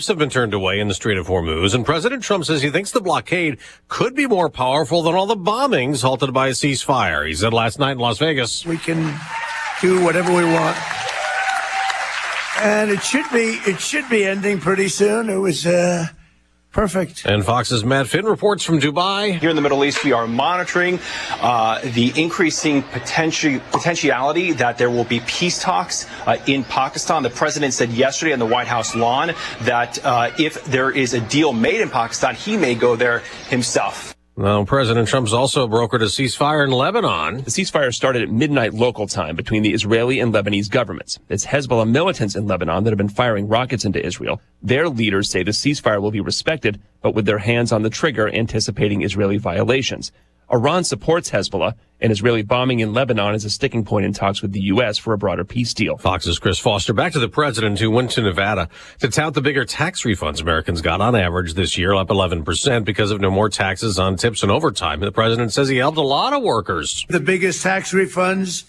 have been turned away in the Strait of Hormuz, and President Trump says he thinks the blockade could be more powerful than all the bombings halted by a ceasefire. He said last night in Las Vegas, "We can do whatever we want, and it should be ending pretty soon." It was perfect. And Fox's Matt Finn reports from Dubai. Here in the Middle East, we are monitoring the increasing potentiality that there will be peace talks in Pakistan. The president said yesterday on the White House lawn that if there is a deal made in Pakistan, he may go there himself. Now, President Trump's also brokered a ceasefire in Lebanon. The ceasefire started at midnight local time between the Israeli and Lebanese governments. It's Hezbollah militants in Lebanon that have been firing rockets into Israel. Their leaders say the ceasefire will be respected, but with their hands on the trigger, anticipating Israeli violations. Iran supports Hezbollah, and Israeli bombing in Lebanon is a sticking point in talks with the U.S. for a broader peace deal. Fox's Chris Foster. Back to the president who went to Nevada to tout the bigger tax refunds Americans got on average this year, up 11% because of no more taxes on tips and overtime. The president says he helped a lot of workers. The biggest tax refunds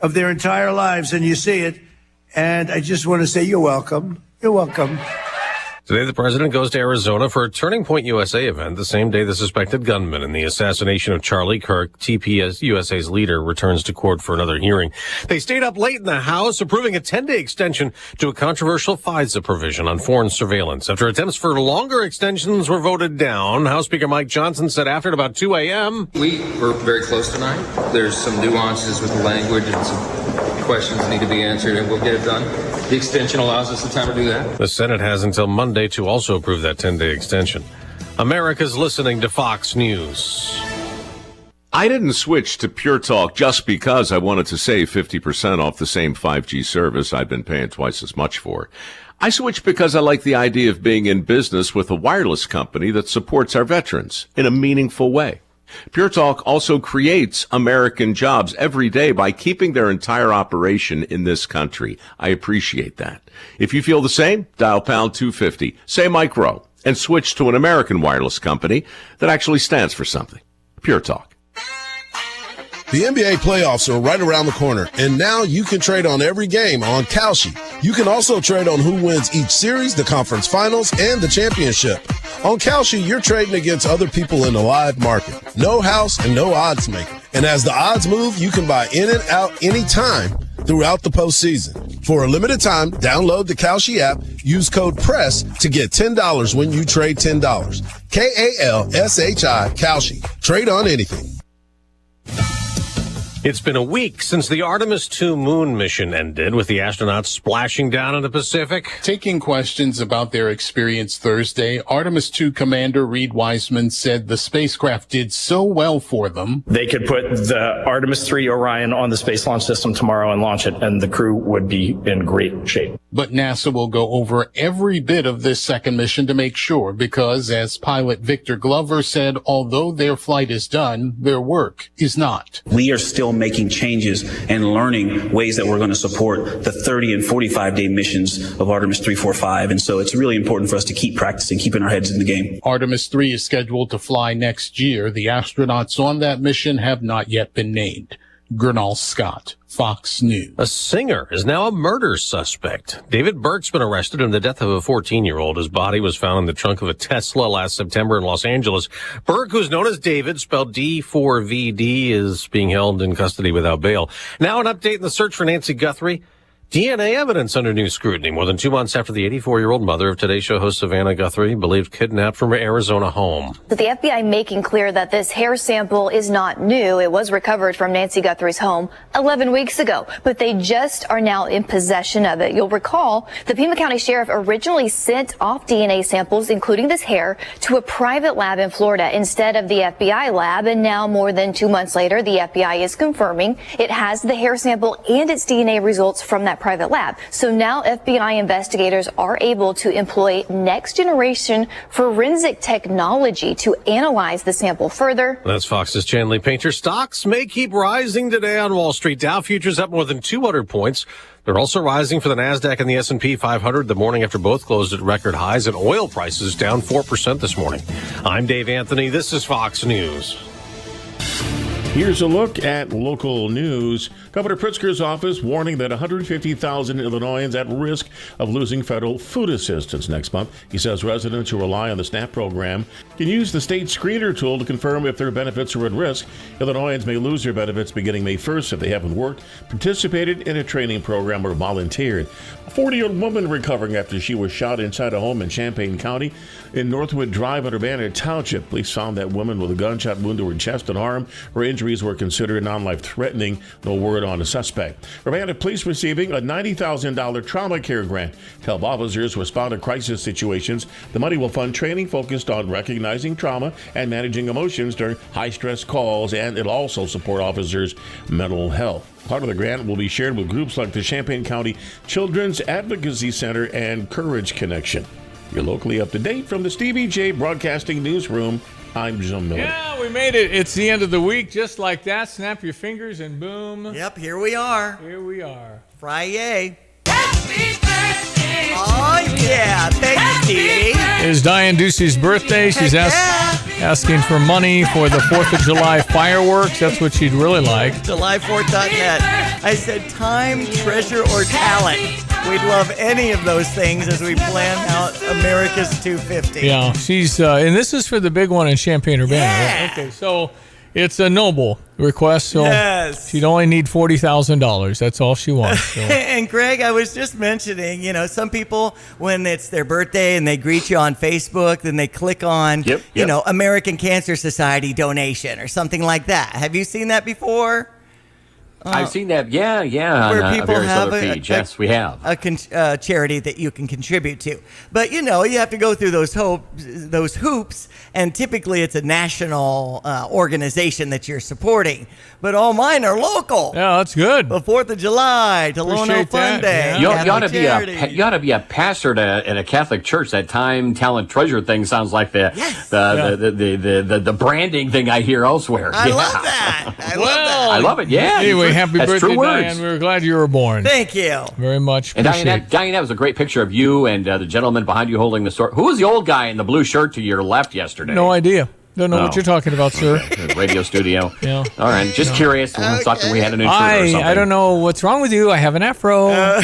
of their entire lives, and you see it. And I just want to say you're welcome. You're welcome. Today, the president goes to Arizona for a Turning Point USA event, the same day the suspected gunman in the assassination of Charlie Kirk, TPS USA's leader, returns to court for another hearing. They stayed up late in the House, approving a 10-day extension to a controversial FISA provision on foreign surveillance. After attempts for longer extensions were voted down, House Speaker Mike Johnson said after at about 2 a.m. We were very close tonight. There's some nuances with the language and some questions that need to be answered, and we'll get it done. The extension allows us the time to do that. The Senate has until Monday to also approve that 10-day extension. America's listening to Fox News. I didn't switch to Pure Talk just because I wanted to save 50% off the same 5G service I've been paying twice as much for. I switched because I like the idea of being in business with a wireless company that supports our veterans in a meaningful way. Pure Talk also creates American jobs every day by keeping their entire operation in this country. I appreciate that. If you feel the same, dial pound 250, say Micro, and switch to an American wireless company that actually stands for something. Pure Talk. The NBA playoffs are right around the corner, and now you can trade on every game on Kalshi. You can also trade on who wins each series, the conference finals, and the championship. On Kalshi, you're trading against other people in the live market. No house and no odds maker. And as the odds move, you can buy in and out anytime throughout the postseason. For a limited time, download the Kalshi app, use code PRESS to get $10 when you trade $10. Kalshi, Kalshi. Trade on anything. It's been a week since the Artemis II moon mission ended, with the astronauts splashing down in the Pacific. Taking questions about their experience Thursday, Artemis II Commander Reed Wiseman said the spacecraft did so well for them. They could put the Artemis III Orion on the Space Launch System tomorrow and launch it, and the crew would be in great shape. But NASA will go over every bit of this second mission to make sure, because, as pilot Victor Glover said, although their flight is done, their work is not. We are still making changes and learning ways that we're going to support the 30 and 45-day missions of Artemis 3, 4, 5. And so it's really important for us to keep practicing, keeping our heads in the game. Artemis 3 is scheduled to fly next year. The astronauts on that mission have not yet been named. Gernal Scott, Fox News. A singer is now a murder suspect. David Burke's been arrested in the death of a 14-year-old. His body was found in the trunk of a Tesla last September in Los Angeles. Burke, who's known as David, spelled D4VD, is being held in custody without bail. Now an update in the search for Nancy Guthrie. DNA evidence under new scrutiny more than 2 months after the 84-year-old mother of Today Show host Savannah Guthrie believed kidnapped from her Arizona home. The FBI making clear that this hair sample is not new. It was recovered from Nancy Guthrie's home 11 weeks ago, but they just are now in possession of it. You'll recall the Pima County Sheriff originally sent off DNA samples, including this hair, to a private lab in Florida instead of the FBI lab. And now, more than 2 months later, the FBI is confirming it has the hair sample and its DNA results from that private lab. So now FBI investigators are able to employ next generation forensic technology to analyze the sample further. That's Fox's Chanley Painter. Stocks may keep rising today on Wall Street. Dow futures up more than 200 points. They're also rising for the NASDAQ and the S&P 500 the morning after both closed at record highs, and oil prices down 4% this morning. I'm Dave Anthony. This is Fox News. Here's a look at local news. Governor Pritzker's office warning that 150,000 Illinoisans at risk of losing federal food assistance next month. He says residents who rely on the SNAP program can use the state screener tool to confirm if their benefits are at risk. Illinoisans may lose their benefits beginning May 1st if they haven't worked, participated in a training program, or volunteered. A 40-year-old woman recovering after she was shot inside a home in Champaign County in Northwood Drive in Urbana Township. Police found that woman with a gunshot wound to her chest and arm. Her injuries were considered non-life threatening. No word on a suspect. Urbana police receiving a $90,000 trauma care grant to help officers respond to crisis situations. The money will fund training focused on recognizing trauma and managing emotions during high-stress calls, and it'll also support officers' mental health. Part of the grant will be shared with groups like the Champaign County Children's Advocacy Center and Courage Connection. You're locally up to date from the Stevie J Broadcasting Newsroom. I'm Jim Miller. Yeah, we made it. It's the end of the week, just like that. Snap your fingers and boom. Yep, here we are. Here we are. Friday. Happy birthday. Oh, yeah. Thanks, Stevie. It is Diane Ducey's birthday. She's asking for money for the 4th of July fireworks. That's what she'd really like. July4th.net. I said time, treasure, or talent. We'd love any of those things as we plan out America's 250. Yeah, she's, and this is for the big one in Champaign-Urbana. Yeah. Right? Okay, so it's a noble request, so yes. She'd only need $40,000. That's all she wants. So. And Greg, I was just mentioning, some people, when it's their birthday and they greet you on Facebook, then they click on, American Cancer Society donation or something like that. Have you seen that before? I've seen that, yeah, where on people various have other feeds. Yes, we have. A charity that you can contribute to. But, you have to go through those hoops, and typically it's a national organization that you're supporting. But all mine are local. Yeah, that's good. The 4th of July, Tolono Fun Day. Yeah. You ought to be a pastor at a Catholic church. That time, talent, treasure thing sounds like the branding thing I hear elsewhere. I love that. I love it, yeah. Anyway, happy birthday, Diane. We were glad you were born. Thank you. Very much. And Diane, that was a great picture of you and the gentleman behind you holding the sword. Who was the old guy in the blue shirt to your left yesterday? No idea. Don't know what you're talking about, sir. Okay. Radio studio. Yeah. All right. Just curious. We thought that we had an intruder or something. I don't know what's wrong with you. I have an afro.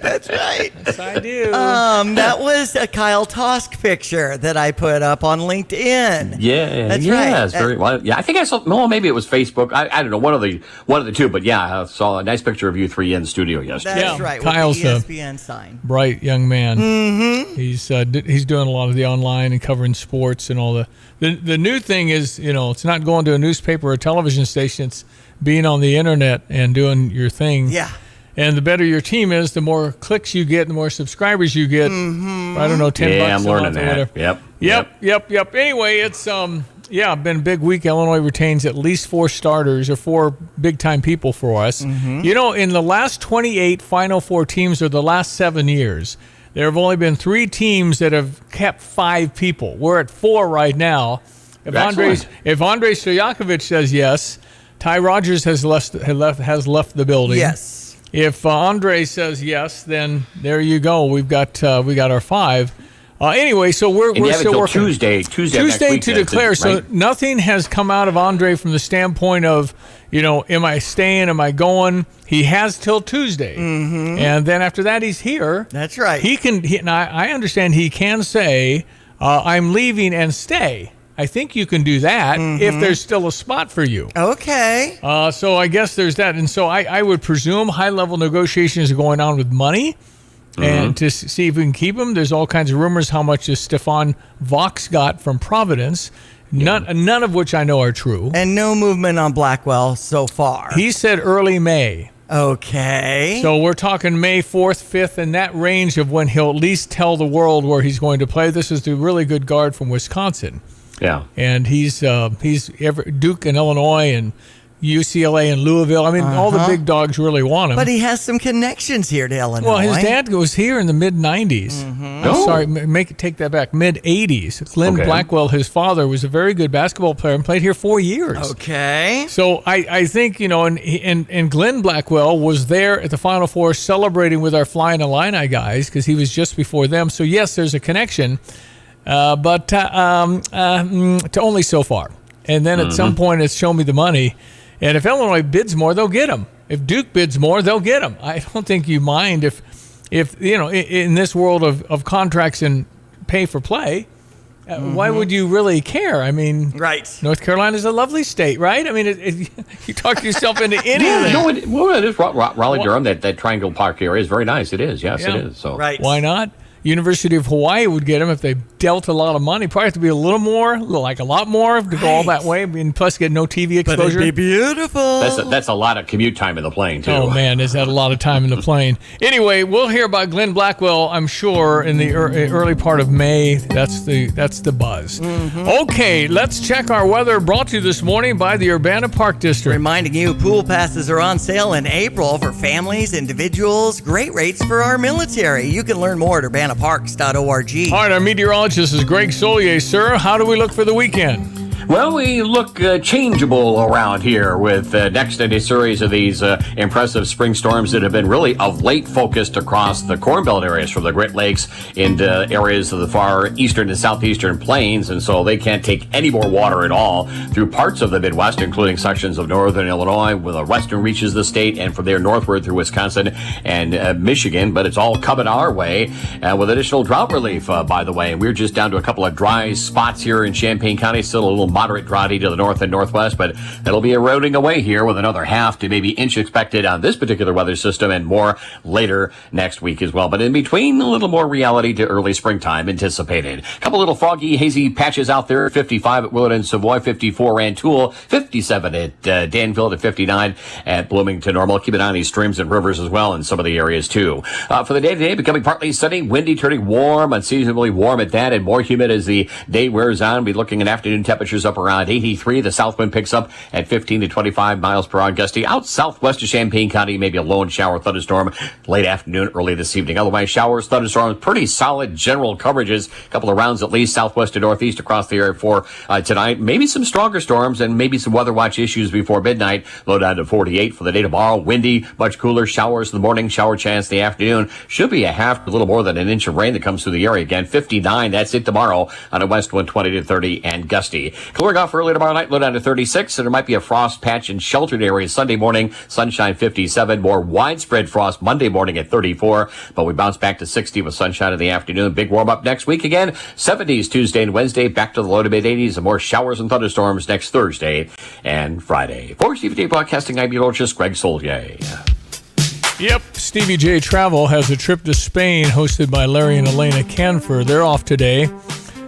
That's right. Yes, I do. That was a Kyle Tosk picture that I put up on LinkedIn. Yeah, that's right. Right. It's very well. Yeah, I think I saw. Well, maybe it was Facebook. I don't know. One of the two. But yeah, I saw a nice picture of you three in the studio yesterday. That's right. Kyle's with the ESPN sign. Bright young man. Mm-hmm. He's doing a lot of the online and covering sports and all the new thing is it's not going to a newspaper or television station. It's being on the internet and doing your thing. Yeah. And the better your team is, the more clicks you get, the more subscribers you get. Mm-hmm. I don't know, $10 I'm a learning month or whatever. Yep. Anyway, it's been a big week. Illinois retains at least 4 starters or 4 big-time people for us. Mm-hmm. In the last 28 Final Four teams or the last 7 years, there have only been 3 teams that have kept 5 people. We're at 4 right now. If Andrei Stojakovic says yes, Ty Rogers has left the building. Yes. If Andre says yes, then there you go. We got our 5. Anyway, so we're still working. Tuesday next week to declare. Right? So nothing has come out of Andre from the standpoint of, am I staying? Am I going? He has till Tuesday, and then after that, he's here. That's right. He can. I understand he can say, "I'm leaving and stay." I think you can do that if there's still a spot for you. Okay. So I guess there's that. And so I would presume high-level negotiations are going on with money and to see if we can keep him. There's all kinds of rumors how much Stefan Vox got from Providence, none of which I know are true. And no movement on Blackwell so far. He said early May. Okay. So we're talking May 4th, 5th, in that range of when he'll at least tell the world where he's going to play. This is the really good guard from Wisconsin. Yeah, and he's Duke and Illinois and UCLA and Louisville. I mean, all the big dogs really want him. But he has some connections here to Illinois. Well, his dad was here in the mid-'90s. Sorry, take that back. Mid-'80s. Glenn Blackwell, his father, was a very good basketball player and played here 4 years. Okay. So I think, and Glenn Blackwell was there at the Final Four celebrating with our Flying Illini guys because he was just before them. So, yes, there's a connection. But to only so far. and then at some point it's show me the money. And if Illinois bids more, they'll get him. If Duke bids more, they'll get him. I don't think you mind if in this world of contracts and pay for play, why would you really care? I mean, right. North Carolina's a lovely state, right? I mean, you talk yourself into anything. It is Raleigh-Durham. That Triangle Park area is very nice. It is. Yes, it is. So right. Why not? University of Hawaii would get him if they dealt a lot of money. Probably have to be a little more, like a lot more to go all that way. I mean, plus get no TV exposure. But it'd be beautiful. That's a lot of commute time in the plane, too. Oh, man, is that a lot of time in the plane. Anyway, we'll hear about Glenn Blackwell, I'm sure, in the early part of May. That's the buzz. Okay, let's check our weather, brought to you this morning by the Urbana Park District. Reminding you, pool passes are on sale in April for families, individuals. Great rates for our military. You can learn more at urbanaparks.org. All right, our meteorologist is Greg Solier. Sir, how do we look for the weekend? Well, we look changeable around here with next in a series of these impressive spring storms that have been really of late focused across the Corn Belt areas from the Great Lakes into areas of the far eastern and southeastern plains. And so they can't take any more water at all through parts of the Midwest, including sections of northern Illinois, with the western reaches of the state, and from there northward through Wisconsin and Michigan. But it's all coming our way with additional drought relief, by the way. We're just down to a couple of dry spots here in Champaign County, still a little moderate droughty to the north and northwest, but that'll be eroding away here with another half to maybe inch expected on this particular weather system and more later next week as well. But in between, a little more reality to early springtime anticipated. A couple little foggy, hazy patches out there. 55 at Willard and Savoy, 54 Rantoul, 57 at Danville, to 59 at Bloomington Normal. Keep an eye on these streams and rivers as well in some of the areas too. For the day today, becoming partly sunny, windy, turning warm, unseasonably warm at that, and more humid as the day wears on. We'll be looking at afternoon temperatures up around 83. The south wind picks up at 15 to 25 miles per hour gusty. Out southwest of Champaign County, maybe a lone shower thunderstorm late afternoon, early this evening. Otherwise, showers, thunderstorms, pretty solid general coverages. A couple of rounds at least southwest to northeast across the area for tonight. Maybe some stronger storms and maybe some weather watch issues before midnight. Low down to 48 for the day tomorrow. Windy, much cooler. Showers in the morning, shower chance in the afternoon. Should be a half, a little more than an inch of rain that comes through the area again. 59, that's it tomorrow on a west wind 20 to 30 and gusty. Clearing off early tomorrow night, low down to 36, and there might be a frost patch in sheltered areas Sunday morning, sunshine 57, more widespread frost Monday morning at 34, but we bounce back to 60 with sunshine in the afternoon. Big warm up next week again, 70s Tuesday and Wednesday, back to the low to mid 80s, and more showers and thunderstorms next Thursday and Friday. For Stevie J Broadcasting, I'm meteorologist Greg Solier. Yep, Stevie J Travel has a trip to Spain hosted by Larry and Elena Canfor. They're off today.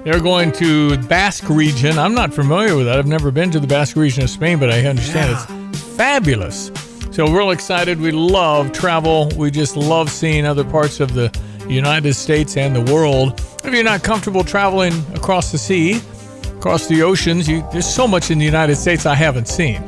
They're going to Basque region. I'm not familiar with that. I've never been to the Basque region of Spain, but I understand it's fabulous. So we're real excited. We love travel. We just love seeing other parts of the United States and the world. If you're not comfortable traveling across the sea, across the oceans, there's so much in the United States I haven't seen.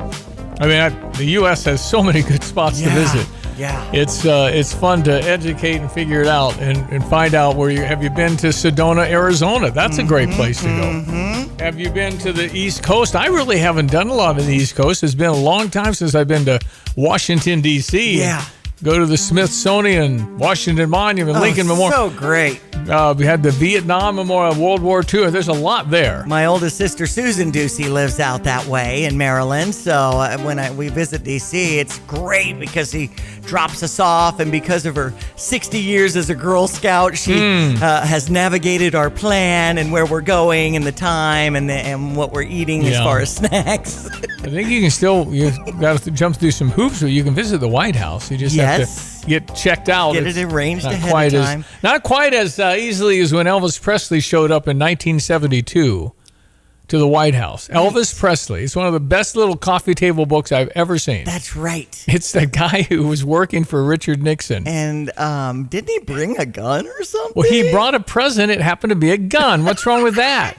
I mean, the U.S. has so many good spots to visit. Yeah. It's fun to educate and figure it out and find out have you been to Sedona, Arizona? That's a great place to go. Have you been to the East Coast? I really haven't done a lot of the East Coast. It's been a long time since I've been to Washington, D.C. Yeah. Go to the Smithsonian, Washington Monument, Lincoln Memorial. So great. We had the Vietnam Memorial, World War II. There's a lot there. My oldest sister, Susan Ducey, lives out that way in Maryland. So when we visit D.C., it's great because he drops us off. And because of her 60 years as a Girl Scout, she has navigated our plan and where we're going and the time and what we're eating as far as snacks. I think you got to jump through some hoops, or you can visit the White House. You just have to get checked out. Get it arranged ahead of time. Not quite as easily as when Elvis Presley showed up in 1972 to the White House. Elvis Presley. It's one of the best little coffee table books I've ever seen. That's right. It's the guy who was working for Richard Nixon. And didn't he bring a gun or something? Well, he brought a present. It happened to be a gun. What's wrong with that?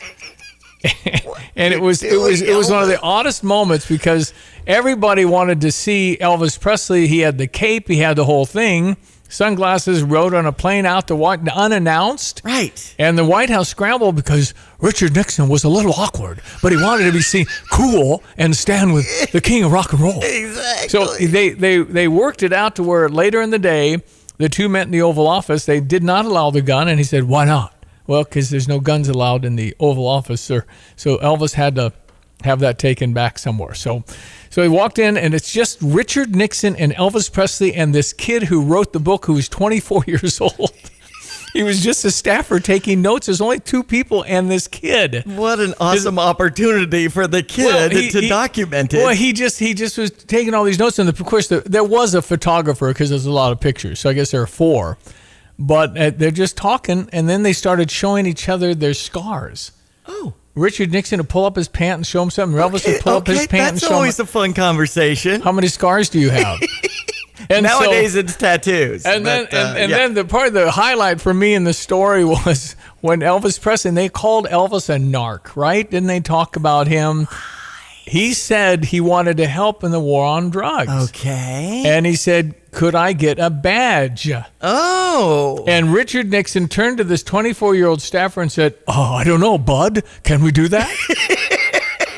And it was one of the oddest moments because everybody wanted to see Elvis Presley. He had the cape, he had the whole thing, sunglasses, rode on a plane out to unannounced. Right. And the White House scrambled because Richard Nixon was a little awkward, but he wanted to be seen cool and stand with the king of rock and roll. Exactly. So they worked it out to where later in the day, the two met in the Oval Office. They did not allow the gun, and he said, "Why not?" Well, because there's no guns allowed in the Oval Office, sir. So Elvis had to have that taken back somewhere. So he walked in, and it's just Richard Nixon and Elvis Presley and this kid who wrote the book, who was 24 years old. He was just a staffer taking notes. There's only 2 people and this kid. What an awesome opportunity for the kid to document it. Well, he just was taking all these notes, and of course there was a photographer because there's a lot of pictures. So I guess there are 4, but they're just talking, and then they started showing each other their scars. Oh. Richard Nixon would pull up his pant and show him something. Elvis would pull up his pant and show him. That's always a fun conversation. How many scars do you have? And nowadays it's tattoos. And then the part of the highlight for me in the story was when Elvis Presley, and they called Elvis a narc, right? Didn't they talk about him? He said he wanted to help in the war on drugs. Okay. And he said, could I get a badge? Oh. And Richard Nixon turned to this 24-year-old staffer and said, oh, I don't know, Bud. Can we do that?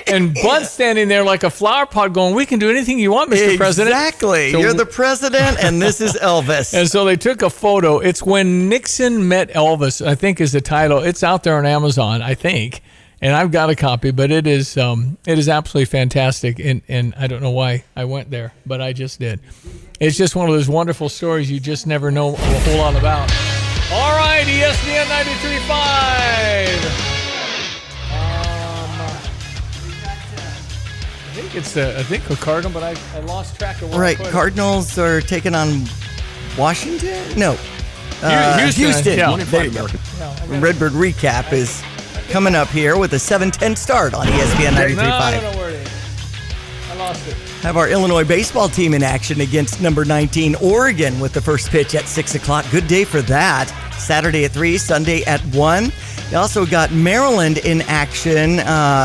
And Bud's standing there like a flower pot going, we can do anything you want, Mr. President. Exactly. So, you're the president, and this is Elvis. And so they took a photo. It's When Nixon Met Elvis, I think is the title. It's out there on Amazon, I think. And I've got a copy, but it is absolutely fantastic. And I don't know why I went there, but I just did. It's just one of those wonderful stories you just never know a whole lot about. All right, ESPN 93.5. I think the Cardinal, but I lost track of where I put it. Cardinals are taking on Washington? No. Houston. Yeah. There you go. Redbird Recap is coming up here with a 7:10 start on ESPN 93.5. No, I don't know where it is. I lost it. Have our Illinois baseball team in action against number 19 Oregon with the first pitch at 6 o'clock. Good day for that. Saturday at 3, Sunday at 1. They also got Maryland in action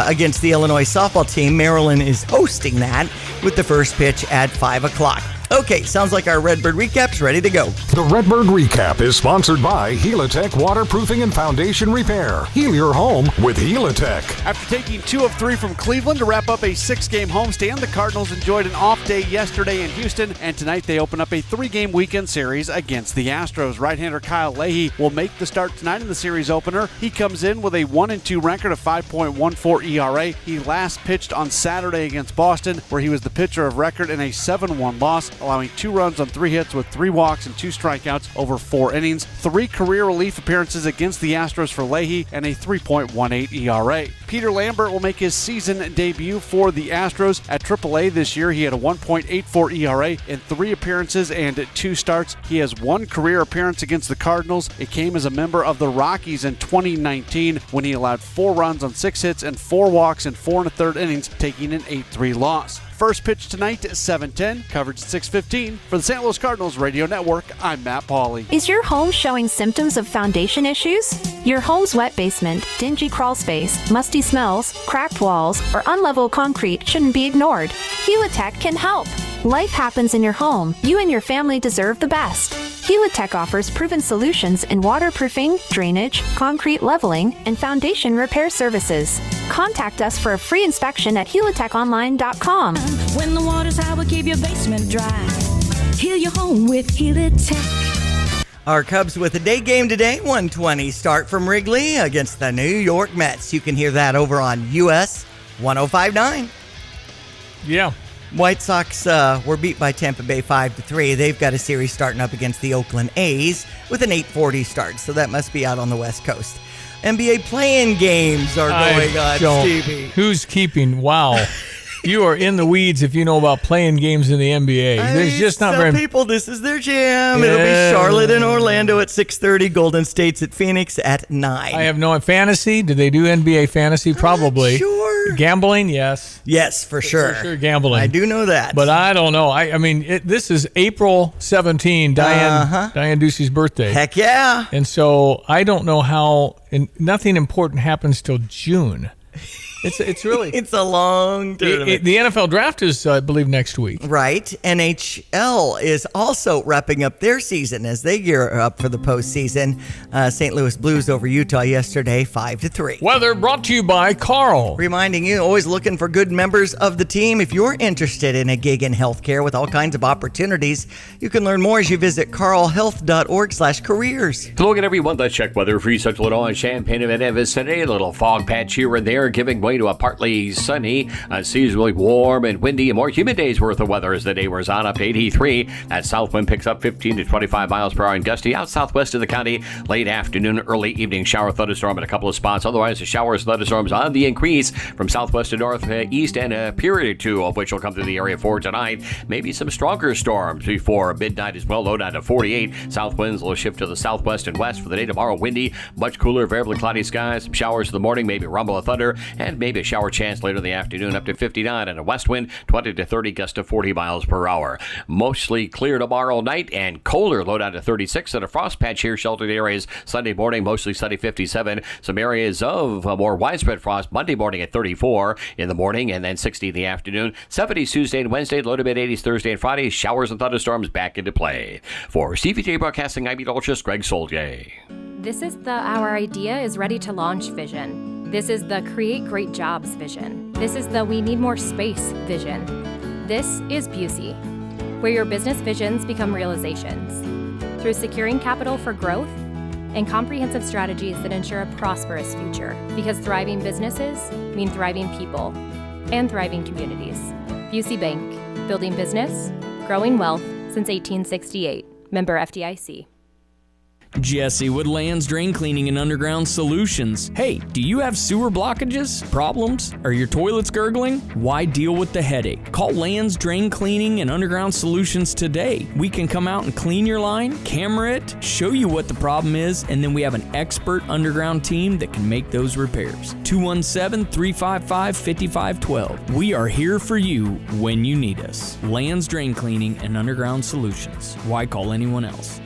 against the Illinois softball team. Maryland is hosting that with the first pitch at 5 o'clock. Okay, sounds like our Redbird Recap's ready to go. The Redbird Recap is sponsored by Helitech Waterproofing and Foundation Repair. Heal your home with Helitech. After taking 2 of 3 from Cleveland to wrap up a 6-game homestand, the Cardinals enjoyed an off day yesterday in Houston, and tonight they open up a 3-game weekend series against the Astros. Right-hander Kyle Leahy will make the start tonight in the series opener. He comes in with a 1-2 record of 5.14 ERA. He last pitched on Saturday against Boston, where he was the pitcher of record in a 7-1 loss, allowing 2 runs on 3 hits with 3 walks and 2 strikeouts over 4 innings. 3 career relief appearances against the Astros for Leahy and a 3.18 ERA. Peter Lambert will make his season debut for the Astros at AAA this year. He had a 1.84 ERA in 3 appearances and 2 starts. He has 1 career appearance against the Cardinals. It came as a member of the Rockies in 2019 when he allowed 4 runs on 6 hits and 4 walks in 4 1/3 innings, taking an 8-3 loss. First pitch tonight at 7:10, coverage at 6:15. For the St. Louis Cardinals Radio Network, I'm Matt Pauley. Is your home showing symptoms of foundation issues? Your home's wet basement, dingy crawl space, musty smells, cracked walls, or unlevel concrete shouldn't be ignored. Helitech can help. Life happens in your home. You and your family deserve the best. Helitech offers proven solutions in waterproofing, drainage, concrete leveling, and foundation repair services. Contact us for a free inspection at helitechonline.com. When the water's high, we'll keep your basement dry. Heal your home with Helitech. Our Cubs with a day game today, 1:20 start from Wrigley against the New York Mets. You can hear that over on US 105.9. Yeah. White Sox were beat by Tampa Bay 5-3. They've got a series starting up against the Oakland A's with an 8:40 start, so that must be out on the West Coast. NBA play-in games are going on, Stevie. Who's keeping? Wow. You are in the weeds if you know about playing games in the NBA. There's just not very many people. This is their jam. It'll be Charlotte and Orlando at 6:30. Golden State's at Phoenix at 9. I have no fantasy. Do they do NBA fantasy? Probably. Sure. Gambling? Yes. Yes, for sure. For sure, gambling. I do know that. But I don't know. I mean, this is April 17, Diane Ducey's birthday. Heck yeah. And so I don't know how. And nothing important happens till June. It's really it's a long tournament. The NFL draft is, I believe, next week. Right. NHL is also wrapping up their season as they gear up for the postseason. St. Louis Blues over Utah yesterday, 5-3. Weather brought to you by Carl. Reminding you, always looking for good members of the team. If you're interested in a gig in healthcare with all kinds of opportunities, you can learn more as you visit carlhealth.org/careers. To look at every month, let's check weather for Central Illinois, Champaign and vicinity. A little fog patch here and there, giving way way to a partly sunny, seasonally warm and windy, and more humid days worth of weather as the day wears on, up to 83. That south wind picks up 15 to 25 miles per hour and gusty out southwest of the county. Late afternoon, early evening shower thunderstorm in a couple of spots. Otherwise, the showers, thunderstorms on the increase from southwest to northeast, and a period or two of which will come through the area for tonight. Maybe some stronger storms before midnight as well. Low down to 48. South winds will shift to the southwest and west for the day tomorrow. Windy, much cooler, variably cloudy skies. Some showers in the morning, maybe rumble of thunder, and maybe a shower chance later in the afternoon, up to 59. And a west wind, 20 to 30, gust to 40 miles per hour. Mostly clear tomorrow night and colder. Low down to 36. And a frost patch here, sheltered areas. Sunday morning, mostly sunny, 57. Some areas of more widespread frost Monday morning at 34 in the morning, and then 60 in the afternoon. 70s Tuesday and Wednesday, low to mid-80s Thursday and Friday. Showers and thunderstorms back into play. For CVJ Broadcasting, I'm meteorologist Greg Soldier. This is the Our Idea is Ready to Launch vision. This is the Create Great Jobs vision. This is the We Need More Space vision. This is Busey, where your business visions become realizations through securing capital for growth and comprehensive strategies that ensure a prosperous future, because thriving businesses mean thriving people and thriving communities. Busey Bank, building business, growing wealth since 1868. Member FDIC. Jesse with Land's Drain Cleaning and Underground Solutions. Hey, do you have sewer blockages, problems? Are your toilets gurgling? Why deal with the headache? Call Land's Drain Cleaning and Underground Solutions today. We can come out and clean your line, camera it, show you what the problem is, and then we have an expert underground team that can make those repairs. 217-355-5512. We are here for you when you need us. Land's Drain Cleaning and Underground Solutions. Why call anyone else?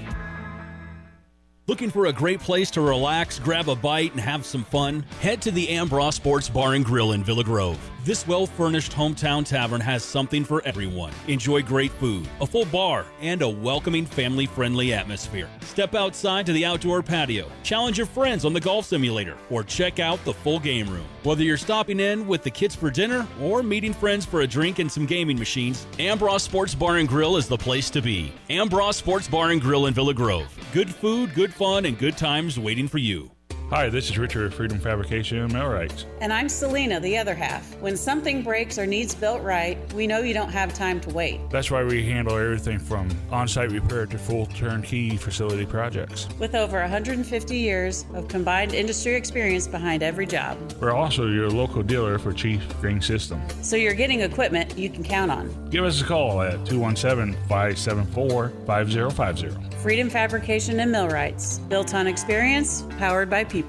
Looking for a great place to relax, grab a bite, and have some fun? Head to the Ambross Sports Bar and Grill in Villa Grove. This well-furnished hometown tavern has something for everyone. Enjoy great food, a full bar, and a welcoming, family-friendly atmosphere. Step outside to the outdoor patio, challenge your friends on the golf simulator, or check out the full game room. Whether you're stopping in with the kids for dinner or meeting friends for a drink and some gaming machines, Ambross Sports Bar and Grill is the place to be. Ambross Sports Bar and Grill in Villa Grove. Good food, good fun, and good times waiting for you. Hi, this is Richard of Freedom Fabrication and Millwrights. And I'm Selena, the other half. When something breaks or needs built right, we know you don't have time to wait. That's why we handle everything from on-site repair to full turnkey facility projects. With over 150 years of combined industry experience behind every job. We're also your local dealer for Chief Ring System. So you're getting equipment you can count on. Give us a call at 217-574-5050. Freedom Fabrication and Millwrights. Built on experience, powered by people.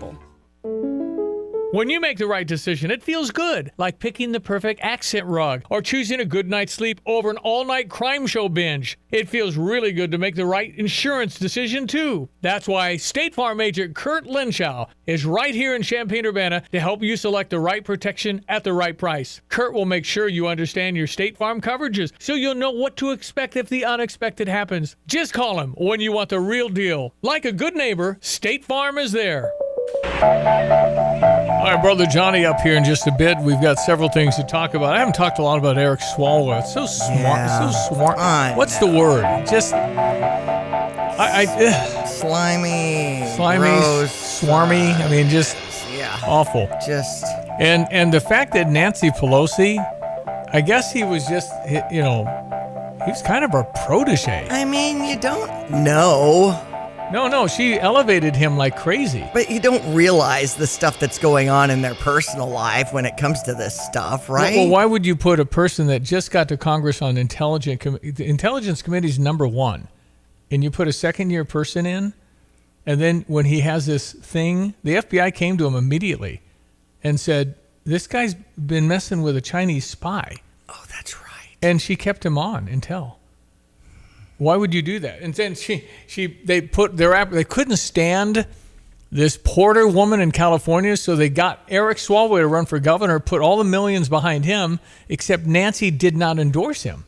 When you make the right decision, it feels good, like picking the perfect accent rug or choosing a good night's sleep over an all-night crime show binge. It feels really good to make the right insurance decision, too. That's why State Farm agent Kurt Lenschow is right here in Champaign-Urbana to help you select the right protection at the right price. Kurt will make sure you understand your State Farm coverages so you'll know what to expect if the unexpected happens. Just call him when you want the real deal. Like a good neighbor, State Farm is there. All right, Brother Johnny up here in just a bit. We've got several things to talk about. I haven't talked a lot about Eric Swalwell. It's so smart. So smart. What's the word? Just slimy, gross, swarmy. I mean, just awful. Just and the fact that Nancy Pelosi, I guess he was just, he was kind of her protege. I mean, you don't know. No, she elevated him like crazy. But you don't realize the stuff that's going on in their personal life when it comes to this stuff, right? Well, why would you put a person that just got to Congress on the Intelligence Committee's number one, and you put a second-year person in, and then when he has this thing, the FBI came to him immediately and said, this guy's been messing with a Chinese spy. Oh, that's right. And she kept him on until. Why would you do that? And then they couldn't stand this Porter woman in California, so they got Eric Swalwell to run for governor, put all the millions behind him, except Nancy did not endorse him.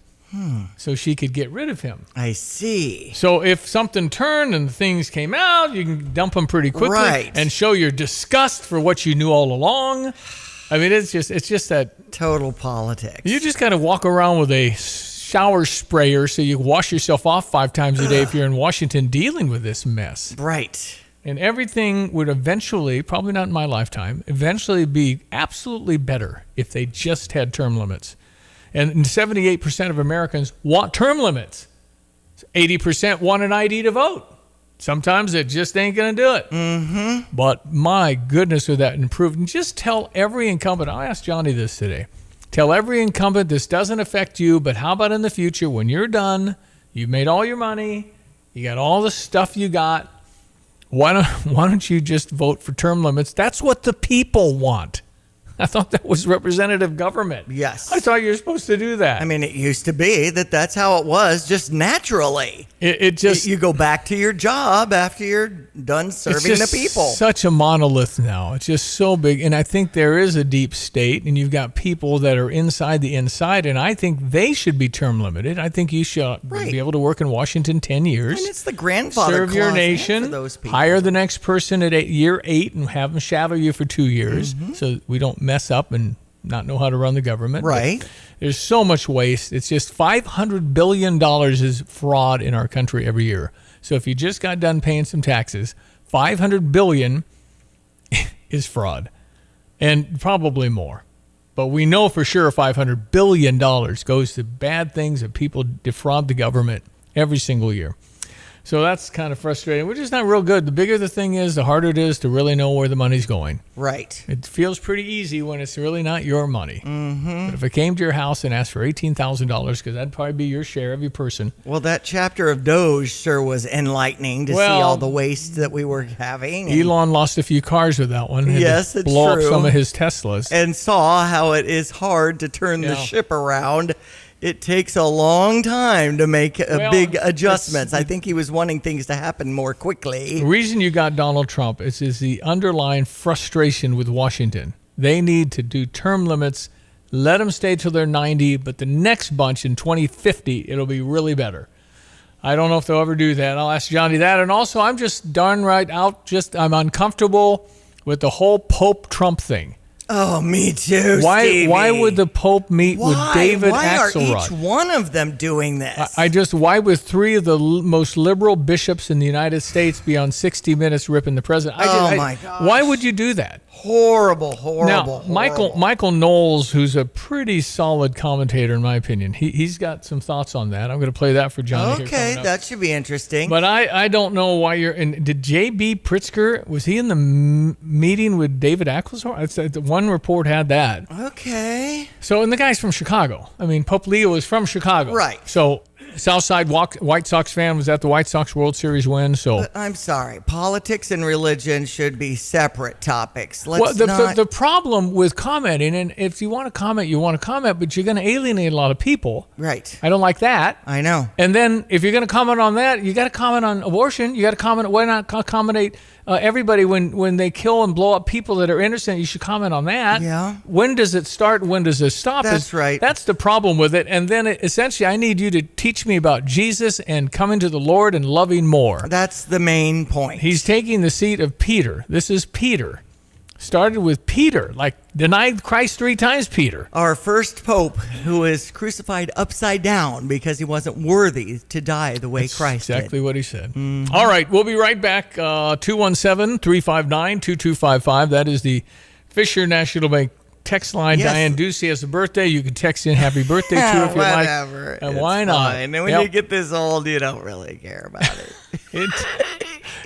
So she could get rid of him. I see. So if something turned and things came out, you can dump them pretty quickly and show your disgust for what you knew all along. I mean, it's just that total politics. You just got to walk around with a shower sprayer so you wash yourself off 5 times a day if you're in Washington dealing with this mess. Right. And everything would eventually, probably not in my lifetime, eventually be absolutely better if they just had term limits. And 78% of Americans want term limits. 80% want an ID to vote. Sometimes it just ain't going to do it. Mm-hmm. But my goodness, would that improve? And just tell every incumbent, I asked Johnny this today, tell every incumbent this doesn't affect you, but how about in the future when you're done, you've made all your money, you got all the stuff you got, why don't you just vote for term limits? That's what the people want. I thought that was representative government. Yes. I thought you were supposed to do that. I mean, it used to be that's how it was, just naturally. It just... You go back to your job after you're done serving the people. Such a monolith now. It's just so big. And I think there is a deep state, and you've got people that are inside the inside, and I think they should be term limited. I think you should be able to work in Washington 10 years. And it's the grandfather serve your clause nation, for those people. hire the next person at year 8 and have them shadow you for 2 years so we don't mess up and not know how to run the government. Right. But there's so much waste. It's just $500 billion is fraud in our country every year. So if you just got done paying some taxes, $500 billion is fraud, and probably more. But we know for sure $500 billion goes to bad things that people defraud the government every single year. So that's kind of frustrating, which is not real good. The bigger the thing is, the harder it is to really know where the money's going. Right. It feels pretty easy when it's really not your money. Mm-hmm. But if I came to your house and asked for $18,000, because that'd probably be your share, every person. Well, that chapter of Doge sure was enlightening to see all the waste that we were having. Elon lost a few cars with that one. Yes, it's blow true. up some of his Teslas. And saw how it is hard to turn the ship around. It takes a long time to make big adjustments. I think he was wanting things to happen more quickly. The reason you got Donald Trump is the underlying frustration with Washington. They need to do term limits, let them stay till they're 90, but the next bunch in 2050, it'll be really better. I don't know if they'll ever do that. I'll ask Johnny that. And also, I'm just darn right out. I'm uncomfortable with the whole Pope Trump thing. Oh, me too, Why Stevie. would the Pope meet with David Axelrod? Why are each one of them doing this? Why would 3 of the most liberal bishops in the United States be on 60 Minutes ripping the president? My gosh. Why would you do that? Horrible. Now, Michael Knowles, who's a pretty solid commentator in my opinion, he's got some thoughts on that. I'm going to play that for Johnny. Okay, that should be interesting. But I don't know why you're in. Did J.B. Pritzker, was he in the meeting with David Axelrod? One report had that. Okay. So, and the guy's from Chicago. I mean, Pope Leo is from Chicago. Right. So, Southside White Sox fan, was at the White Sox World Series win. So But I'm sorry. Politics and religion should be separate topics. The problem with commenting, and if you want to comment, you want to comment, but you're going to alienate a lot of people. Right. I don't like that. I know. And then if you're going to comment on that, you got to comment on abortion. You got to comment. Why not accommodate everybody when they kill and blow up people that are innocent? You should comment on that. Yeah. When does it start? When does it stop? That's right. That's the problem with it. And then essentially, I need you to teach me about Jesus and coming to the Lord and loving more. That's the main point. He's taking the seat of Peter. This is Peter. Started with Peter, like denied Christ 3 times, Peter. Our first pope who was crucified upside down because he wasn't worthy to die the way That's Christ exactly did. what he said. All right, we'll be right back. 217-359-2255. That is the Fisher National Bank text line. Yes. Diane Ducey has a birthday. You can text in happy birthday to her if you like. Whatever. And It's why not? fine. And when you get this old, you don't really care about it. It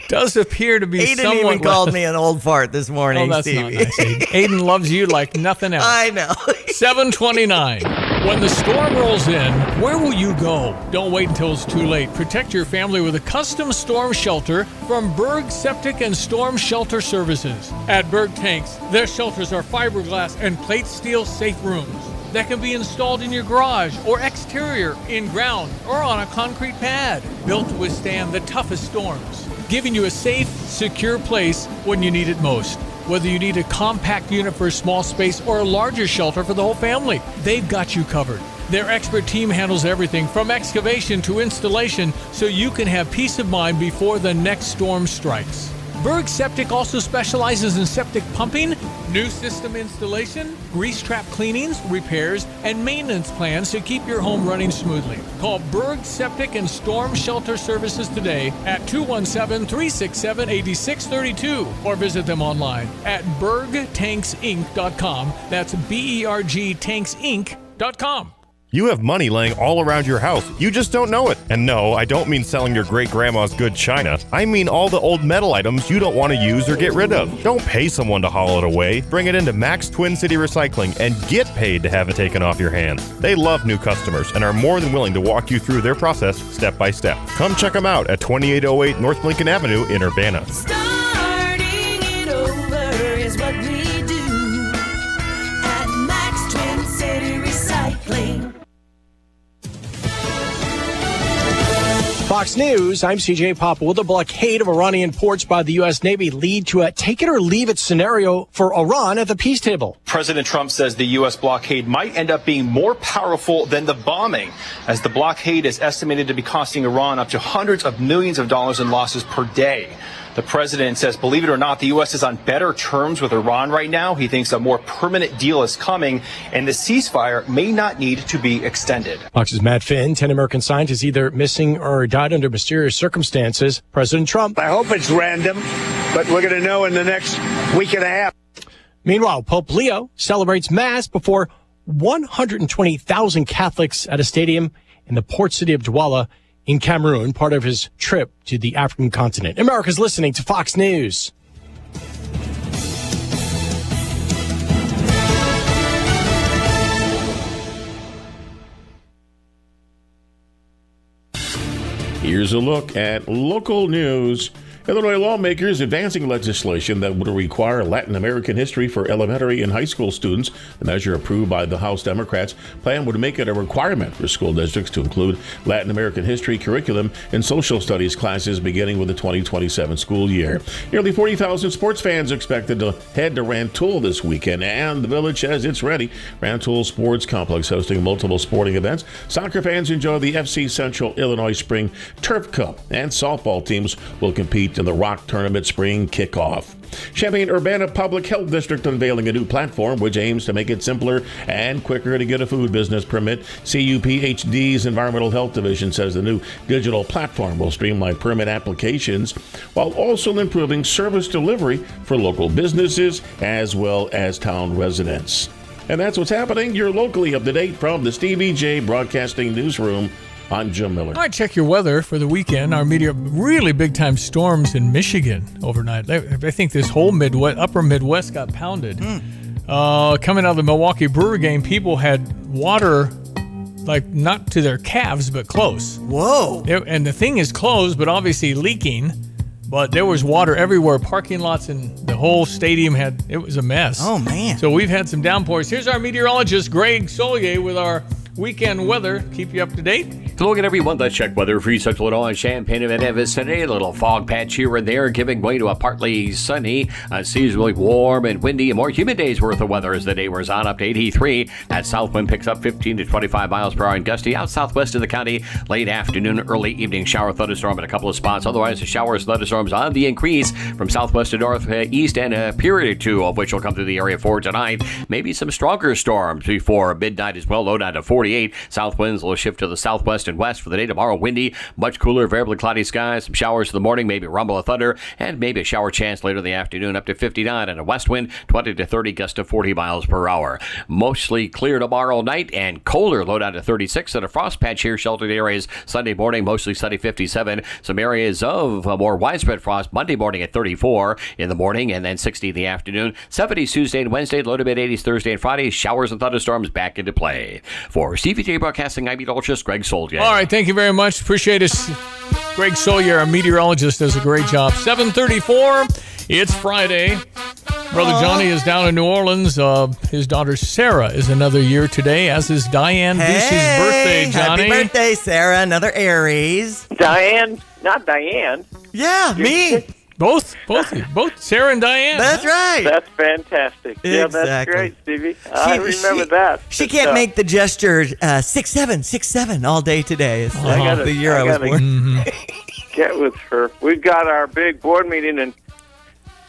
does appear to be Aiden somewhat even called me an old fart this morning, Oh, that's Stevie. not nice, Aiden. Aiden loves you like nothing else. I know. 7:29. When the storm rolls in, where will you go? Don't wait until it's too late. Protect your family with a custom storm shelter from Berg Septic and Storm Shelter Services. At Berg Tanks, their shelters are fiberglass and plate steel safe rooms that can be installed in your garage or exterior, in ground, or on a concrete pad. Built to withstand the toughest storms, giving you a safe, secure place when you need it most. Whether you need a compact unit for a small space or a larger shelter for the whole family, they've got you covered. Their expert team handles everything from excavation to installation so you can have peace of mind before the next storm strikes. Berg Septic also specializes in septic pumping, new system installation, grease trap cleanings, repairs, and maintenance plans to keep your home running smoothly. Call Berg Septic and Storm Shelter Services today at 217-367-8632 or visit them online at bergtanksinc.com. That's BERGtanksinc.com. You have money laying all around your house. You just don't know it. And no, I don't mean selling your great-grandma's good china. I mean all the old metal items you don't want to use or get rid of. Don't pay someone to haul it away. Bring it into Max Twin City Recycling and get paid to have it taken off your hands. They love new customers and are more than willing to walk you through their process step by step. Come check them out at 2808 North Lincoln Avenue in Urbana. Starting it over is what we do at Max Twin City Recycling. Fox News, I'm CJ Papa. Will the blockade of Iranian ports by the U.S. Navy lead to a take it or leave it scenario for Iran at the peace table? President Trump says the U.S. blockade might end up being more powerful than the bombing, as the blockade is estimated to be costing Iran up to hundreds of millions of dollars in losses per day. The president says, believe it or not, the U.S. is on better terms with Iran right now. He thinks a more permanent deal is coming, and the ceasefire may not need to be extended. Fox's Matt Finn, 10 American scientists either missing or died under mysterious circumstances. President Trump. I hope it's random, but we're going to know in the next week and a half. Meanwhile, Pope Leo celebrates Mass before 120,000 Catholics at a stadium in the port city of Douala in Cameroon, part of his trip to the African continent. America's listening to Fox News. Here's a look at local news. Illinois lawmakers advancing legislation that would require Latin American history for elementary and high school students. The measure approved by the House Democrats plan would make it a requirement for school districts to include Latin American history curriculum in social studies classes beginning with the 2027 school year. Nearly 40,000 sports fans are expected to head to Rantoul this weekend, and the village says it's ready. Rantoul Sports Complex hosting multiple sporting events. Soccer fans enjoy the FC Central Illinois Spring Turf Cup, and softball teams will compete in the Rock Tournament Spring Kickoff. Champaign-Urbana Public Health District unveiling a new platform which aims to make it simpler and quicker to get a food business permit. CUPHD's Environmental Health Division says the new digital platform will streamline permit applications while also improving service delivery for local businesses as well as town residents. And that's what's happening. You're locally up to date from the Stevie J Broadcasting Newsroom. I'm Jim Miller. All right, check your weather for the weekend. Our really big-time storms in Michigan overnight. I think this whole upper Midwest got pounded. Coming out of the Milwaukee Brewer game, people had water, like not to their calves, but close. Whoa. And the thing is closed, but obviously leaking. But there was water everywhere. Parking lots and the whole stadium it was a mess. Oh, man. So we've had some downpours. Here's our meteorologist, Greg Solier, with our weekend weather. Keep you up to date. To look at everyone, let's check weather for Central Illinois, Champaign and vicinity. A little fog patch here and there, giving way to a partly sunny, seasonally warm and windy, and more humid days worth of weather as the day wears on. Up to 83. That south wind picks up 15 to 25 miles per hour and gusty out southwest of the county. Late afternoon, early evening shower thunderstorm in a couple of spots. Otherwise, the showers, thunderstorms on the increase from southwest to northeast, and a period or two of which will come through the area for tonight. Maybe some stronger storms before midnight as well. Low down to 48. South winds will shift to the southwest and west for the day. Tomorrow, windy, much cooler, variably cloudy skies. Some showers in the morning, maybe a rumble of thunder, and maybe a shower chance later in the afternoon. Up to 59, and a west wind 20 to 30, gust to 40 miles per hour. Mostly clear tomorrow night and colder. Low down to 36, and a frost patch here. Sheltered areas Sunday morning, mostly sunny, 57. Some areas of more widespread frost Monday morning at 34 in the morning, and then 60 in the afternoon. 70s Tuesday and Wednesday, low to mid 80s Thursday and Friday. Showers and thunderstorms back into play. For CVJ Broadcasting, I'm meteorologist Greg Soldier. All right, thank you very much. Appreciate it. Greg Solier, our meteorologist, does a great job. 7:34. It's Friday. Brother Johnny is down in New Orleans. His daughter Sarah is another year today, as is Diane Busey's birthday, Johnny. Happy birthday, Sarah. Another Aries. Diane, not Diane. Yeah, me. Both Sarah and Diane. That's right. That's fantastic. Exactly. Yeah, that's great, Stevie. I remember that. She can't make the gesture 6'7" all day today. It's the year I was born. Get with her. We've got our big board meeting in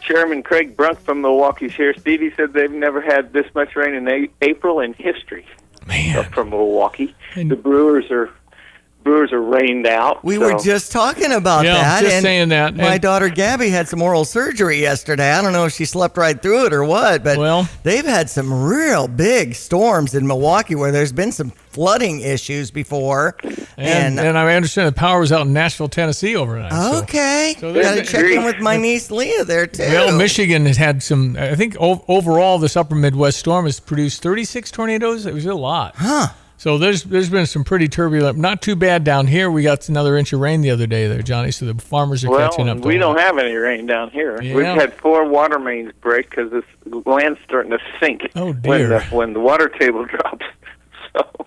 Chairman Craig Brunk from Milwaukee's here. Stevie said they've never had this much rain in April in history. Man. From Milwaukee. The Brewers are rained out. We were just talking about that. Just and saying that. My daughter Gabby had some oral surgery yesterday. I don't know if she slept right through it or what, but they've had some real big storms in Milwaukee where there's been some flooding issues before. And I understand the power was out in Nashville, Tennessee overnight. Okay. So got to check in with my niece Leah there, too. Well, Michigan has had some, I think overall this upper Midwest storm has produced 36 tornadoes. It was a lot. Huh. So there's been some pretty turbulent, not too bad down here. We got another inch of rain the other day there, Johnny, so the farmers are catching up. We don't have any rain down here. Yeah. We've had 4 water mains break because this land's starting to sink when the water table drops.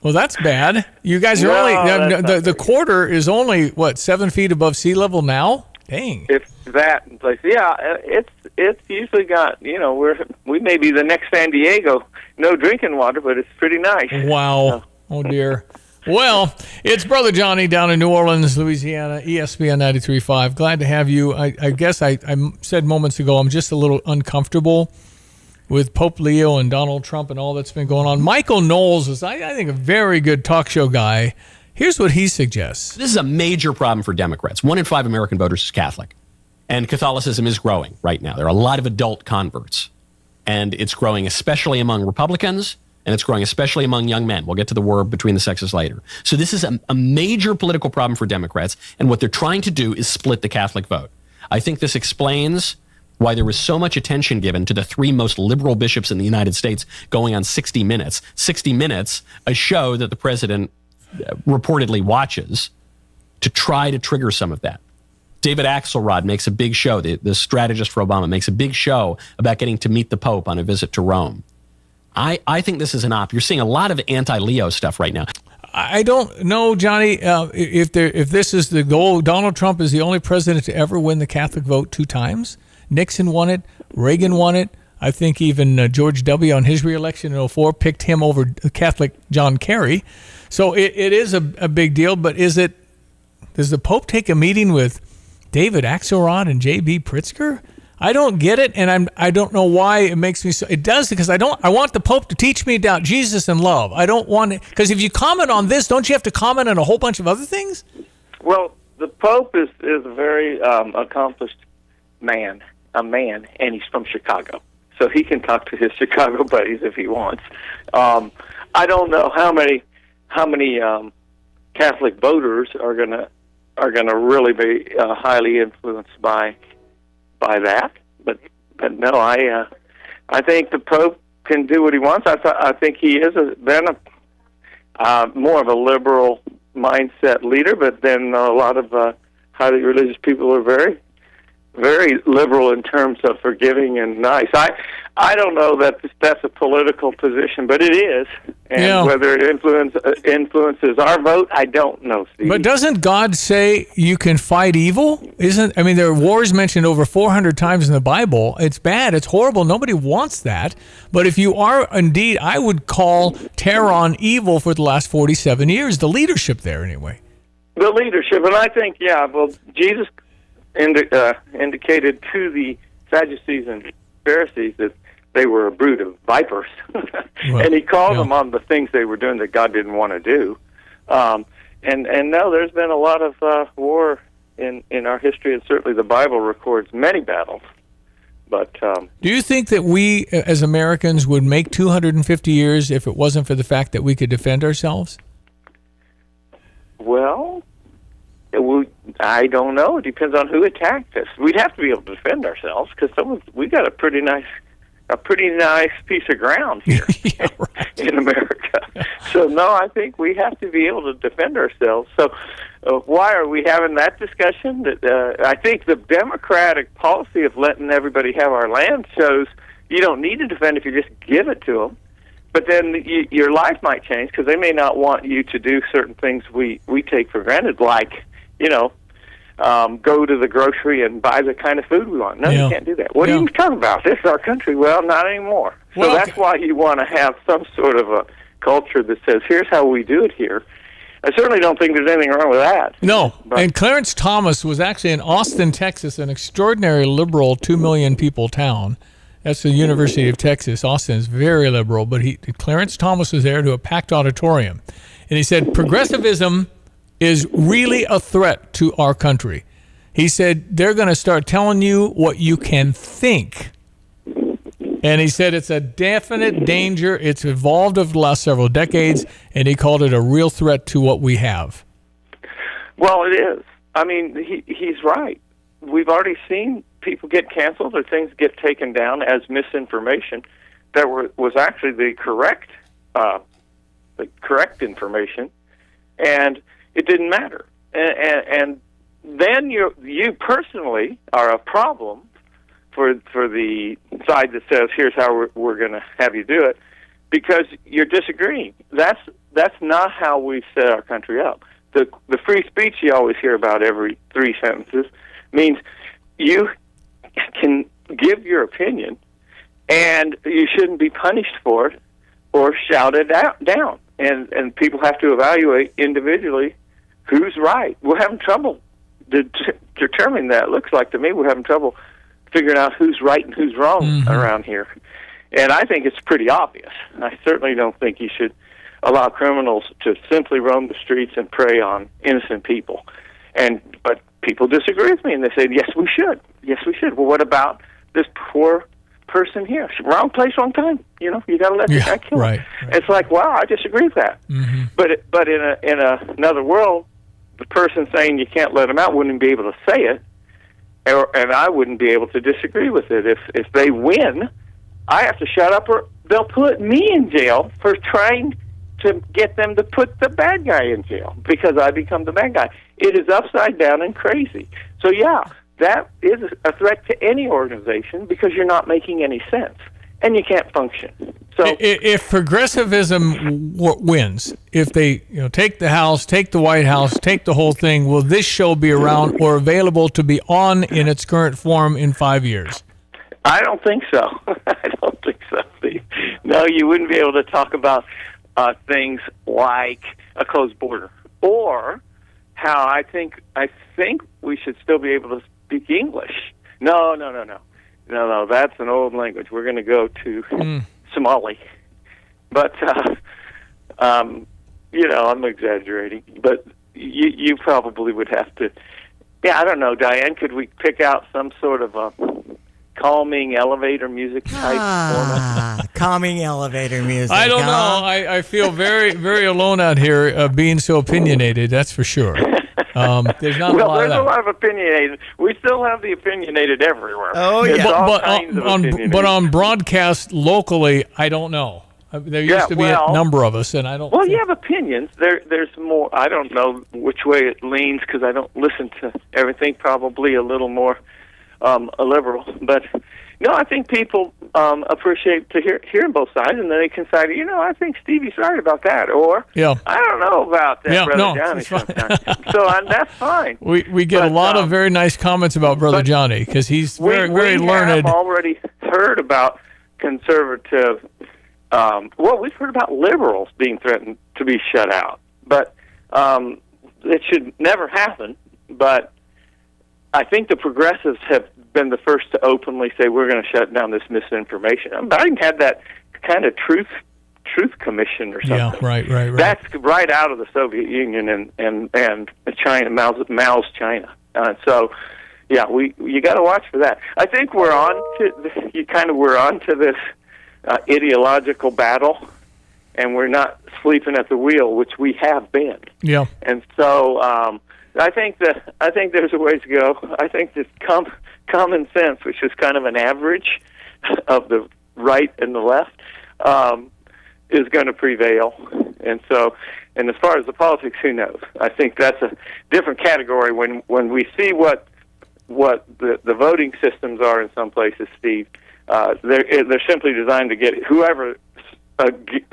Well, that's bad. You guys are the quarter is only, 7 feet above sea level now? Dang. If that in place. Yeah, it's usually got, we may be the next San Diego. No drinking water, but it's pretty nice. Wow. Oh, dear. Well, it's Brother Johnny down in New Orleans, Louisiana, ESPN 93.5. Glad to have you. I guess I said moments ago I'm just a little uncomfortable with Pope Leo and Donald Trump and all that's been going on. Michael Knowles is, I think, a very good talk show guy. Here's what he suggests. This is a major problem for Democrats. 1 in 5 American voters is Catholic. And Catholicism is growing right now. There are a lot of adult converts. And it's growing especially among Republicans, and it's growing especially among young men. We'll get to the war between the sexes later. So this is a major political problem for Democrats, and what they're trying to do is split the Catholic vote. I think this explains why there was so much attention given to the 3 most liberal bishops in the United States going on 60 Minutes. 60 Minutes, a show that the president reportedly watches to try to trigger some of that. David Axelrod makes a big show, the strategist for Obama, makes a big show about getting to meet the Pope on a visit to Rome. I think this is an op. You're seeing a lot of anti-Leo stuff right now. I don't know, Johnny, if this is the goal. Donald Trump is the only president to ever win the Catholic vote 2 times. Nixon won it. Reagan won it. I think even George W. on his reelection in 2004 picked him over Catholic John Kerry. So it is a big deal, but does the Pope take a meeting with David Axelrod and J.B. Pritzker? I don't get it, and I don't know why it makes me so. It does, because I want the Pope to teach me about Jesus and love. I don't want it, because if you comment on this, don't you have to comment on a whole bunch of other things? Well, the Pope is a very accomplished man, and he's from Chicago, so he can talk to his Chicago buddies if he wants. I don't know how many Catholic voters are gonna really be highly influenced by that, but no, I think the Pope can do what he wants. I think he is been more of a liberal mindset leader, but then a lot of highly religious people are very, very liberal in terms of forgiving and nice. I don't know that that's a political position, but it is. And whether it influences our vote, I don't know, Steve. But doesn't God say you can fight evil? There are wars mentioned over 400 times in the Bible. It's bad. It's horrible. Nobody wants that. But if you are indeed, I would call Tehran evil for the last 47 years, the leadership there anyway. The leadership, and I think, Jesus indicated to the Sadducees and Pharisees that they were a brood of vipers, and he called them on the things they were doing that God didn't want to do. And no, there's been a lot of war in our history, and certainly the Bible records many battles. But do you think that we, as Americans, would make 250 years if it wasn't for the fact that we could defend ourselves? Well, I don't know. It depends on who attacked us. We'd have to be able to defend ourselves because we got a pretty nice piece of ground here in America. So no, I think we have to be able to defend ourselves. So why are we having that discussion? I think the Democratic policy of letting everybody have our land shows you don't need to defend if you just give it to them. But then your life might change because they may not want you to do certain things we take for granted, like, go to the grocery and buy the kind of food we want. No, you can't do that. What are you talking about? This is our country. Well, not anymore. So that's why you want to have some sort of a culture that says, here's how we do it here. I certainly don't think there's anything wrong with that. No. But, and Clarence Thomas was actually in Austin, Texas, an extraordinary liberal 2 million people town. That's the University of Texas. Austin is very liberal, but Clarence Thomas was there to a packed auditorium. And he said, progressivism is really a threat to our country. He said, they're going to start telling you what you can think. And he said it's a definite danger. It's evolved over the last several decades, and he called it a real threat to what we have. Well, it is. I mean, he's right. We've already seen people get canceled or things get taken down as misinformation that was actually the correct information, and it didn't matter. And then you personally are a problem for the side that says, here's how we're going to have you do it, because you're disagreeing. That's not how we set our country up. The free speech you always hear about every 3 sentences means you can give your opinion, and you shouldn't be punished for it or shouted down. And people have to evaluate individually who's right. We're having trouble determining that. It looks like to me we're having trouble figuring out who's right and who's wrong around here. And I think it's pretty obvious. I certainly don't think you should allow criminals to simply roam the streets and prey on innocent people. But people disagree with me, and they say, yes, we should. Yes, we should. Well, what about this poor person here? Wrong place, wrong time. You got to let the guy kill him. It's like, wow, I disagree with that. But in another world, the person saying you can't let him out wouldn't be able to say it, and I wouldn't be able to disagree with it. If they win, I have to shut up, or they'll put me in jail for trying to get them to put the bad guy in jail because I become the bad guy. It is upside down and crazy. So, yeah, that is a threat to any organization because you're not making any sense, and you can't function. So, if progressivism wins, if they take the House, take the White House, take the whole thing, will this show be around or available to be on in its current form in 5 years? I don't think so. I don't think so, Steve. No, you wouldn't be able to talk about things like a closed border, or how I think we should still be able to speak English. No. That's an old language. We're going to go to Somali. But I'm exaggerating. But you probably would have to. Yeah, I don't know, Diane. Could we pick out some sort of a calming elevator music type format? Calming elevator music. I don't know. I feel very, very alone out here being so opinionated. That's for sure. There's not a lot of opinionated. We still have the opinionated everywhere. Oh yeah, but on broadcast locally, I don't know. There used to be a number of us, and I don't. Well, you have opinions. There's more. I don't know which way it leans because I don't listen to everything. Probably a little more a liberal, but no, I think people appreciate hearing both sides, and then they can say, I think Stevie's right about that, or I don't know about that, Brother Johnny. Sometimes, so that's fine. We get a lot of very nice comments about Brother Johnny because he's very learned. We have already heard about conservative. We've heard about liberals being threatened to be shut out, but it should never happen. But I think the progressives have been the first to openly say we're going to shut down this misinformation. Biden had that kind of truth commission or something. Yeah, right. That's right out of the Soviet Union and China, Mao's China. So, yeah, you got to watch for that. I think we're on to this ideological battle, and we're not sleeping at the wheel, which we have been. Yeah, and so. I think there's a ways to go. I think this common sense, which is kind of an average of the right and the left, is going to prevail. And as far as the politics, who knows? I think that's a different category when we see what the voting systems are in some places, Steve. They're simply designed to get whoever a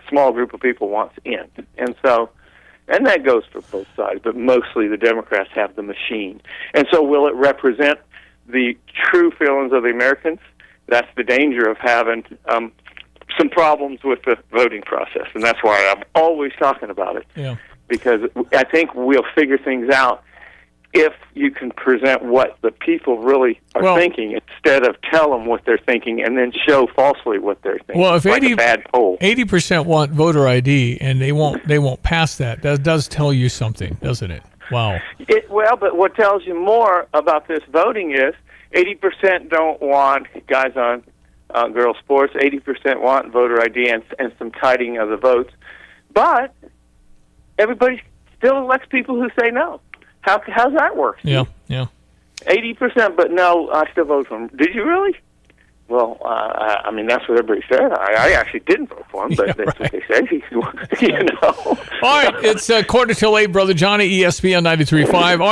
small group of people wants in, and that goes for both sides, but mostly the Democrats have the machine. And so will it represent the true feelings of the Americans? That's the danger of having some problems with the voting process, and that's why I'm always talking about it. Yeah. because I think we'll figure things out if you can present what the people really are thinking instead of tell them what they're thinking and then show falsely what they're thinking. Well, if like a bad poll. 80% want voter ID and they won't pass that does tell you something, doesn't it? Wow. But what tells you more about this voting is 80% don't want guys on girls sports. 80% want voter ID and some tidying of the votes. But everybody still elects people who say no. How's that work? Yeah. 80%, but no, I still vote for him. Did you really? Well, I mean, that's what everybody said. I actually didn't vote for him, but that's what they said. You know. All right, it's quarter till 8, Brother Johnny, ESPN 93.5. All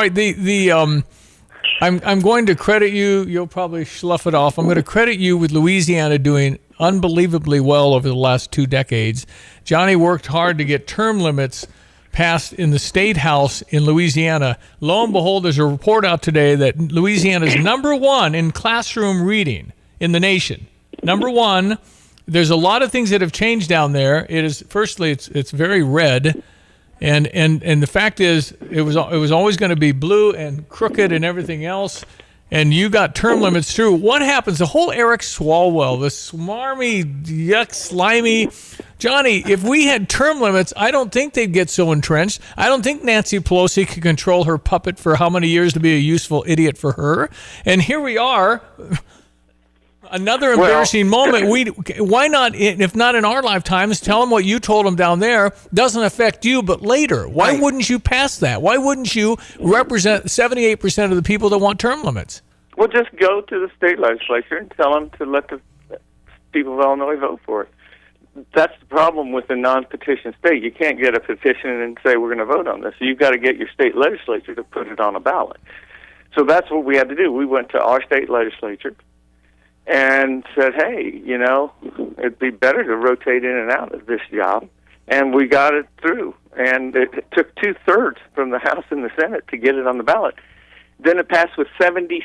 right, I'm going to credit you. You'll probably slough it off. I'm going to credit you with Louisiana doing unbelievably well over the last 2 decades. Johnny worked hard to get term limits passed in the state house in Louisiana. Lo and behold, there's a report out today that Louisiana is number 1 in classroom reading in the nation. Number 1. There's a lot of things that have changed down there. It is, firstly, it's very red, and the fact is, it was always going to be blue and crooked and everything else. And you got term limits through. What happens? The whole Eric Swalwell, the smarmy, yuck, slimy. Johnny, if we had term limits, I don't think they'd get so entrenched. I don't think Nancy Pelosi could control her puppet for how many years to be a useful idiot for her. And here we are. Another embarrassing moment. Why not, if not in our lifetimes, tell them what you told them down there doesn't affect you, but later. Why wouldn't you pass that? Why wouldn't you represent 78% of the people that want term limits? Well, just go to the state legislature and tell them to let the people of Illinois vote for it. That's the problem with a non-petition state. You can't get a petition and say we're going to vote on this. You've got to get your state legislature to put it on a ballot. So that's what we had to do. We went to our state legislature and said, hey, you know, it'd be better to rotate in and out of this job. And we got it through. And it took 2/3 from the House and the Senate to get it on the ballot. Then it passed with 76%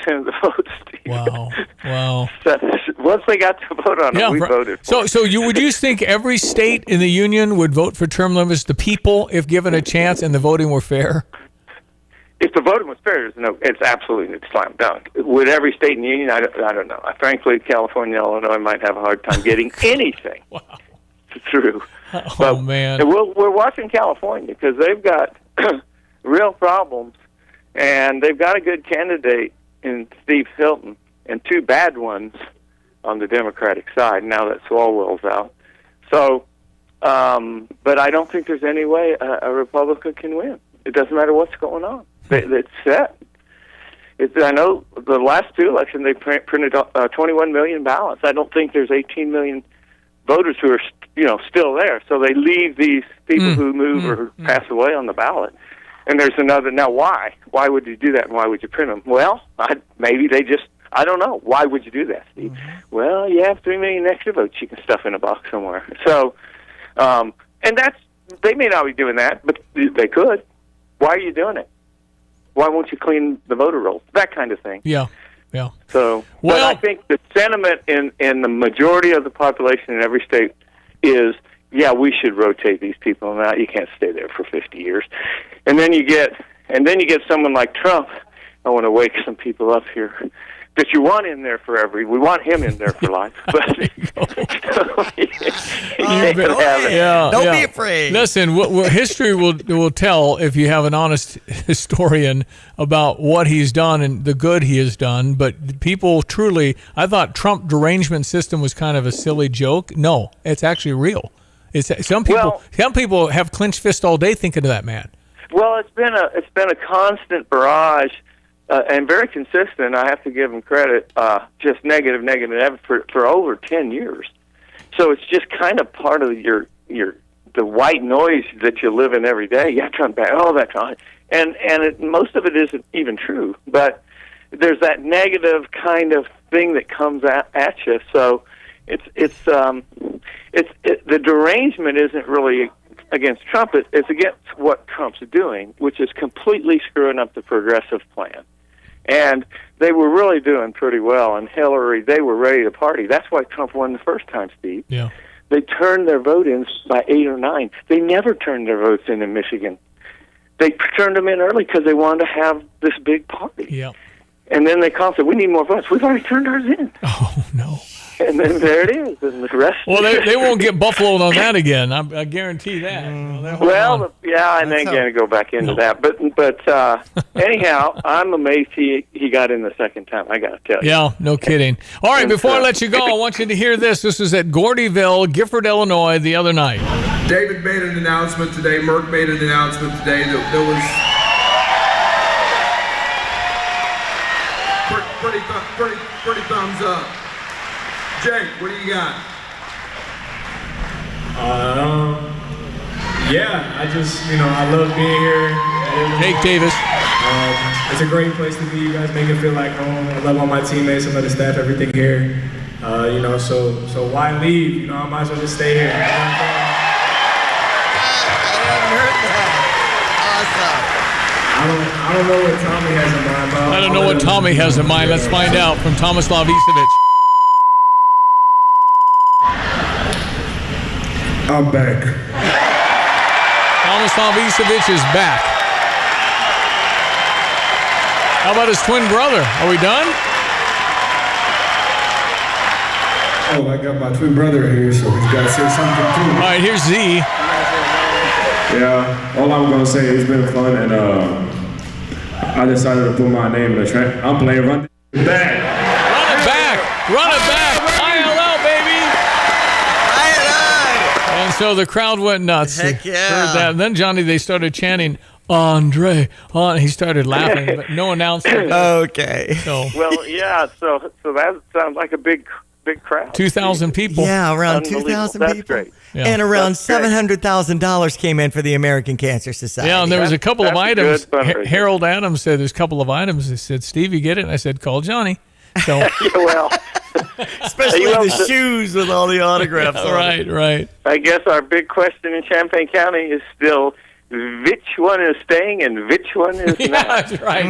of the votes. Wow. So once they got to vote on it, we voted for it. So would you think every state in the union would vote for term limits, the people, if given a chance and the voting were fair? If the voting was fair, it's absolutely slam dunk. Would every state in the union? I don't know. Frankly, California, Illinois might have a hard time getting anything through. Oh, man. We're watching California because they've got real problems, and they've got a good candidate in Steve Hilton and 2 bad ones on the Democratic side now that Swalwell's out. So, but I don't think there's any way a Republican can win. It doesn't matter what's going on. It's set. I know the last 2 elections they printed 21 million ballots. I don't think there's 18 million voters who are still there. So they leave these people who move or pass away on the ballot. And there's another. Now, why? Why would you do that? And why would you print them? Well, maybe they just. I don't know. Why would you do that, Steve? Well, you have 3 million extra votes you can stuff in a box somewhere. So, and they may not be doing that, but they could. Why are you doing it? Why won't you clean the voter rolls? That kind of thing. Yeah. So, but I think the sentiment in the majority of the population in every state is, yeah, we should rotate these people out. You can't stay there for 50 years. And then you get someone like Trump. I want to wake some people up here. That you want in there forever. We want him in there for life. But don't be afraid. Listen, history will tell if you have an honest historian about what he's done and the good he has done. But people truly, I thought Trump derangement system was kind of a silly joke. No, it's actually real. Some people have clenched fists all day thinking of that man. Well, it's been a constant barrage. And very consistent. I have to give him credit. Just negative for over 10 years. So it's just kind of part of the white noise that you live in every day. Yeah, Trump bad. Oh, that's on. And most of it isn't even true. But there's that negative kind of thing that comes at you. So the derangement isn't really against Trump. It's against what Trump's doing, which is completely screwing up the progressive plan. And they were really doing pretty well. And Hillary, they were ready to party. That's why Trump won the first time, Steve. Yeah. they turned their vote in by 8 or 9. They never turned their votes in Michigan. They turned them in early because they wanted to have this big party. Yeah. And then they called and said, we need more votes. We've already turned ours in. Oh, no. And then there it is. And the rest. Well, they won't get buffaloed on that again. I guarantee that. Well, yeah, and then going to go back into that. But anyhow, I'm amazed he got in the second time. I got to tell you. Yeah, no kidding. All right, before I let you go, I want you to hear this. This was at Gordyville, Gifford, Illinois, the other night. David made an announcement today. Merck made an announcement today that there was pretty thumbs up. Jake, what do you got? Yeah, I just, I love being here. Jake Davis. It's a great place to be. You guys make it feel like home. I love all my teammates. I love the staff, everything here. So why leave? I might as well just stay here. I don't know what Tommy has in mind. I don't know what Tommy has in mind. Let's find out from Tomislav Isevich. I'm back. Tomislav Isevich is back. How about his twin brother? Are we done? Oh, I got my twin brother here, so he's got to say something too. All right, here's Z. Yeah, all I'm going to say, it's been fun, and I decided to put my name in the track. I'm playing Run It Back. Run it back. Run it back. ILL, baby. And so the crowd went nuts. Heck yeah. Heard that. And then, Johnny, they started chanting, Andre. He started laughing, but no announcement. Okay. So, Well, yeah, so that sounds like a big crowd. 2,000 people. Yeah, around Unbelievable. 2,000 That's people. great. Yeah. And around That's great. $700,000 came in for the American Cancer Society. Yeah, and there was a couple of That's a items. good fundraiser. Harold Adams said there's a couple of items. He said, Steve, you get it? And I said, call Johnny. So, Yeah, well, Especially Well, the shoes with all the autographs on it. right. I guess our big question in Champaign County is still which one is staying and which one is Yeah, not. that's right.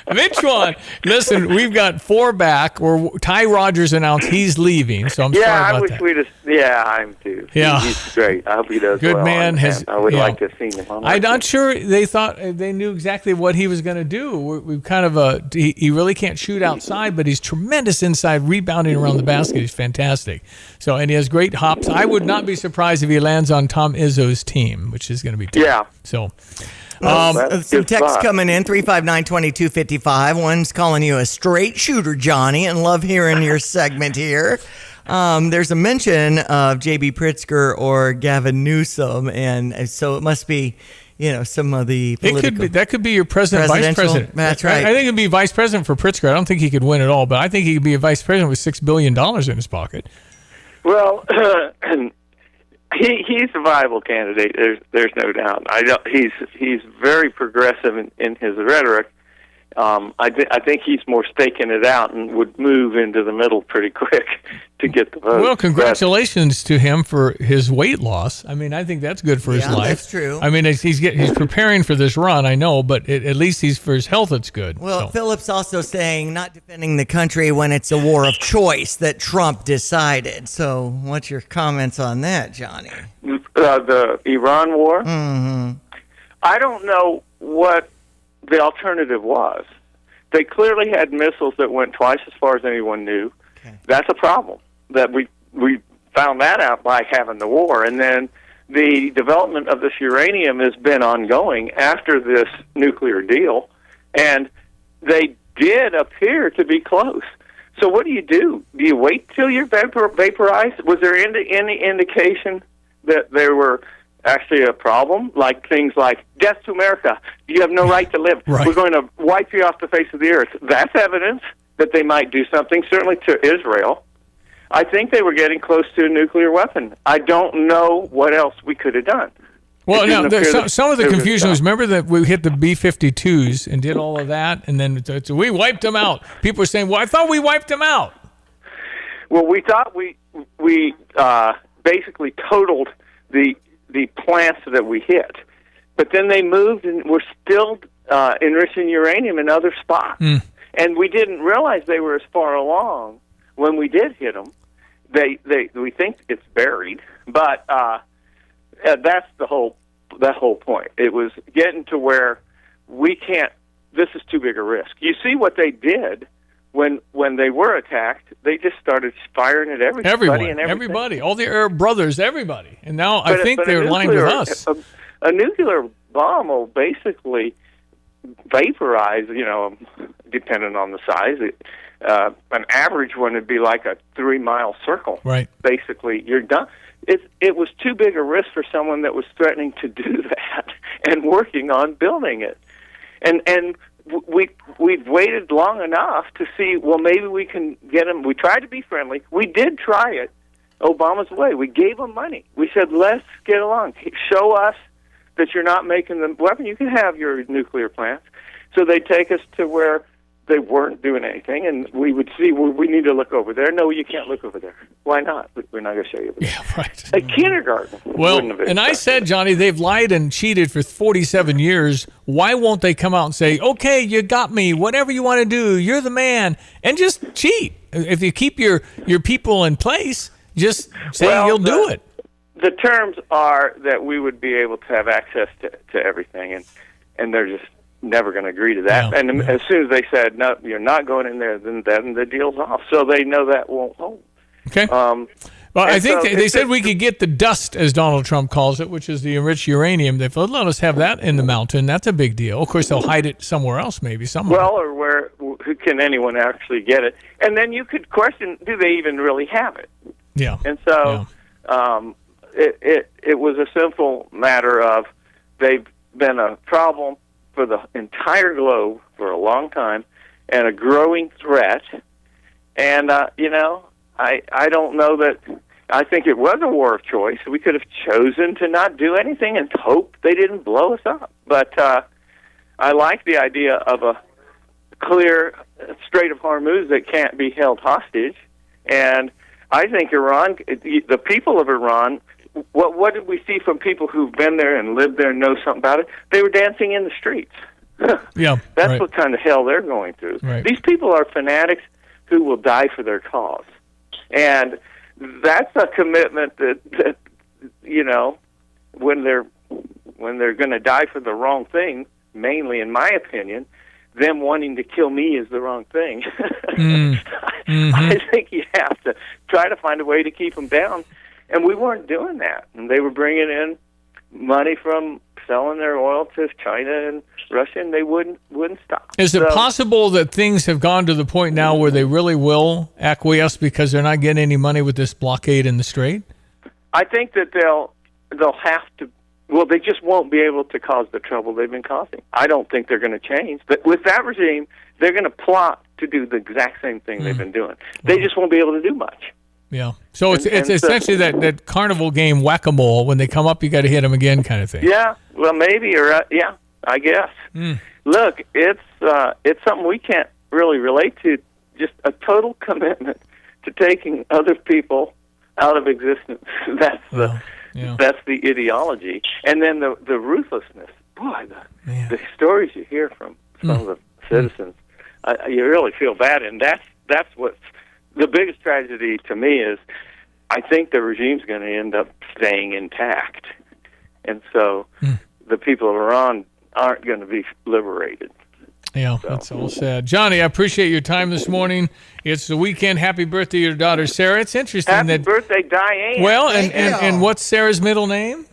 Which one? Listen, we've got 4 back. Or Ty Rogers announced he's leaving, so I'm sorry Yeah, about I wish that. we'd have. Yeah, I'm too. Yeah. He's great. I hope he does Good well. man has. I would yeah. like to have seen him on. I'm not sure they thought they knew exactly what he was going to do. We've kind of he really can't shoot outside, but he's tremendous inside, rebounding around the basket. He's fantastic. So, and he has great hops. I would not be surprised if he lands on Tom Izzo's team, which is going to be tough. Yeah. So, Some texts coming in, 359-2255. One's calling you a straight shooter, Johnny, and love hearing your segment here. There's a mention of J.B. Pritzker or Gavin Newsom, and so it must be, some of the political. that could be your president, vice Presidential? president. That's right. I think it'd be vice president for Pritzker. I don't think he could win at all, but I think he could be a vice president with $6 billion in his pocket. Well, he's a viable candidate. There's no doubt. He's very progressive in his rhetoric. I think he's more staking it out and would move into the middle pretty quick to get the vote. Well, congratulations to him for his weight loss. I mean, I think that's good for his life. That's true. I mean, he's preparing for this run, I know, but at least for his health, it's good. Well, Philip's also saying not defending the country when it's a war of choice that Trump decided. So what's your comments on that, Johnny? The Iran war? Mm-hmm. I don't know what the alternative was. They clearly had missiles that went twice as far as anyone knew. Okay. That's a problem. That we found that out by having the war. And then the development of this uranium has been ongoing after this nuclear deal, and they did appear to be close. So what do? Do you wait till you're vaporized? Was there any indication that there were actually a problem, like things like death to America, you have no right to live, right. We're going to wipe you off the face of the earth? That's evidence that they might do something, certainly to Israel. I think they were getting close to a nuclear weapon. I don't know what else we could have done. Well, now, some of the confusion was, remember that we hit the B-52s and did all of that, and then we wiped them out. People were saying, well, I thought we wiped them out. Well, we thought we basically totaled the plants that we hit. But then they moved and were still enriching uranium in other spots. And we didn't realize they were as far along when we did hit them we think it's buried, but that's that whole point. It was getting to where we can't. This is too big a risk. You see what they did when they were attacked? They just started firing at everybody and everything. Everybody, all the Arab brothers, everybody, and now I think they're aligned with us. A nuclear bomb will basically vaporize. Depending on the size. An average one would be like a 3-mile circle. Right. Basically, you're done. It was too big a risk for someone that was threatening to do that and working on building it. And we've waited long enough to see, well, maybe we can get them. We tried to be friendly. We did try it Obama's way. We gave them money. We said, let's get along. Show us that you're not making the weapon. You can have your nuclear plants. So they take us to where they weren't doing anything, and we would see, well, we need to look over there. No, you can't look over there. Why not? We're not going to show you over there. Yeah, right. A kindergarten. Well, and I said, Johnny, they've lied and cheated for 47 years. Why won't they come out and say, okay, you got me, whatever you want to do, you're the man, and just cheat? If you keep your people in place, just say you'll do it. The terms are that we would be able to have access to everything, and they're just never going to agree to that. As soon as they said, no, you're not going in there, then the deal's off. So they know that won't hold. Okay. Well, I think they said we could get the dust, as Donald Trump calls it, which is the enriched uranium. They've let us have that in the mountain. That's a big deal. Of course, they'll hide it somewhere else, maybe somewhere. Well, or who can anyone actually get it? And then you could question, do they even really have it? Yeah. And so it was a simple matter of they've been a problem for the entire globe for a long time, and a growing threat. And I don't know that. I think it was a war of choice. We could have chosen to not do anything and hope they didn't blow us up. But I like the idea of a clear Strait of Hormuz that can't be held hostage. And I think Iran, the people of Iran. What did we see from people who've been there and lived there and know something about it? They were dancing in the streets. Yeah, that's what kind of hell they're going through. Right. These people are fanatics who will die for their cause, and that's a commitment that when they're going to die for the wrong thing, mainly in my opinion, them wanting to kill me is the wrong thing. I think you have to try to find a way to keep them down. And we weren't doing that. And they were bringing in money from selling their oil to China and Russia, and they wouldn't stop. Is it possible that things have gone to the point now where they really will acquiesce because they're not getting any money with this blockade in the Strait? I think that they'll have to. Well, they just won't be able to cause the trouble they've been causing. I don't think they're going to change. But with that regime, they're going to plot to do the exact same thing they've been doing. They just won't be able to do much. Yeah. So it's essentially that carnival game whack-a-mole. When they come up, you got to hit them again kind of thing. Yeah. Well, maybe, or I guess. Look, it's something we can't really relate to. Just a total commitment to taking other people out of existence. That's the ideology, and then the ruthlessness. Boy, the stories you hear from some of the citizens, you really feel bad, and that's what's the biggest tragedy to me is I think the regime's going to end up staying intact. And so the people of Iran aren't going to be liberated. Yeah, that's all sad. Johnny, I appreciate your time this morning. It's the weekend. Happy birthday to your daughter, Sarah. It's interesting Happy birthday, Diane. Well, and what's Sarah's middle name?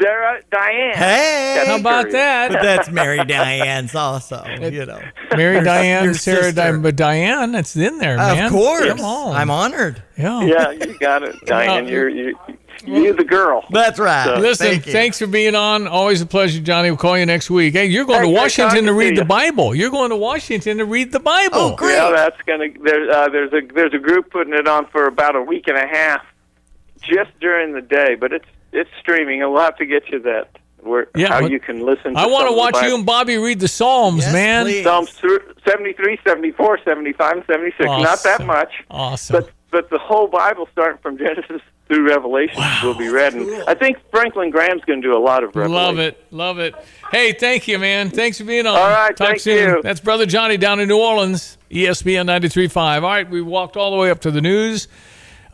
Sarah Diane. Hey, how about that? But that's Mary Diane's also, Mary Diane, Sarah Diane, but Diane, it's in there, man. Of course. Come on. I'm honored. Yeah, you got it, Diane. You're the girl. That's right. So, Listen, thanks for being on. Always a pleasure, Johnny. We'll call you next week. Hey, you're going to Washington to read the Bible. You're going to Washington to read the Bible. Oh, great. Yeah, that's going to. There's a group putting it on for about a week and a half, just during the day. But it's streaming, and we'll have to get you that how you can listen. I want to watch you and Bobby read the Psalms, man. Please. Psalms 73, 74, 75, and 76. Awesome. Not that much. Awesome. But the whole Bible, starting from Genesis through Revelation, will be read. And I think Franklin Graham's going to do a lot of Revelation. Love it. Hey, thank you, man. Thanks for being on. All right, Talk thank soon. you. That's Brother Johnny down in New Orleans, ESPN 93.5. All right, we walked all the way up to the news.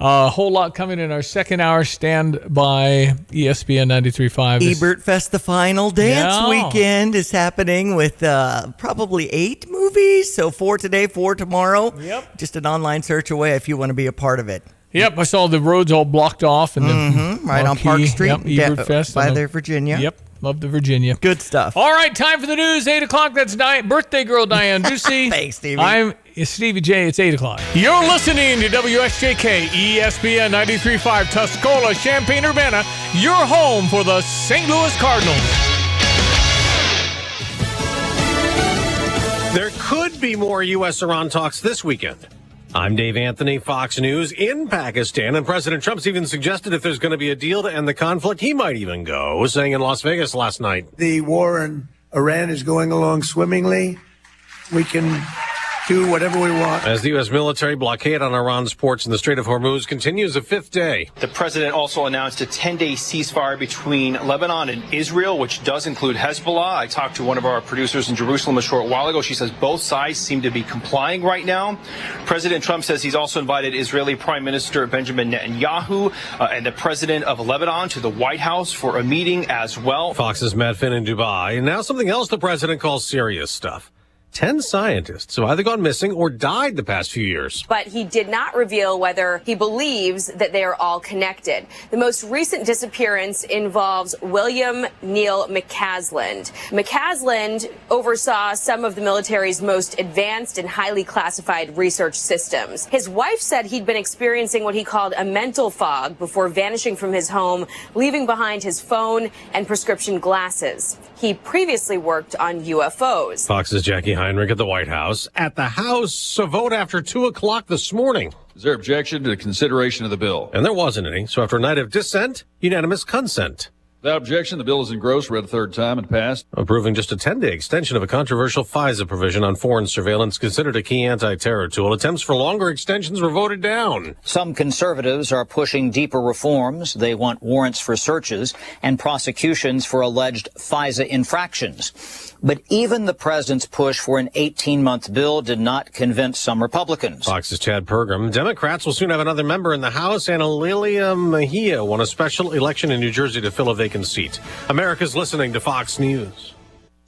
A whole lot coming in our second hour. Stand by ESPN 93.5. Ebert Fest, the final dance weekend is happening with probably 8 movies. So 4 today, 4 tomorrow. Yep. Just an online search away if you want to be a part of it. Yep, I saw the roads all blocked off. And right on Park Street. Yep, Ebert Fest. By there, Virginia. Yep, love the Virginia. Good stuff. All right, time for the news. 8 o'clock. That's birthday girl Diane Ducey. Thanks, Stevie. I'm Stevie J. It's 8 o'clock. You're listening to WSJK ESPN 93.5 Tuscola, Champaign-Urbana, your home for the St. Louis Cardinals. There could be more U.S.-Iran talks this weekend. I'm Dave Anthony, Fox News in Pakistan, and President Trump's even suggested if there's going to be a deal to end the conflict, he might even go, saying in Las Vegas last night. The war in Iran is going along swimmingly. We can do whatever we want. As the U.S. military blockade on Iran's ports in the Strait of Hormuz continues a 5th day. The president also announced a 10-day ceasefire between Lebanon and Israel, which does include Hezbollah. I talked to one of our producers in Jerusalem a short while ago. She says both sides seem to be complying right now. President Trump says he's also invited Israeli Prime Minister Benjamin Netanyahu and the president of Lebanon to the White House for a meeting as well. Fox's Matt Finn in Dubai. And now something else the president calls serious stuff. 10 scientists have either gone missing or died the past few years. But he did not reveal whether he believes that they are all connected. The most recent disappearance involves William Neil McCasland. McCasland oversaw some of the military's most advanced and highly classified research systems. His wife said he'd been experiencing what he called a mental fog before vanishing from his home, leaving behind his phone and prescription glasses. He previously worked on UFOs. Fox's Jackie Heinrich at the White House. At the House, a vote after 2 o'clock this morning. Is there objection to the consideration of the bill? And there wasn't any, so after a night of dissent, unanimous consent. Without objection, the bill is engrossed, read a third time, and passed. Approving just a 10-day extension of a controversial FISA provision on foreign surveillance considered a key anti-terror tool. Attempts for longer extensions were voted down. Some conservatives are pushing deeper reforms. They want warrants for searches and prosecutions for alleged FISA infractions. But even the president's push for an 18-month bill did not convince some Republicans. Fox's Chad Pergram. Democrats will soon have another member in the House. Anna Lilia Mejia won a special election in New Jersey to fill a vacant seat. America's listening to Fox News.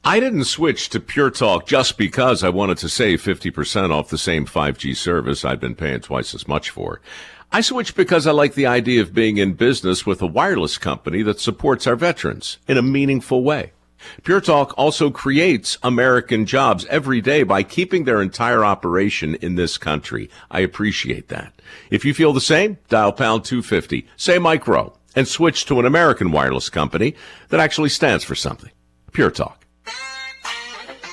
I didn't switch to Pure Talk just because I wanted to save 50% off the same 5G service I'd been paying twice as much for. I switched because I like the idea of being in business with a wireless company that supports our veterans in a meaningful way. Pure Talk also creates American jobs every day by keeping their entire operation in this country. I appreciate that. If you feel the same, dial pound 250, say micro, and switch to an American wireless company that actually stands for something. Pure Talk.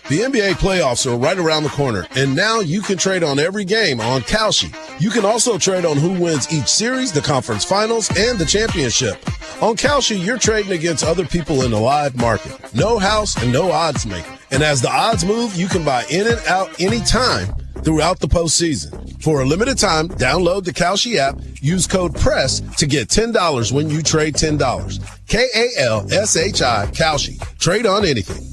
The NBA playoffs are right around the corner, and now you can trade on every game on Kalshi. You can also trade on who wins each series, the conference finals, and the championship. On Kalshi, you're trading against other people in the live market. No house and no odds maker. And as the odds move, you can buy in and out anytime throughout the postseason. For a limited time, download the Kalshi app, use code PRESS to get $10 when you trade $10. Kalshi, Kalshi. Trade on anything.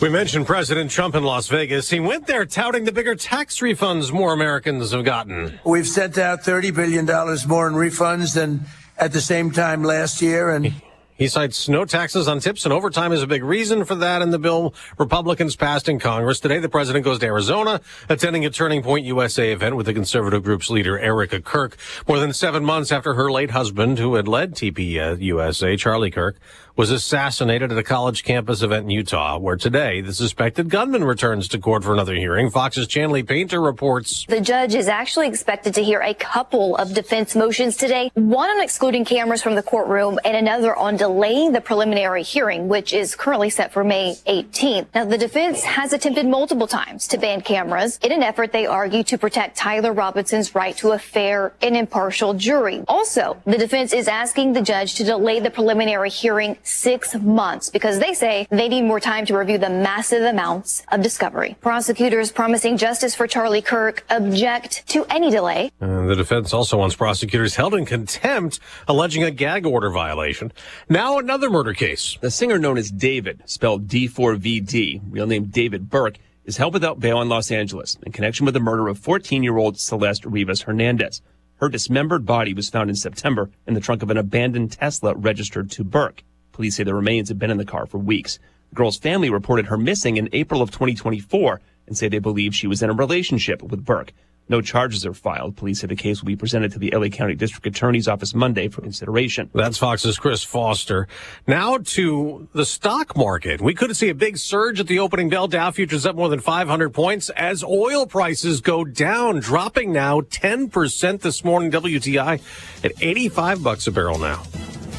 We mentioned President Trump in Las Vegas. He went there touting the bigger tax refunds more Americans have gotten. We've sent out $30 billion more in refunds than at the same time last year. And he cites no taxes on tips and overtime as a big reason for that in the bill Republicans passed in Congress. Today, the president goes to Arizona, attending a Turning Point USA event with the conservative group's leader, Erica Kirk. More than 7 months after her late husband, who had led TP USA, Charlie Kirk, was assassinated at a college campus event in Utah, where today the suspected gunman returns to court for another hearing. Fox's Chanley Painter reports. The judge is actually expected to hear a couple of defense motions today, one on excluding cameras from the courtroom and another on delaying the preliminary hearing, which is currently set for May 18th. Now, the defense has attempted multiple times to ban cameras in an effort, they argue, to protect Tyler Robinson's right to a fair and impartial jury. Also, the defense is asking the judge to delay the preliminary hearing 6 months because they say they need more time to review the massive amounts of discovery. Prosecutors promising justice for Charlie Kirk object to any delay. The defense also wants prosecutors held in contempt, alleging a gag order violation. Now another murder case. The singer known as David, spelled D4VD, real name David Burke, is held without bail in Los Angeles in connection with the murder of 14-year-old Celeste Rivas Hernandez. Her dismembered body was found in September in the trunk of an abandoned Tesla registered to Burke. Police say the remains have been in the car for weeks. The girl's family reported her missing in April of 2024 and say they believe she was in a relationship with Burke. No charges are filed. Police say the case will be presented to the LA County District Attorney's Office Monday for consideration. That's Fox's Chris Foster. Now to the stock market. We could see a big surge at the opening bell. Dow futures up more than 500 points as oil prices go down, dropping now 10% this morning. WTI at $85 a barrel now.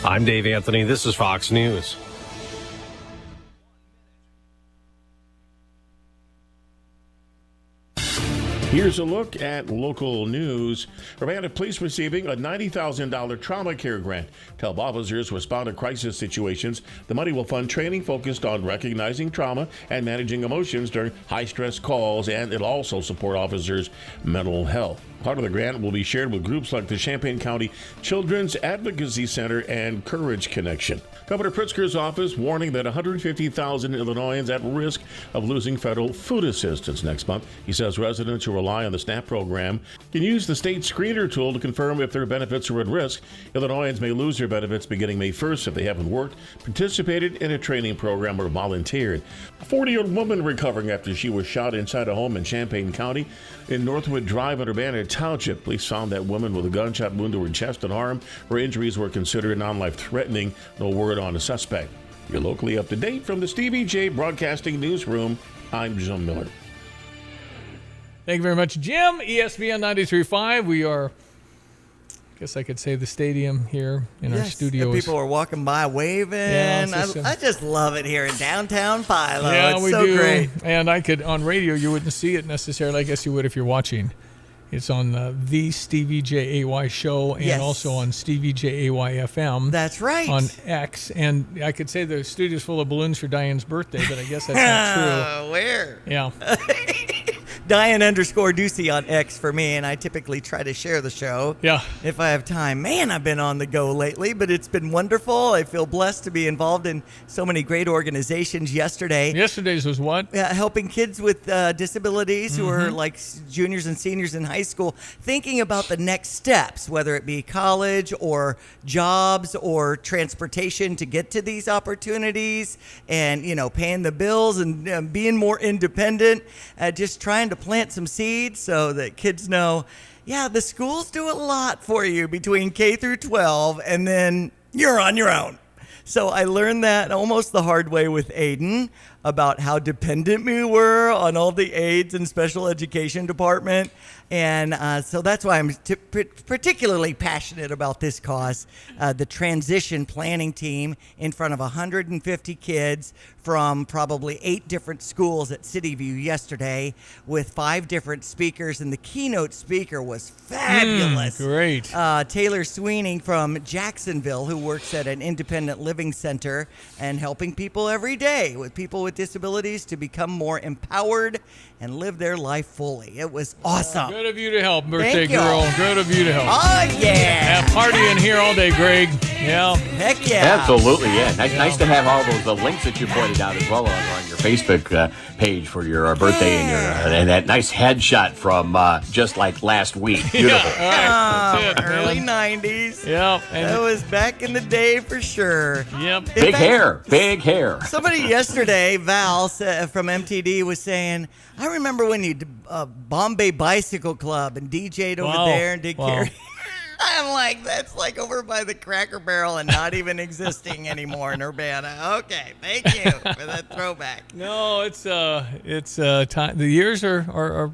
I'm Dave Anthony. This is Fox News. Here's a look at local news. Urbana Police receiving a $90,000 trauma care grant to help officers respond to crisis situations. The money will fund training focused on recognizing trauma and managing emotions during high-stress calls, and it'll also support officers' mental health. Part of the grant will be shared with groups like the Champaign County Children's Advocacy Center and Courage Connection. Governor Pritzker's office warning that 150,000 Illinoisans at risk of losing federal food assistance next month. He says residents who rely on the SNAP program can use the state screener tool to confirm if their benefits are at risk. Illinoisans may lose their benefits beginning May 1st if they haven't worked, participated in a training program, or volunteered. A 40-year-old woman recovering after she was shot inside a home in Champaign County. In Northwood Drive in Urbana Township, police found that woman with a gunshot wound to her chest and arm. Her injuries were considered non-life-threatening. No word on a suspect. You're locally up to date from the Stevie J Broadcasting Newsroom. I'm Jim Miller. Thank you very much, Jim. ESPN 93.5. We are, I guess I could say, the stadium here in our studios. People are walking by waving. Yeah, I just love it here in downtown Philo. Yeah, it's we so do. great. And I could, on radio, you wouldn't see it necessarily. I guess you would if you're watching. It's on the Stevie J AY show and also on Stevie J AY FM. That's right. On X. And I could say the studio's full of balloons for Diane's birthday, but I guess that's not true. Where? Yeah. Diane_Ducey on X for me, and I typically try to share the show. Yeah. If I have time. Man, I've been on the go lately, but it's been wonderful. I feel blessed to be involved in so many great organizations. Yesterday's was what? Helping kids with disabilities who are like juniors and seniors in high school, thinking about the next steps, whether it be college or jobs or transportation to get to these opportunities, and paying the bills and being more independent, just trying to plant some seeds so that kids know, the schools do a lot for you between K through 12, and then you're on your own. So I learned that almost the hard way with Aiden about how dependent we were on all the aides and special education department. And so that's why I'm particularly passionate about this cause. The transition planning team in front of 150 kids from probably 8 different schools at City View yesterday with 5 different speakers. And the keynote speaker was fabulous. Great. Taylor Sweeney from Jacksonville, who works at an independent living center and helping people every day with people with disabilities to become more empowered and live their life fully. It was awesome. Good of you to help, birthday Thank girl. y'all. Good of you to help. Oh, yeah. Partying here all day, Greg. Yeah. Heck yeah. Absolutely, yeah. Nice to have all those links that you pointed out as well on your Facebook page for your birthday and that nice headshot from just like last week. Beautiful. Early 90s. Yep. That was back in the day for sure. Yep. Big hair. Somebody yesterday, Val from MTD, was saying, I remember when you Bombay Bicycle Club and DJ'd over there and did karaoke. I'm like, that's like over by the Cracker Barrel and not even existing anymore in Urbana. Okay, thank you for that throwback. No, it's time. The years are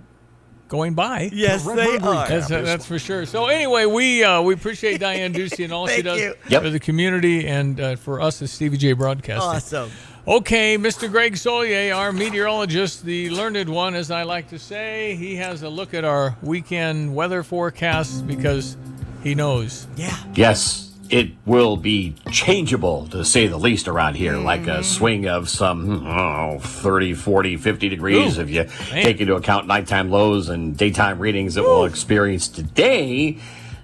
going by. Yes, they are. That's for sure. So anyway, we appreciate Diane Ducey and all she does for the community and for us as Stevie J Broadcasting. Awesome. Okay, Mr. Greg Solier, our meteorologist, the learned one, as I like to say, he has a look at our weekend weather forecast because he knows. Yeah. Yes, it will be changeable, to say the least, around here, like a swing of some 30, 40, 50 degrees if you take into account nighttime lows and daytime readings that we'll experience today.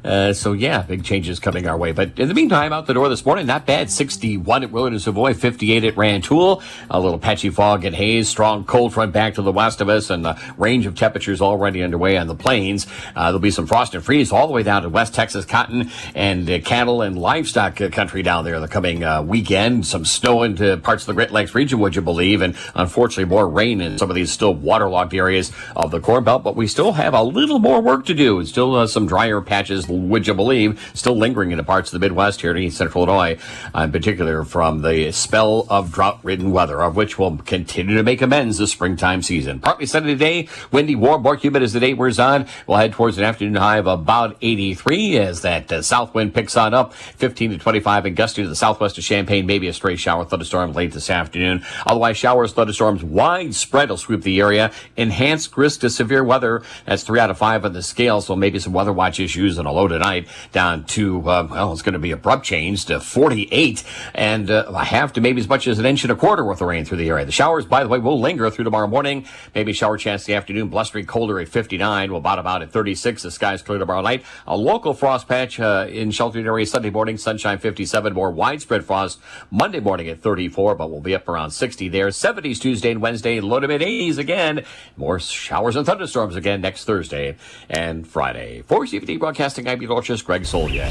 So, yeah, big changes coming our way. But in the meantime, out the door this morning, not bad. 61 at Wilderness Savoy, 58 at Rantoul. A little patchy fog and haze, strong cold front back to the west of us, and the range of temperatures already underway on the plains. There'll be some frost and freeze all the way down to West Texas cotton and cattle and livestock country down there the coming weekend. Some snow into parts of the Great Lakes region, would you believe? And unfortunately, more rain in some of these still waterlogged areas of the Corn Belt. But we still have a little more work to do. Still some drier patches, would you believe, still lingering in parts of the Midwest here in central Illinois, in particular from the spell of drought-ridden weather, of which will continue to make amends this springtime season. Partly sunny today, windy, warm, more humid as the day wears on. We'll head towards an afternoon high of about 83 as that south wind picks on up, 15 to 25 and gusty to the southwest of Champaign. Maybe a stray shower, thunderstorm late this afternoon. Otherwise, showers, thunderstorms widespread will sweep the area. Enhanced risk to severe weather. That's 3 out of 5 on the scale, so maybe some weather watch issues and a low tonight down to, it's going to be abrupt change to 48 and a half to maybe as much as an inch and a quarter worth of rain through the area. The showers, by the way, will linger through tomorrow morning. Maybe shower chance in the afternoon. Blustery colder at 59. We'll bottom out at 36. The skies clear tomorrow night. A local frost patch in sheltered areas Sunday morning. Sunshine 57. More widespread frost Monday morning at 34, but we'll be up around 60 there. 70s Tuesday and Wednesday. Low to mid 80s again. More showers and thunderstorms again next Thursday and Friday. For CBD Broadcasting, I'm meteorologist Greg Soldier.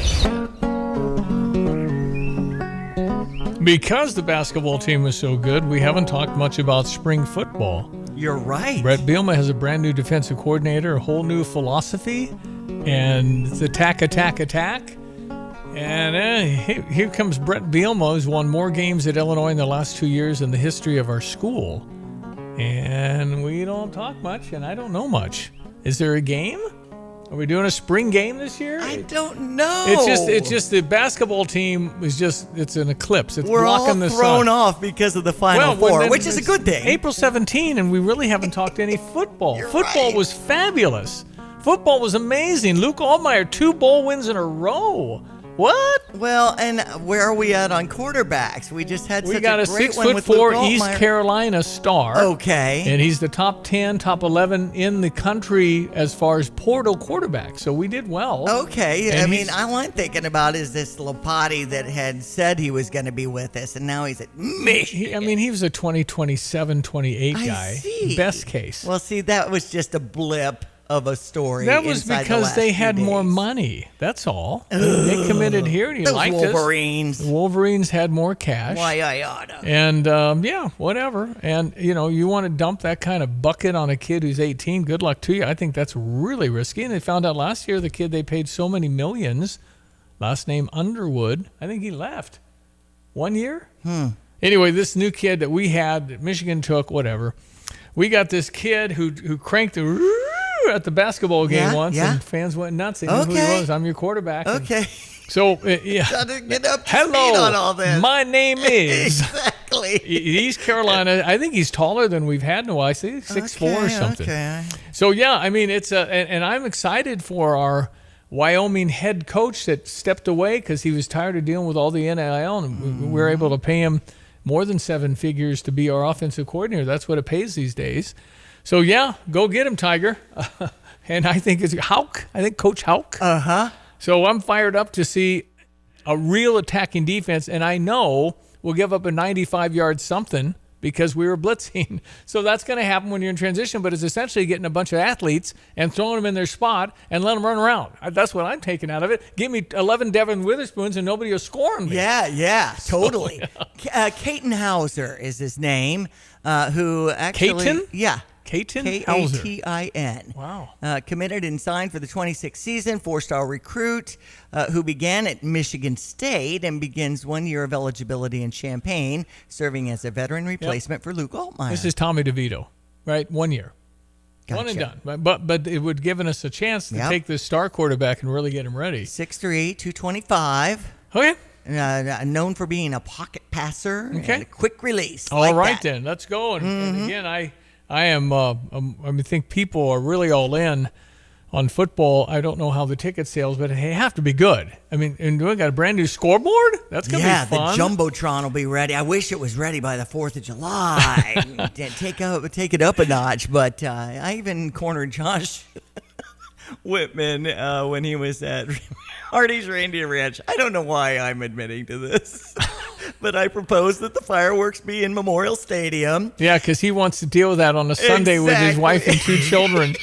Because the basketball team was so good, we haven't talked much about spring football. You're right. Brett Bielema has a brand new defensive coordinator, a whole new philosophy, and it's attack. And here comes Brett Bielema, who's won more games at Illinois in the last 2 years in the history of our school. And we don't talk much, and I don't know much. Is there a game? Are we doing a spring game this year? I don't know. It's just the basketball team it's an eclipse. It's We're blocking all the thrown sun. off because of the Final Four, which is a good thing. April 17, and we really haven't talked any football. Football was fabulous. Football was amazing. Luke Allmeyer, 2 bowl wins in a row. What? Well, and where are we at on quarterbacks? We just had we such got a a great one with Luke 6'4" East Altmaier. Carolina star. Okay. And he's the top 10, top 11 in the country as far as portal quarterback. So we did well. Okay. And I mean, all I'm thinking about is this Lopati that had said he was going to be with us, and now he's at Michigan. He was a 2027, 28 guy. I see. Best case. Well, see, that was just a blip of a story. That was inside the because last they few had days. more money. That's all. They committed here, and he Those liked Wolverines. us. The Wolverines had more cash. Why I oughta. And whatever. And you want to dump that kind of bucket on a kid who's 18? Good luck to you. I think that's really risky. And they found out last year the kid they paid so many millions, last name Underwood. I think he left 1 year. Anyway, this new kid that we had that Michigan took, whatever. We got this kid who cranked the at the basketball game once, and fans went nuts. They knew who he was. I'm your quarterback. Okay. So, yeah. Gotta get up to Hello, speed on all this. my name is. Exactly. East Carolina. I think he's taller than we've had in a while. I think 6'4" or something. Okay. So, yeah, I mean, and I'm excited for our Wyoming head coach that stepped away because he was tired of dealing with all the NIL, and we were able to pay him more than 7 figures to be our offensive coordinator. That's what it pays these days. So, yeah, go get him, Tiger. And I think it's Houck. I think Coach Houck. Uh-huh. So I'm fired up to see a real attacking defense, and I know we'll give up a 95-yard something because we were blitzing. So that's going to happen when you're in transition, but it's essentially getting a bunch of athletes and throwing them in their spot and let them run around. That's what I'm taking out of it. Give me 11 Devin Witherspoons and nobody will score on me. Yeah, totally. Caton Hauser is his name, who actually... Caton? Yeah. Caton Hauser. K-A-T-I-N. Wow. Committed and signed for the 26th season, 4-star recruit who began at Michigan State and begins 1 year of eligibility in Champaign, serving as a veteran replacement for Luke Altmaier. This is Tommy DeVito, right? 1 year. Gotcha. One and done. But it would given us a chance to take this star quarterback and really get him ready. 6'3", 225. Okay. Known for being a pocket passer and Okay. a quick release. All right, then. Let's go. And again, I think people are really all in on football. I don't know how the ticket sales, but they have to be good. I mean, and we got a brand new scoreboard? That's going to be fun. The Jumbotron will be ready. I wish it was ready by the 4th of July. Take it up a notch, but I even cornered Josh Whitman when he was at Artie's Reindeer Ranch. I don't know why I'm admitting to this, but I propose that the fireworks be in Memorial Stadium. Yeah, because he wants to deal with that on a Sunday with his wife and 2 children.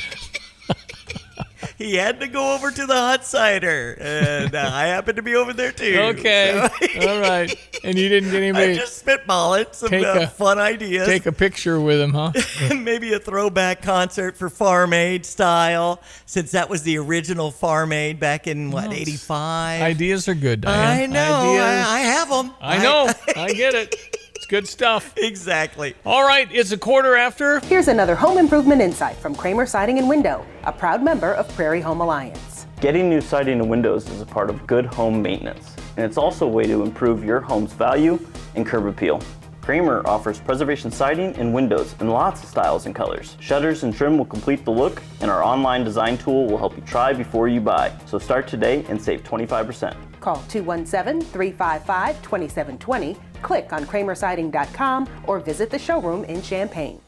He had to go over to the hot cider, and I happened to be over there too. Okay, all right. And you didn't get anybody. I just spitballing some fun ideas. Take a picture with him, huh? Maybe a throwback concert for Farm Aid style, since that was the original Farm Aid back in, 85? Ideas are good, Diane. I know. I have them. I know. I get it. It's good stuff. Exactly. All right, it's 1:15. Here's another home improvement insight from Kramer Siding and Window, a proud member of Prairie Home Alliance. Getting new siding and windows is a part of good home maintenance, and it's also a way to improve your home's value and curb appeal. Kramer offers preservation siding and windows in lots of styles and colors. Shutters and trim will complete the look, and our online design tool will help you try before you buy. So start today and save 25%. Call 217-355-2720, click on kramersiding.com, or visit the showroom in Champaign.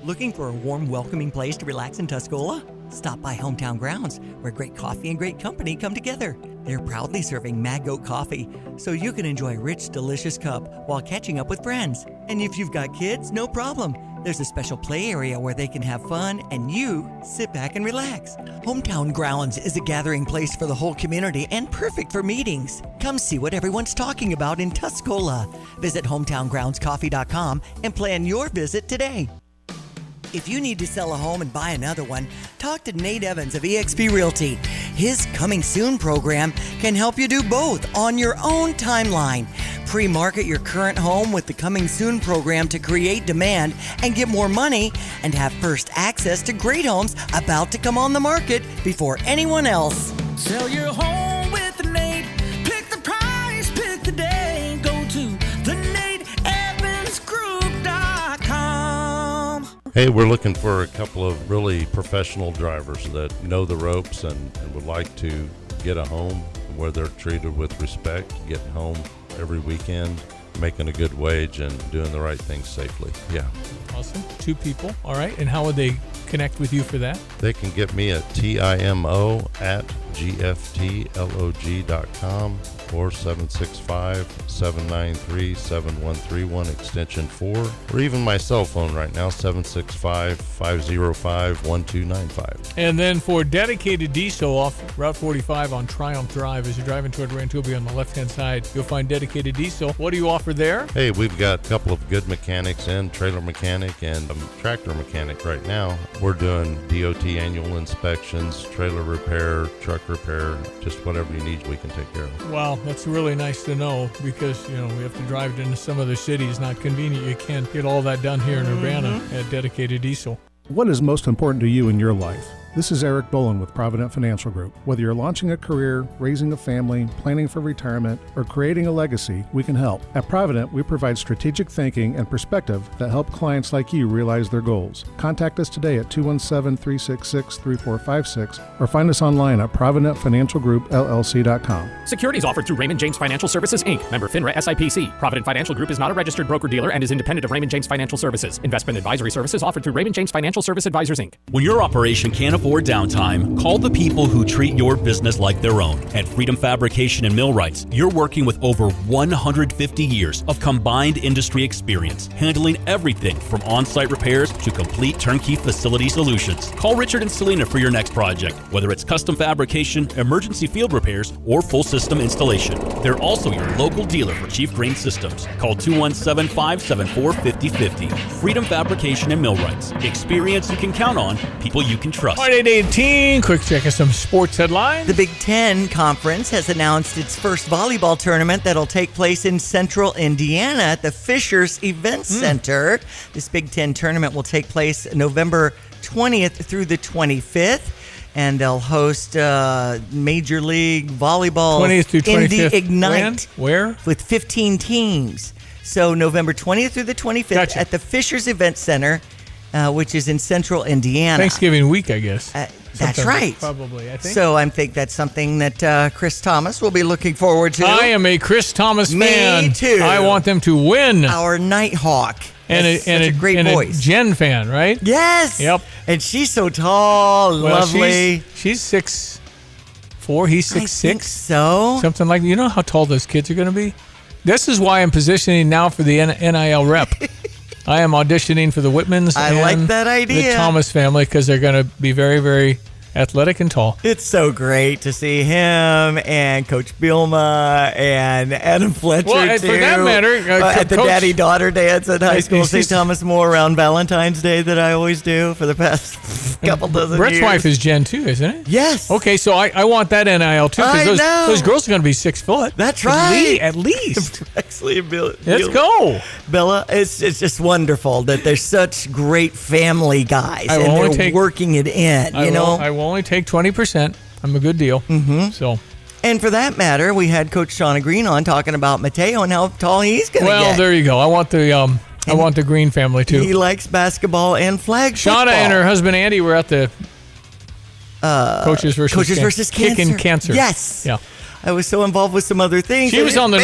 Looking for a warm, welcoming place to relax in Tuscola? Stop by Hometown Grounds, where great coffee and great company come together. They're proudly serving Mad Goat coffee, so you can enjoy a rich, delicious cup while catching up with friends. And if you've got kids, no problem. There's a special play area where they can have fun and you sit back and relax. Hometown Grounds is a gathering place for the whole community and perfect for meetings. Come see what everyone's talking about in Tuscola. Visit hometowngroundscoffee.com and plan your visit today. If you need to sell a home and buy another one, talk to Nate Evans of eXp Realty. His Coming Soon program can help you do both on your own timeline. Pre-market your current home with the Coming Soon program to create demand and get more money, and have first access to great homes about to come on the market before anyone else. Sell your home with Nate. Pick the price, pick the day. Go to thenateevansgroup.com. Hey, we're looking for a couple of really professional drivers that know the ropes and would like to get a home where they're treated with respect, getting home every weekend, making a good wage, and doing the right things safely. Yeah. Awesome. 2 people. All right. And how would they connect with you for that? They can get me at timo@gftlog.com or 765-793-7131 extension 4, or even my cell phone right now, 765-505-1295. And then for dedicated diesel off Route 45 on Triumph Drive, as you're driving toward Rantoulby on the left-hand side, you'll find dedicated diesel. What do you offer there? Hey, we've got a couple of good mechanics in, trailer mechanic and a tractor mechanic right now. We're doing DOT annual inspections, trailer repair, truck repair, just whatever you need, we can take care of. Wow, that's really nice to know, because, we have to drive into some other cities. Not convenient. You can't get all that done here in Urbana at dedicated diesel. What is most important to you in your life? This is Eric Bolin with Provident Financial Group. Whether you're launching a career, raising a family, planning for retirement, or creating a legacy, we can help. At Provident, we provide strategic thinking and perspective that help clients like you realize their goals. Contact us today at 217-366-3456 or find us online at providentfinancialgroupllc.com. Securities offered through Raymond James Financial Services, Inc., member FINRA SIPC. Provident Financial Group is not a registered broker-dealer and is independent of Raymond James Financial Services. Investment advisory services offered through Raymond James Financial Service Advisors, Inc. When your operation can't afford downtime, call the people who treat your business like their own. At Freedom Fabrication and Millwrights, you're working with over 150 years of combined industry experience, handling everything from on-site repairs to complete turnkey facility solutions. Call Richard and Selena for your next project, whether it's custom fabrication, emergency field repairs, or full system installation. They're also your local dealer for Chief Crane Systems. Call 217-574-5050. Freedom Fabrication and Millwrights. Experience you can count on, people you can trust. 8:18, quick check of some sports headlines. The Big Ten Conference has announced its first volleyball tournament that'll take place in central Indiana at the Fishers Event Center. This Big Ten tournament will take place November 20th through the 25th. And they'll host Major League Volleyball 20th through 25th. Indy Ignite. Where? With 15 teams. So November 20th through the 25th at the Fishers Event Center, which is in central Indiana. Thanksgiving week, I guess. That's right. Probably, I think. So I think that's something that Chris Thomas will be looking forward to. I am a Chris Thomas fan. Me too. I want them to win. Our Nighthawk. Such a great voice. A Jen fan, right? Yes. Yep. And she's so tall, lovely. She's 6'4", he's 6'6". So something like, you know how tall those kids are going to be? This is why I'm positioning now for the NIL rep. I am auditioning for the Whitmans I and like that idea. the Thomas family because they're going to be very, very athletic and tall. It's so great to see him and Coach Bielma and Adam Fletcher, well, too. For that matter, at the daddy-daughter dance at high school St. Thomas More around Valentine's Day that I always do for the past couple dozen Brett's years. wife is Jen, too, isn't it? Yes. Okay, so I want that NIL, too, I because know. those girls are going to be 6 foot. That's right. At least. Actually, Let's go. Bella, it's just wonderful that there's such great family guys and they're working it in, you know? I will only take 20%. I'm a good deal. Mm-hmm. So, and for that matter, we had Coach Shauna Green on talking about Mateo and how tall he's going to get. Well, there you go. I want the Green family too. He likes basketball and flag football. Shauna and her husband Andy were at the Coaches versus Cancer. Kicking Cancer. Yes. Yeah. I was so involved with some other things. She was on the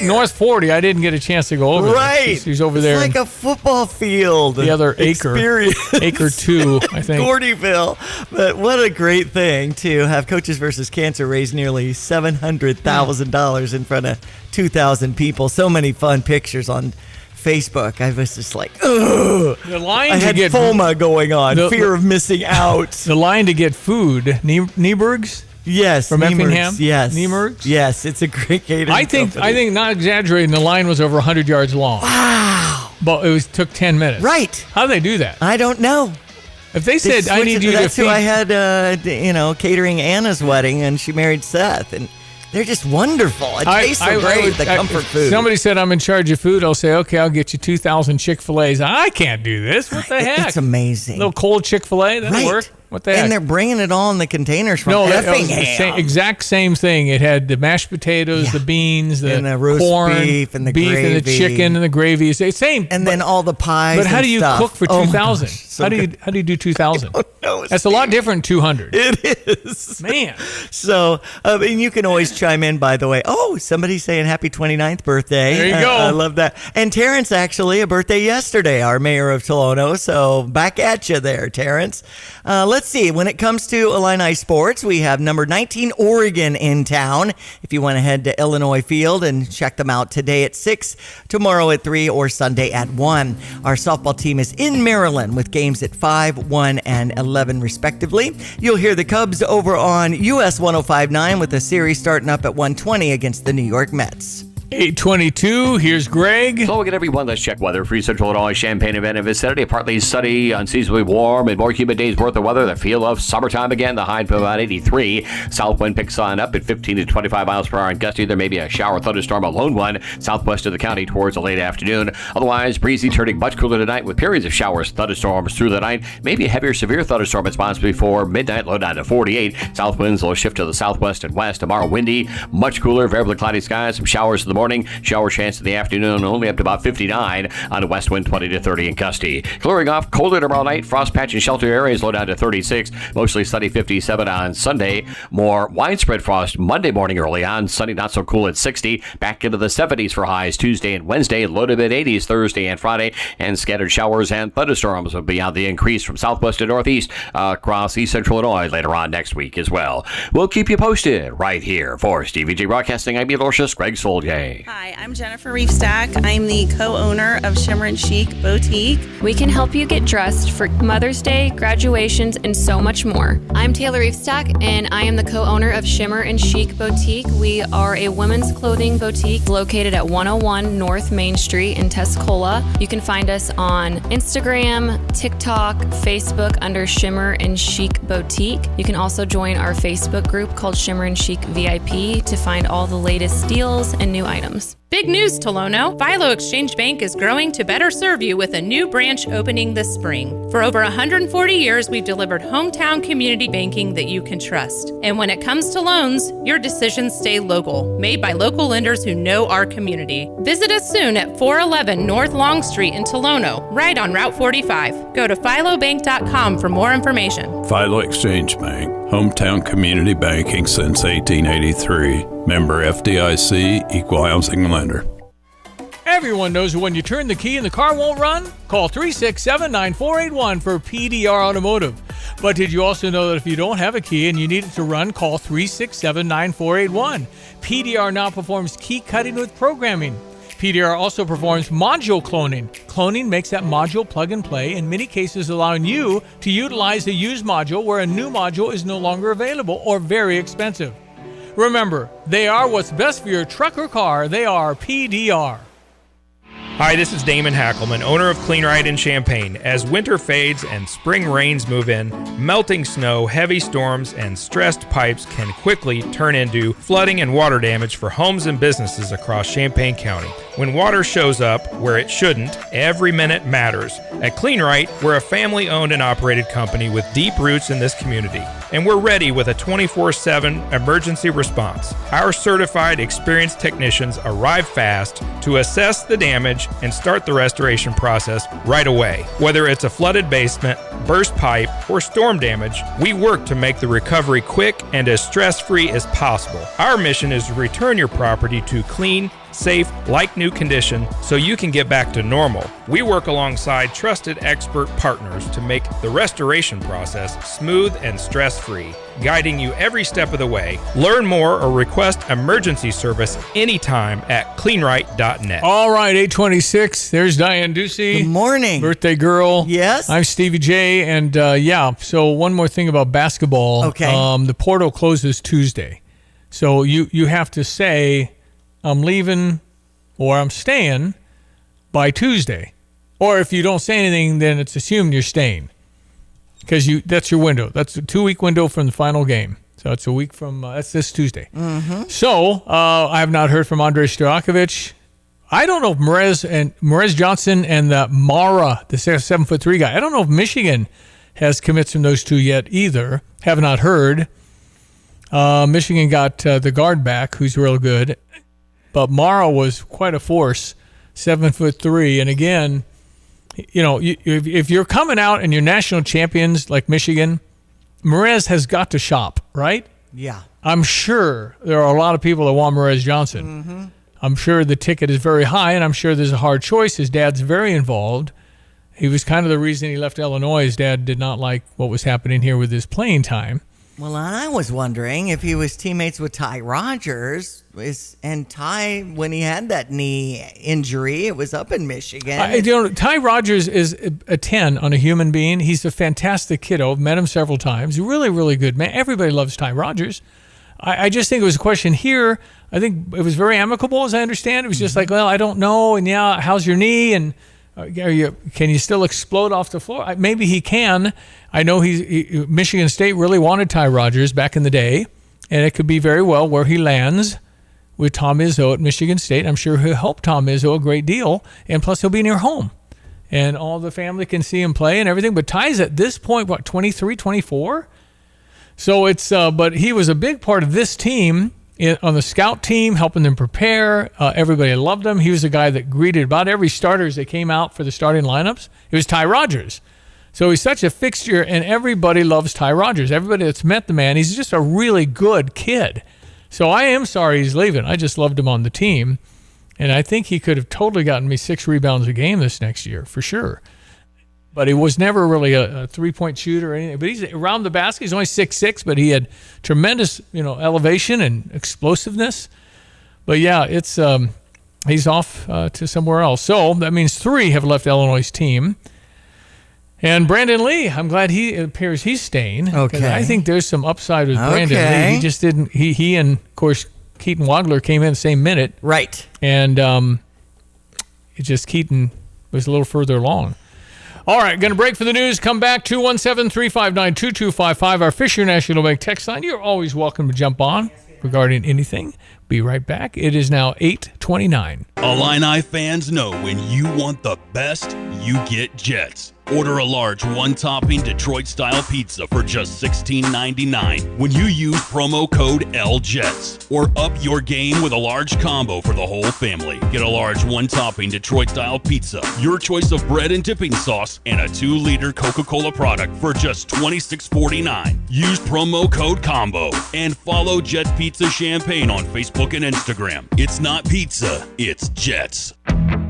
North 40. I didn't get a chance to go over right. there. She's over there. It's like a football field. The other acre 2, I think. Gordyville. But what a great thing to have Coaches versus Cancer raise nearly $700,000 in front of 2,000 people. So many fun pictures on Facebook. I was just like, ugh. The line I had FOMA going on, fear of missing out. The line to get food, Nieberg's. Yes, from Effingham. Yes, Nieberg's. Yes, it's a great catering. I think, not exaggerating, the line was over 100 yards long. Wow! But it took 10 minutes. Right? How do they do that? I don't know. If they said, "I need you to feed," that's who I had, catering Anna's wedding, and she married Seth, and they're just wonderful. It tastes so great. The comfort food. Somebody said I'm in charge of food. I'll say, okay, I'll get you 2,000 Chick-fil-A's. I can't do this. What the heck? It's amazing. A little cold Chick-fil-A that'll work. What the heck? And they're bringing it all in the containers from Effingham. Exact same thing. It had the mashed potatoes, the beans, and the roast corn, beef, and the gravy. and the chicken, and the gravy. It's the same. And then all the pies. But how do you cook for 2,000? So how do you do 2,000? No, that's a lot different than 200. It is. Man. So, and you can always chime in, by the way. Oh, somebody's saying happy 29th birthday. There you go. I love that. And Terrence, actually, a birthday yesterday, our mayor of Tolono. So back at you there, Terrence. Let's see. When it comes to Illini sports, we have number 19 Oregon in town. If you want to head to Illinois Field and check them out today at 6, tomorrow at 3, or Sunday at 1. Our softball team is in Maryland with games at 5, 1, and 11 respectively. You'll hear the Cubs over on US 105.9 with the series starting up at 1:20 against the New York Mets. 8:22. Here's Greg. Hello again, everyone. Let's check weather for Central Illinois, Champaign, and vicinity. Partly sunny, unseasonably warm, and more humid days worth of weather. The feel of summertime again. The high of about 83. South wind picks on up at 15 to 25 miles per hour and gusty. There may be a shower thunderstorm, a lone one, southwest of the county towards the late afternoon. Otherwise, breezy, turning much cooler tonight with periods of showers, thunderstorms through the night. Maybe a heavier, severe thunderstorm at spots before midnight. Low down to 48. South winds will shift to the southwest and west. Tomorrow, windy, much cooler, variably cloudy skies. Some showers in the morning. Shower chance in the afternoon, only up to about 59 on a west wind, 20 to 30 and gusty. Clearing off, colder tomorrow night. Frost patch and shelter areas low down to 36. Mostly sunny, 57 on Sunday. More widespread frost Monday morning early on. Sunny, not so cool at 60. Back into the 70s for highs Tuesday and Wednesday. Low to mid 80s Thursday and Friday. And scattered showers and thunderstorms will be on the increase from southwest to northeast across east central Illinois later on next week as well. We'll keep you posted right here for Stevie J Broadcasting. I'm Elorcious Greg Soldier. Hi, I'm Jennifer Reefstack. I'm the co-owner of Shimmer and Chic Boutique. We can help you get dressed for Mother's Day, graduations, and so much more. I'm Taylor Reefstack, and I am the co-owner of Shimmer and Chic Boutique. We are a women's clothing boutique located at 101 North Main Street in Tuscola. You can find us on Instagram, TikTok, Facebook under Shimmer and Chic Boutique. You can also join our Facebook group called Shimmer and Chic VIP to find all the latest deals and new items. Big news, Tolono! Philo Exchange Bank is growing to better serve you with a new branch opening this spring. For over 140 years, we've delivered hometown community banking that you can trust. And when it comes to loans, your decisions stay local, made by local lenders who know our community. Visit us soon at 411 North Long Street in Tolono, right on Route 45. Go to philobank.com for more information. Philo Exchange Bank, hometown community banking since 1883. Member FDIC, Equal Housing Lender. Everyone knows that when you turn the key and the car won't run, call 367-9481 for PDR Automotive. But did you also know that if you don't have a key and you need it to run, call 367-9481. PDR now performs key cutting with programming. PDR also performs module cloning. Cloning makes that module plug and play, in many cases allowing you to utilize a used module where a new module is no longer available or very expensive. Remember, they are what's best for your truck or car. They are PDR. Hi, this is Damon Hackelman, owner of Clean Ride in Champaign. As winter fades and spring rains move in, melting snow, heavy storms, and stressed pipes can quickly turn into flooding and water damage for homes and businesses across Champaign County. When water shows up where it shouldn't, every minute matters. At Clean Right, we're a family-owned and operated company with deep roots in this community, and we're ready with a 24/7 emergency response. Our certified, experienced technicians arrive fast to assess the damage and start the restoration process right away. Whether it's a flooded basement, burst pipe, or storm damage, we work to make the recovery quick and as stress-free as possible. Our mission is to return your property to clean, safe, like-new condition so you can get back to normal. We work alongside trusted expert partners to make the restoration process smooth and stress-free, guiding you every step of the way. Learn more or request emergency service anytime at cleanright.net. All right, 8:26. There's Diane Ducey. Good morning. Birthday girl. Yes. I'm Stevie J. And so one more thing about basketball. Okay. The portal closes Tuesday. So you have to say, I'm leaving or I'm staying by Tuesday. Or if you don't say anything, then it's assumed you're staying. Because that's your window. That's a 2-week window from the final game. So it's a week from, that's this Tuesday. Mm-hmm. So I have not heard from Andrei Stojakovic. I don't know if Merez Johnson and Mara, the 7'3" guy, I don't know if Michigan has commits from those two yet either. Have not heard. Michigan got the guard back, who's real good. But Mara was quite a force, 7'3", and again, if you're coming out and you're national champions like Michigan, Merez has got to shop, right? Yeah. I'm sure there are a lot of people that want Merez Johnson. Mm-hmm. I'm sure the ticket is very high, and I'm sure there's a hard choice. His dad's very involved. He was kind of the reason he left Illinois. His dad did not like what was happening here with his playing time. Well, and I was wondering if he was teammates with Ty Rodgers. And Ty, when he had that knee injury, it was up in Michigan. Ty Rodgers is a 10 on a human being. He's a fantastic kiddo. I've met him several times. Really, really good man. Everybody loves Ty Rodgers. I just think it was a question here. I think it was very amicable, as I understand. It was just like, well, I don't know. And yeah, how's your knee? And can you still explode off the floor? Maybe he can. I know Michigan State really wanted Ty Rodgers back in the day, and it could be very well where he lands with Tom Izzo at Michigan State. I'm sure he'll help Tom Izzo a great deal, and plus he'll be near home, and all the family can see him play and everything. But Ty's at this point, 23, 24? So it's, but he was a big part of this team on the scout team, helping them prepare. Everybody loved him. He was the guy that greeted about every starter as they came out for the starting lineups. It was Ty Rodgers. So he's such a fixture, and everybody loves Ty Rodgers. Everybody that's met the man, he's just a really good kid. So I am sorry he's leaving. I just loved him on the team, and I think he could have totally gotten me 6 rebounds a game this next year, for sure. But he was never really a three-point shooter or anything. But he's around the basket. He's only 6'6", but he had tremendous, elevation and explosiveness. But yeah, it's he's off to somewhere else. So that means 3 have left Illinois' team. And Brandon Lee, I'm glad it appears he's staying. Okay. I think there's some upside with Brandon Lee. He just didn't. He and of course Keaton Wagler came in the same minute. Right. And Keaton was a little further along. All right, going to break for the news. Come back, 217-359-2255, our Fisher National Bank text line. You're always welcome to jump on regarding anything. Be right back. It is now 8:29. Illini fans know when you want the best, you get Jets. Order a large one-topping Detroit-style pizza for just $16.99 when you use promo code LJETS. Or up your game with a large combo for the whole family. Get a large one-topping Detroit-style pizza, your choice of bread and dipping sauce, and a 2-liter Coca-Cola product for just $26.49. Use promo code COMBO and follow Jets Pizza Champaign on Facebook and Instagram. It's not pizza, it's Jets.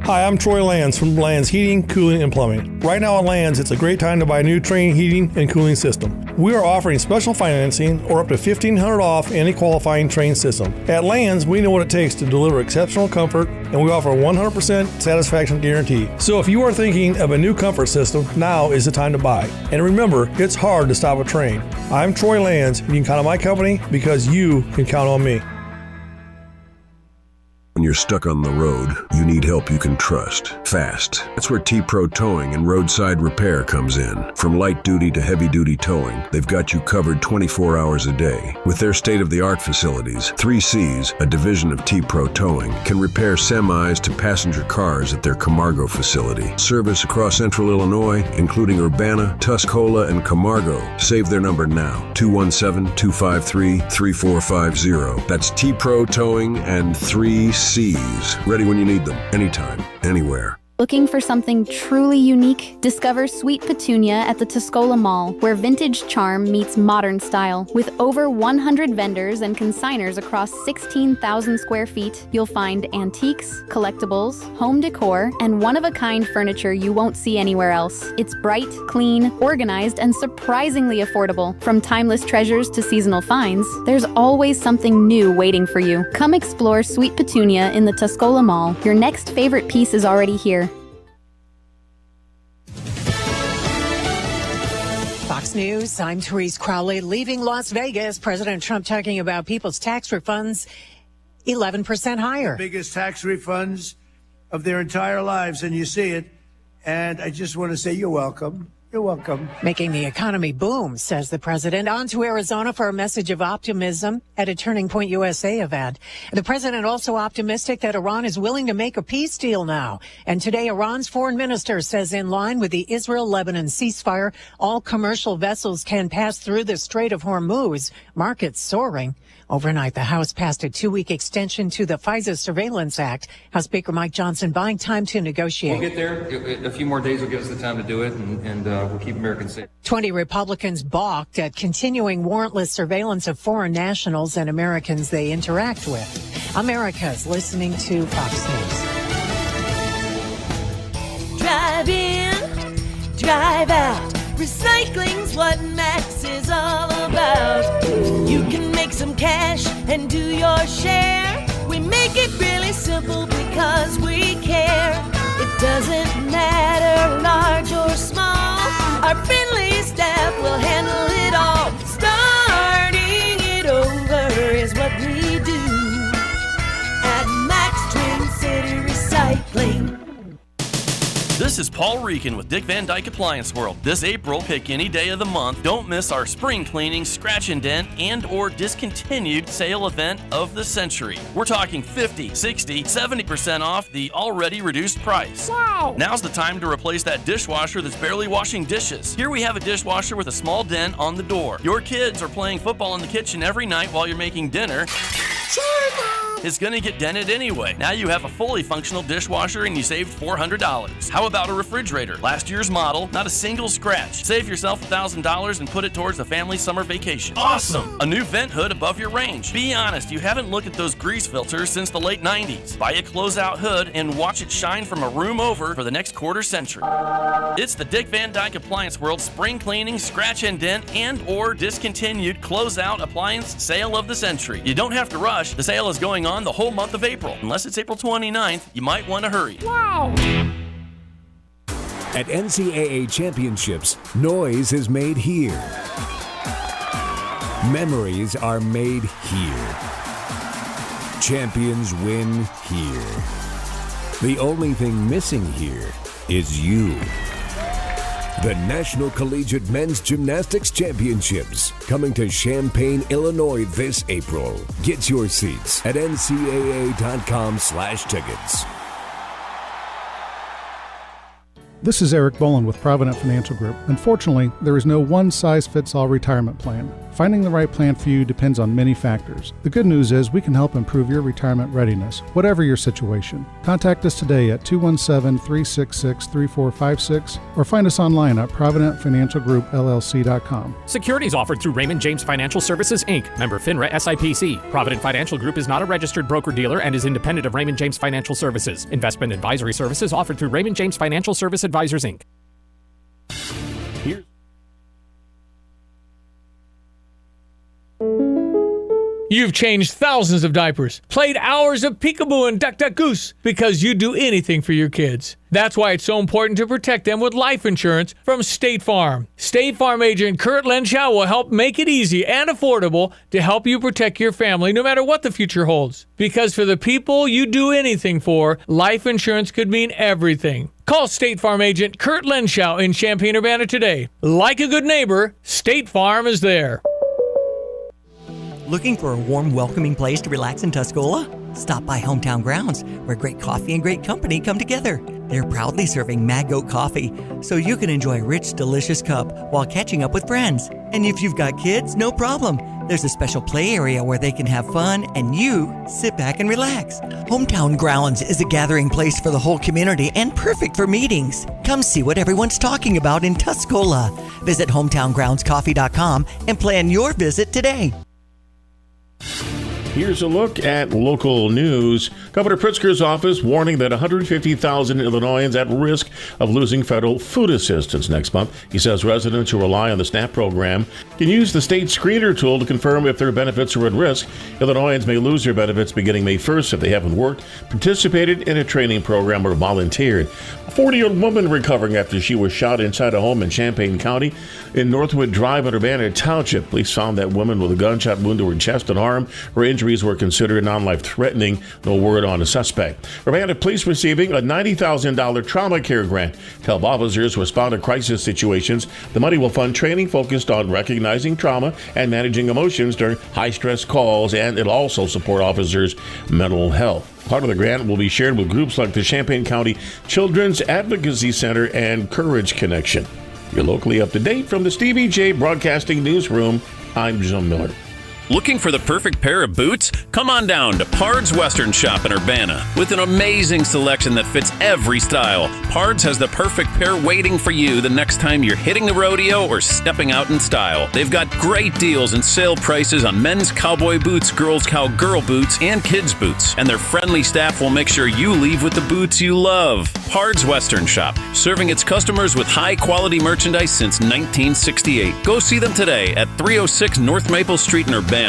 Hi, I'm Troy Lands from Lands Heating, Cooling, and Plumbing. Right now at Lands, it's a great time to buy a new Trane heating and cooling system. We are offering special financing or up to $1,500 off any qualifying Trane system. At Lands, we know what it takes to deliver exceptional comfort, and we offer a 100% satisfaction guarantee. So if you are thinking of a new comfort system, now is the time to buy. And remember, it's hard to stop a Trane. I'm Troy Lands, and you can count on my company because you can count on me. When you're stuck on the road, you need help you can trust. Fast. That's where T-Pro Towing and Roadside Repair comes in. From light duty to heavy duty towing, they've got you covered 24 hours a day. With their state-of-the-art facilities, 3Cs, a division of T-Pro Towing, can repair semis to passenger cars at their Camargo facility. Service across central Illinois, including Urbana, Tuscola, and Camargo. Save their number now, 217-253-3450. That's T-Pro Towing and 3Cs. Ready when you need them, anytime, anywhere. Looking for something truly unique? Discover Sweet Petunia at the Tuscola Mall, where vintage charm meets modern style. With over 100 vendors and consigners across 16,000 square feet, you'll find antiques, collectibles, home decor, and one-of-a-kind furniture you won't see anywhere else. It's bright, clean, organized, and surprisingly affordable. From timeless treasures to seasonal finds, there's always something new waiting for you. Come explore Sweet Petunia in the Tuscola Mall. Your next favorite piece is already here. Fox News, I'm Therese Crowley. Leaving Las Vegas, President Trump talking about people's tax refunds 11% higher. The biggest tax refunds of their entire lives, and you see it. And I just want to say you're welcome. You're welcome. Making the economy boom, says the president. On to Arizona for a message of optimism at a Turning Point USA event. The president also optimistic that Iran is willing to make a peace deal now. And today, Iran's foreign minister says in line with the Israel-Lebanon ceasefire, all commercial vessels can pass through the Strait of Hormuz. Markets soaring. Overnight, the House passed a 2-week extension to the FISA Surveillance Act. House Speaker Mike Johnson buying time to negotiate. We'll get there. A few more days will give us the time to do it, and we'll keep Americans safe. 20 Republicans balked at continuing warrantless surveillance of foreign nationals and Americans they interact with. America's listening to Fox News. Drive in, drive out. Recycling's what Max is all about. You can make some cash and do your share. We make it really simple because we care. It doesn't matter large or small. Our friendly staff will handle it all. Starting it over is what we do at Max Twin City Recycling. This is Paul Reekin with Dick Van Dyke Appliance World. This April, pick any day of the month. Don't miss our spring cleaning, scratch and dent, and or discontinued sale event of the century. We're talking 50, 60, 70% off the already reduced price. Wow! Now's the time to replace that dishwasher that's barely washing dishes. Here we have a dishwasher with a small dent on the door. Your kids are playing football in the kitchen every night while you're making dinner. It's gonna get dented anyway. Now you have a fully functional dishwasher and you saved $400. How about a refrigerator? Last year's model, not a single scratch. Save yourself $1,000 and put it towards the family summer vacation. Awesome! A new vent hood above your range. Be honest, you haven't looked at those grease filters since the late 90s. Buy a closeout hood and watch it shine from a room over for the next quarter century. It's the Dick Van Dyke Appliance World Spring Cleaning, Scratch and Dent, and or discontinued closeout appliance sale of the century. You don't have to rush. The sale is going on the whole month of April. Unless it's April 29th, you might want to hurry. Wow! At NCAA Championships, noise is made here. Memories are made here. Champions win here. The only thing missing here is you. The National Collegiate Men's Gymnastics Championships, coming to Champaign, Illinois this April. Get your seats at ncaa.com/tickets. This is Eric Bolin with Provident Financial Group. Unfortunately, there is no one-size-fits-all retirement plan. Finding the right plan for you depends on many factors. The good news is we can help improve your retirement readiness, whatever your situation. Contact us today at 217-366-3456 or find us online at providentfinancialgroupllc.com. Securities offered through Raymond James Financial Services, Inc., member FINRA SIPC. Provident Financial Group is not a registered broker-dealer and is independent of Raymond James Financial Services. Investment advisory services offered through Raymond James Financial Service Advisors, Inc. You've changed thousands of diapers, played hours of peekaboo and duck duck goose because you do anything for your kids. That's why it's so important to protect them with life insurance from State Farm. State Farm agent Kurt Lenschow will help make it easy and affordable to help you protect your family no matter what the future holds. Because for the people you do anything for, life insurance could mean everything. Call State Farm agent Kurt Lenschow in Champaign-Urbana today. Like a good neighbor, State Farm is there. Looking for a warm, welcoming place to relax in Tuscola? Stop by Hometown Grounds, where great coffee and great company come together. They're proudly serving Mad Goat coffee, so you can enjoy a rich, delicious cup while catching up with friends. And if you've got kids, no problem. There's a special play area where they can have fun and you sit back and relax. Hometown Grounds is a gathering place for the whole community and perfect for meetings. Come see what everyone's talking about in Tuscola. Visit hometowngroundscoffee.com and plan your visit today. Here's a look at local news. Governor Pritzker's office warning that 150,000 Illinoisans at risk of losing federal food assistance next month. He says residents who rely on the SNAP program can use the state screener tool to confirm if their benefits are at risk. Illinoisans may lose their benefits beginning May 1st if they haven't worked, participated in a training program, or volunteered. A 40-year-old woman recovering after she was shot inside a home in Champaign County in Northwood Drive in Urbana Township. Police found that woman with a gunshot wound to her chest and arm. Her injuries were considered non-life-threatening. No word on a suspect. Urbana police receiving a $90,000 trauma care grant to help officers respond to crisis situations. The money will fund training focused on recognizing trauma and managing emotions during high-stress calls, and it'll also support officers' mental health. Part of the grant will be shared with groups like the Champaign County Children's Advocacy Center and Courage Connection. You're locally up to date from the Stevie J Broadcasting Newsroom. I'm Jim Miller. Looking for the perfect pair of boots? Come on down to Pard's Western Shop in Urbana. With an amazing selection that fits every style, Pard's has the perfect pair waiting for you the next time you're hitting the rodeo or stepping out in style. They've got great deals and sale prices on men's cowboy boots, girls' cowgirl boots, and kids' boots. And their friendly staff will make sure you leave with the boots you love. Pard's Western Shop, serving its customers with high-quality merchandise since 1968. Go see them today at 306 North Maple Street in Urbana.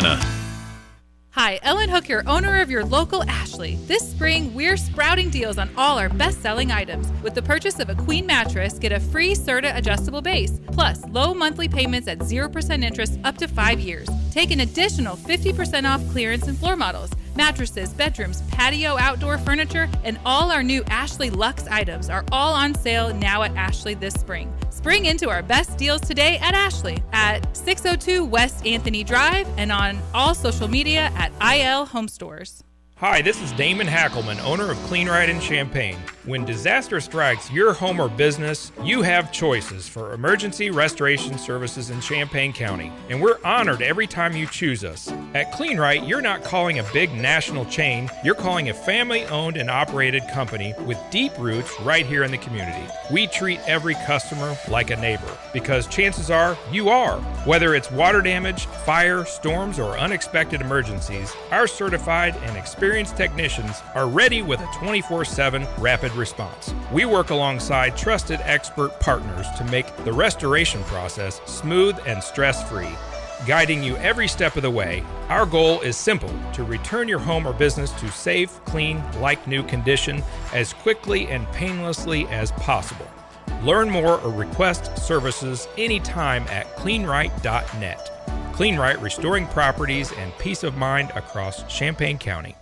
Hi, Ellen Hook, your owner of your local Ashley. This spring, we're sprouting deals on all our best-selling items. With the purchase of a queen mattress, get a free Serta adjustable base, plus low monthly payments at 0% interest up to 5 years. Take an additional 50% off clearance and floor models, mattresses, bedrooms, patio, outdoor furniture, and all our new Ashley Luxe items are all on sale now at Ashley this spring. Spring into our best deals today at Ashley at 602 West Anthony Drive and on all social media at IL Home Stores. Hi, this is Damon Hackelman, owner of Clean Right in Champaign. When disaster strikes your home or business, you have choices for emergency restoration services in Champaign County, and we're honored every time you choose us. At Clean Right, you're not calling a big national chain, you're calling a family-owned and operated company with deep roots right here in the community. We treat every customer like a neighbor, because chances are you are. Whether it's water damage, fire, storms, or unexpected emergencies, our certified and experienced technicians are ready with a 24/7 rapid response. We work alongside trusted expert partners to make the restoration process smooth and stress-free, guiding you every step of the way. Our goal is simple: to return your home or business to safe, clean, like-new condition as quickly and painlessly as possible. Learn more or request services anytime at cleanright.net. Clean Right, restoring properties and peace of mind across Champaign County.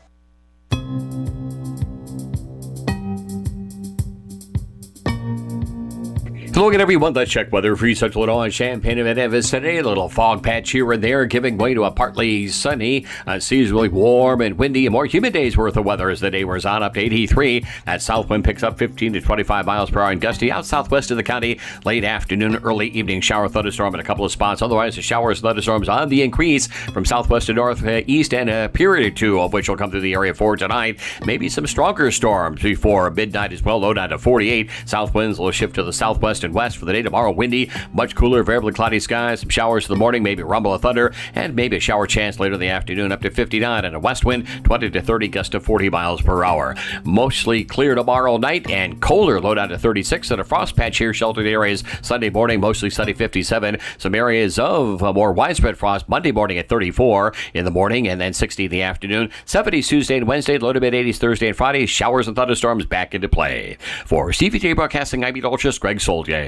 Hello again, everyone. Let's check weather for Central Illinois, Champaign, and Memphis today. A little fog patch here and there, giving way to a partly sunny, seasonally warm and windy, and more humid days worth of weather as the day wears on. Up to 83. That south wind picks up 15 to 25 miles per hour and gusty out southwest of the county. Late afternoon, early evening shower thunderstorm in a couple of spots. Otherwise, the showers, thunderstorms on the increase from southwest to northeast, and a period or two of which will come through the area for tonight. Maybe some stronger storms before midnight as well. Low down to 48. South winds will shift to the southwest and west for the day. Tomorrow, windy, much cooler, variably cloudy skies. Some showers in the morning, maybe rumble of thunder, and maybe a shower chance later in the afternoon. Up to 59, and a west wind 20 to 30, gust to 40 miles per hour. Mostly clear tomorrow night and colder. Low down to 36, and a frost patch here, sheltered areas. Sunday morning, mostly sunny, 57. Some areas of more widespread frost Monday morning at 34 in the morning, and then 60 in the afternoon. 70s Tuesday and Wednesday, low to mid 80s Thursday and Friday. Showers and thunderstorms back into play. For CVJ Broadcasting, I'm meteorologist Greg Soldier.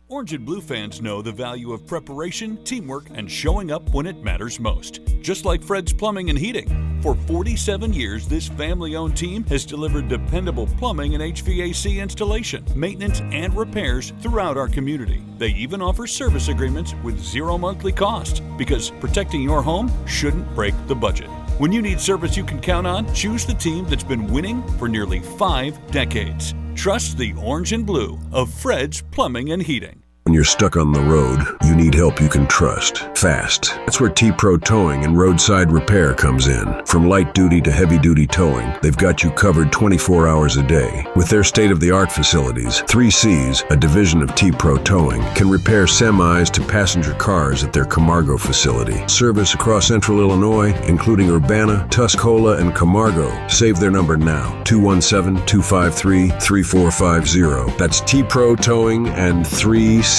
Orange and Blue fans know the value of preparation, teamwork, and showing up when it matters most. Just like Fred's Plumbing and Heating. For 47 years, this family-owned team has delivered dependable plumbing and HVAC installation, maintenance, and repairs throughout our community. They even offer service agreements with zero monthly cost, because protecting your home shouldn't break the budget. When you need service you can count on, choose the team that's been winning for nearly 5 decades. Trust the Orange and Blue of Fred's Plumbing and Heating. When you're stuck on the road, you need help you can trust. Fast. That's where T-Pro Towing and Roadside Repair comes in. From light duty to heavy duty towing, they've got you covered 24 hours a day. With their state-of-the-art facilities, 3Cs, a division of T-Pro Towing, can repair semis to passenger cars at their Camargo facility. Service across central Illinois, including Urbana, Tuscola, and Camargo. Save their number now, 217-253-3450. That's T-Pro Towing and 3Cs.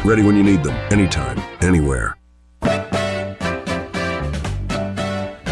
Ready when you need them, anytime, anywhere.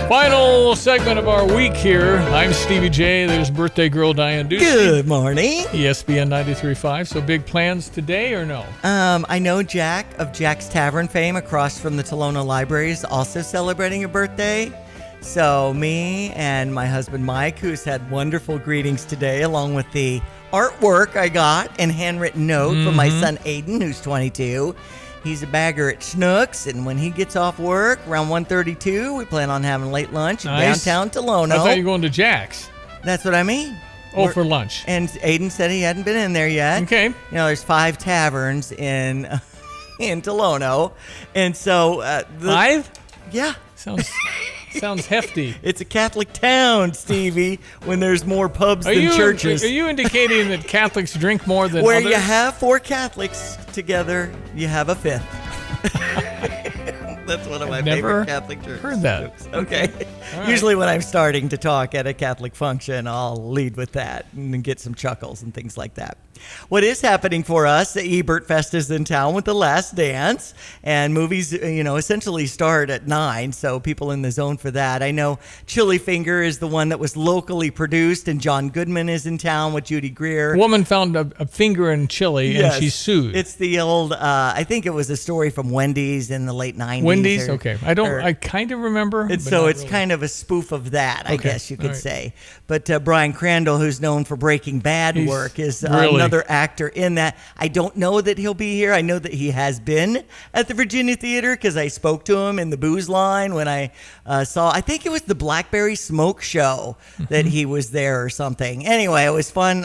Final segment of our week here. I'm Stevie J. There's birthday girl Diane Ducey. Good morning. ESPN 93.5. So big plans today or no? I know Jack of Jack's Tavern fame across from the Tolona Library is also celebrating a birthday. So me and my husband Mike, who's had wonderful greetings today, along with the artwork I got and handwritten note from my son Aiden, who's 22. He's a bagger at Schnucks, and when he gets off work around 1:32, we plan on having late lunch in downtown Tolono. I thought you were going to Jack's. That's what I mean. For lunch. And Aiden said he hadn't been in there yet. Okay. You know, there's 5 taverns in Tolono, and so 5? Yeah. Sounds hefty. It's a Catholic town, Stevie, when there's more pubs than churches. Are you indicating that Catholics drink more than Where others? you have 4 Catholics together, you have a 5th. That's one of my favorite Catholic churches. Heard that. Okay. Right. Usually when I'm starting to talk at a Catholic function, I'll lead with that and get some chuckles and things like that. What is happening for us, the Ebert Fest is in town with The Last Dance, and movies, essentially start at 9, so people in the zone for that. I know Chili Finger is the one that was locally produced, and John Goodman is in town with Judy Greer. A woman found a finger in chili, and she sued. It's the old, I think it was a story from Wendy's in the late 90s. Wendy's? Okay. I kind of remember. It's kind of a spoof of that, I guess you could say. But Brian Crandall, who's known for Breaking Bad work, is another actor in that. I don't know that he'll be here. I know that he has been at the Virginia Theater because I spoke to him in the booze line when I I think it was the Blackberry Smoke Show that he was there or something. Anyway, it was fun,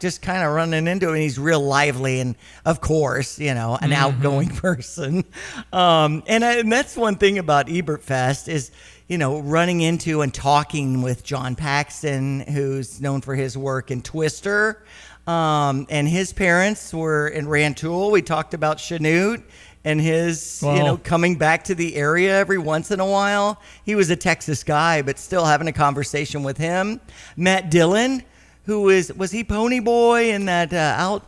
just kind of running into him. And he's real lively and, of course, an outgoing person. And that's one thing about Ebert Fest is, running into and talking with John Paxton, who's known for his work in Twister. And his parents were in Rantoul. We talked about Chanute and his, coming back to the area every once in a while. He was a Texas guy, but still having a conversation with him. Matt Dillon, who was he Pony Boy in that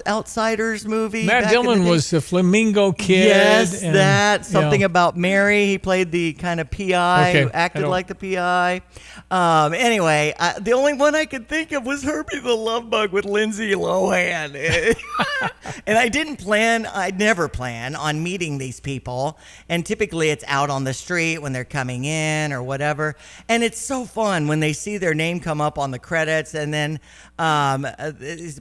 Outsiders movie? Matt Dillon was the Flamingo Kid. Yes, something about Mary. He played the kind of PI who acted like the PI. Anyway, the only one I could think of was Herbie the Love Bug with Lindsay Lohan. And I'd never plan on meeting these people. And typically it's out on the street when they're coming in or whatever. And it's so fun when they see their name come up on the credits. And then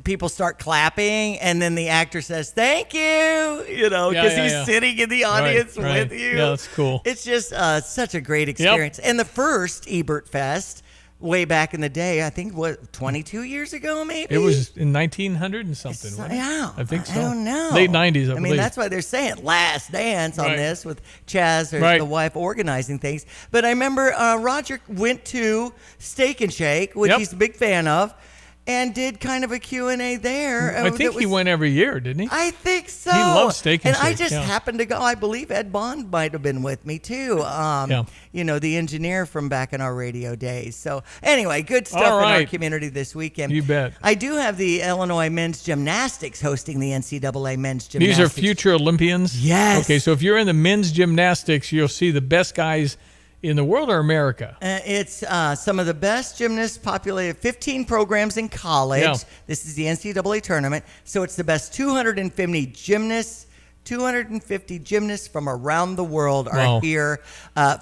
people start clapping, and then the actor says, "Thank you," because he's sitting in the audience with you. Yeah, that's cool. It's just such a great experience. And the first Ebert Fest, way back in the day, I think, 22 years ago, maybe? It was in 1900 and something, wasn't it? Yeah. I think so. I don't know. Late 90s, I mean, believe. that's why they're saying Last Dance on this with Chaz, or the wife, organizing things. But I remember Roger went to Steak and Shake, which he's a big fan of, and did kind of a Q&A there. I think he went every year, didn't he? I think so. He loves Steak and Shake. And I just yeah. happened to go. I believe Ed Bond might have been with me, too. The engineer from back in our radio days. So, anyway, good stuff in our community this weekend. You bet. I do have the Illinois men's gymnastics hosting the NCAA men's gymnastics. These are future Olympians? Yes. Okay, so if you're in the men's gymnastics, you'll see the best guys in the world or America? It's some of the best gymnasts, populated 15 programs in college. Yeah. This is the NCAA tournament. So it's the best 250 gymnasts from around the world are here.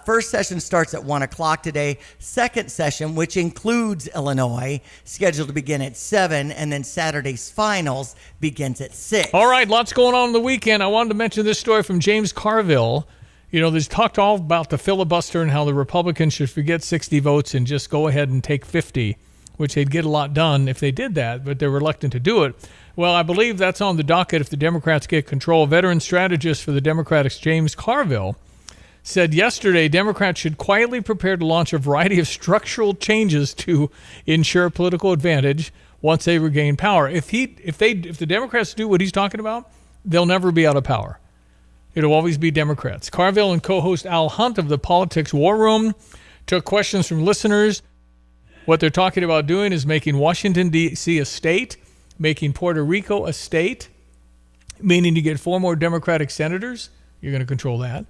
First session starts at 1 o'clock today. Second session, which includes Illinois, scheduled to begin at 7, and then Saturday's finals begins at 6. All right, lots going on the weekend. I wanted to mention this story from James Carville. There's talked all about the filibuster and how the Republicans should forget 60 votes and just go ahead and take 50, which they'd get a lot done if they did that, but they're reluctant to do it. Well, I believe that's on the docket if the Democrats get control. Veteran strategist for the Democrats, James Carville, said yesterday Democrats should quietly prepare to launch a variety of structural changes to ensure political advantage once they regain power. If the Democrats do what he's talking about, they'll never be out of power. It'll always be Democrats. Carville and co-host Al Hunt of the Politics War Room took questions from listeners. What they're talking about doing is making Washington, D.C. a state, making Puerto Rico a state, meaning you get 4 more Democratic senators. You're going to control that.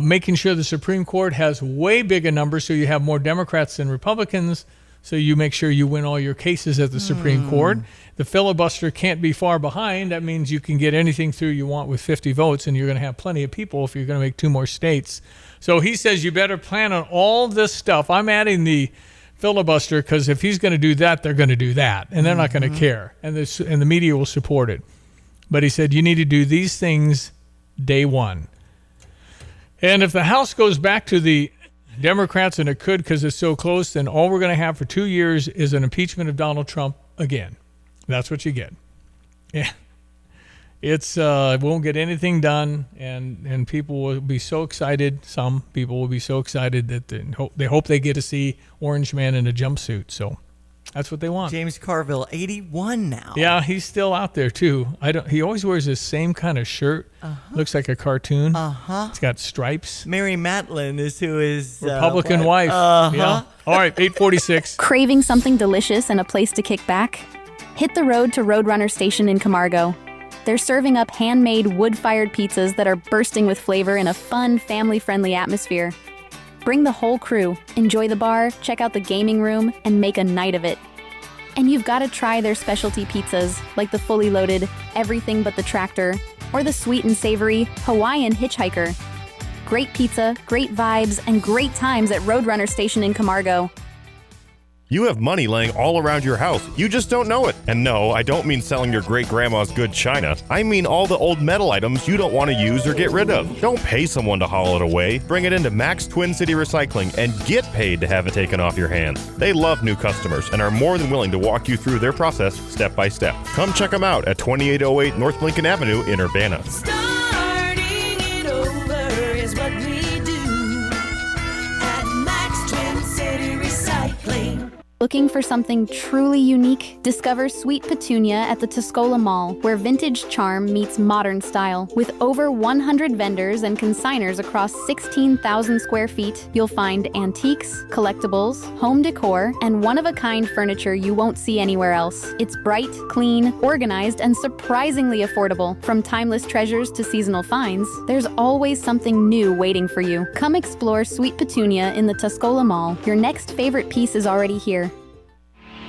Making sure the Supreme Court has way bigger numbers so you have more Democrats than Republicans, so you make sure you win all your cases at the Supreme Court. The filibuster can't be far behind. That means you can get anything through you want with 50 votes, and you're going to have plenty of people if you're going to make 2 more states. So he says you better plan on all this stuff. I'm adding the filibuster because if he's going to do that, they're going to do that, and they're not going to care, and the media will support it. But he said you need to do these things day one. And if the House goes back to the Democrats, and it could because it's so close, then all we're going to have for 2 years is an impeachment of Donald Trump again. That's what you get. Yeah. It won't get anything done, and people will be so excited. Some people will be so excited that they hope they get to see Orange Man in a jumpsuit. So that's what they want. James Carville, 81 now. Yeah, he's still out there too. He always wears the same kind of shirt. Looks like a cartoon. It's got stripes. Mary Matlin is who is Republican wife. Yeah. All right, 8:46. Craving something delicious and a place to kick back? Hit the road to Roadrunner Station in Camargo. They're serving up handmade wood-fired pizzas that are bursting with flavor in a fun, family-friendly atmosphere. Bring the whole crew, enjoy the bar, check out the gaming room, and make a night of it. And you've got to try their specialty pizzas, like the fully loaded Everything But the Tractor, or the sweet and savory Hawaiian Hitchhiker. Great pizza, great vibes, and great times at Roadrunner Station in Camargo. You have money laying all around your house. You just don't know it. And no, I don't mean selling your great-grandma's good china. I mean all the old metal items you don't want to use or get rid of. Don't pay someone to haul it away. Bring it into Max Twin City Recycling and get paid to have it taken off your hands. They love new customers and are more than willing to walk you through their process step by step. Come check them out at 2808 North Lincoln Avenue in Urbana. Starting it over is what we do at Max Twin City Recycling. Looking for something truly unique? Discover Sweet Petunia at the Tuscola Mall, where vintage charm meets modern style. With over 100 vendors and consigners across 16,000 square feet, you'll find antiques, collectibles, home decor, and one-of-a-kind furniture you won't see anywhere else. It's bright, clean, organized, and surprisingly affordable. From timeless treasures to seasonal finds, there's always something new waiting for you. Come explore Sweet Petunia in the Tuscola Mall. Your next favorite piece is already here.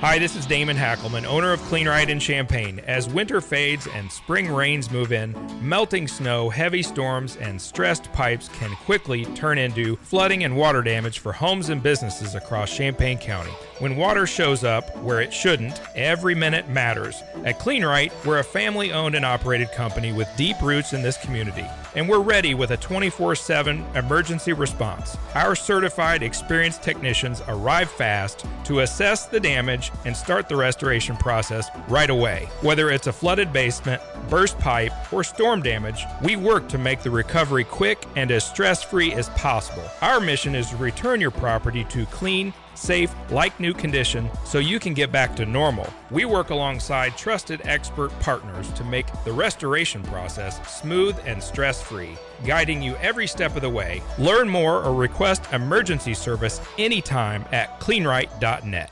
Hi, this is Damon Hackelman, owner of Clean Ride in Champaign. As winter fades and spring rains move in, melting snow, heavy storms, and stressed pipes can quickly turn into flooding and water damage for homes and businesses across Champaign County. When water shows up where it shouldn't, every minute matters. At Clean Right, we're a family-owned and operated company with deep roots in this community, and we're ready with a 24/7 emergency response. Our certified, experienced technicians arrive fast to assess the damage and start the restoration process right away. Whether it's a flooded basement, burst pipe, or storm damage, we work to make the recovery quick and as stress-free as possible. Our mission is to return your property to clean, safe, like new condition so you can get back to normal. We work alongside trusted expert partners to make the restoration process smooth and stress-free, guiding you every step of the way. Learn more or request emergency service anytime at cleanright.net.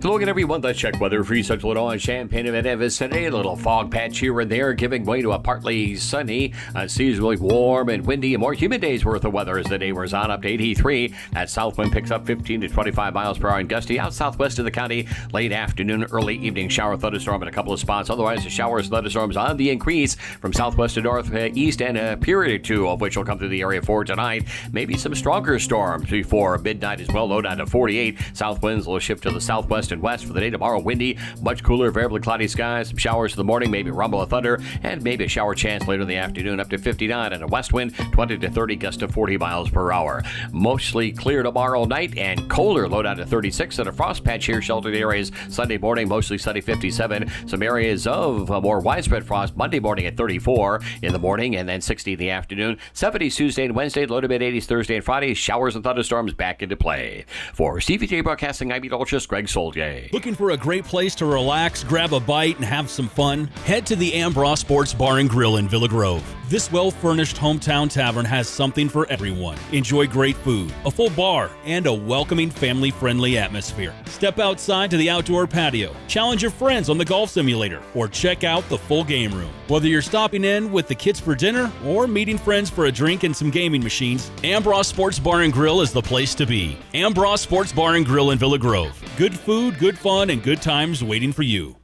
To look at everyone, let's check weather for Central Illinois, Champaign and Memphis today. A little fog patch here and there, giving way to a partly sunny, seasonally warm and windy, and more humid days worth of weather as the day wears on. Up to 83. That south wind picks up 15 to 25 miles per hour and gusty out southwest of the county. Late afternoon, early evening shower thunderstorm in a couple of spots. Otherwise, the showers and thunderstorms on the increase from southwest to northeast, and a period or two of which will come through the area for tonight. Maybe some stronger storms before midnight as well. Low down to 48. South winds will shift to the southwest and west for the day. Tomorrow, windy, much cooler, variably cloudy skies. Some showers in the morning, maybe rumble of thunder, and maybe a shower chance later in the afternoon. Up to 59, and a west wind 20 to 30, gust to 40 miles per hour. Mostly clear tomorrow night and colder. Low down to 36, and a frost patch here, sheltered areas. Sunday morning, mostly sunny, 57. Some areas of more widespread frost Monday morning at 34 in the morning, and then 60 in the afternoon. 70s Tuesday and Wednesday, low to mid-80s Thursday and Friday. Showers and thunderstorms back into play. For CVJ Broadcasting, I'm meteorologist Greg Soldier. Looking for a great place to relax, grab a bite, and have some fun? Head to the Ambroise Sports Bar and Grill in Villa Grove. This well-furnished hometown tavern has something for everyone. Enjoy great food, a full bar, and a welcoming, family-friendly atmosphere. Step outside to the outdoor patio, challenge your friends on the golf simulator, or check out the full game room. Whether you're stopping in with the kids for dinner or meeting friends for a drink and some gaming machines, Ambroise Sports Bar and Grill is the place to be. Ambroise Sports Bar and Grill in Villa Grove. Good food, good fun, and good times waiting for you.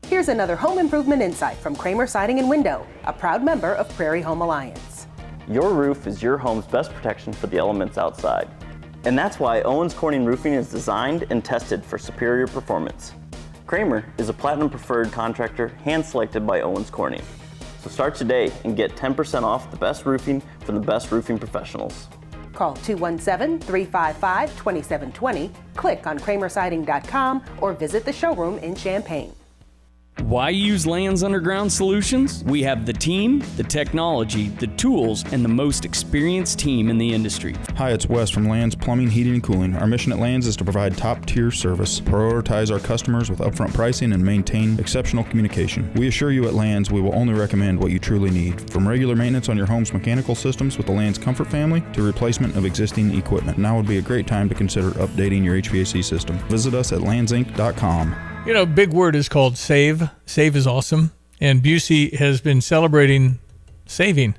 Here's another home improvement insight from Kramer Siding and Window, a proud member of Prairie Home Alliance. Your roof is your home's best protection for the elements outside. And that's why Owens Corning Roofing is designed and tested for superior performance. Kramer is a platinum preferred contractor hand-selected by Owens Corning. So start today and get 10% off the best roofing from the best roofing professionals. Call 217-355-2720, click on kramersiding.com, or visit the showroom in Champaign. Why use Land's Underground Solutions? We have the team, the technology, the tools, and the most experienced team in the industry. Hi, it's Wes from Land's Plumbing, Heating, and Cooling. Our mission at Land's is to provide top-tier service, prioritize our customers with upfront pricing, and maintain exceptional communication. We assure you at Land's we will only recommend what you truly need, from regular maintenance on your home's mechanical systems with the Land's Comfort family to replacement of existing equipment. Now would be a great time to consider updating your HVAC system. Visit us at landsinc.com. You know, big word is called save. Save is awesome. And Busey has been celebrating saving.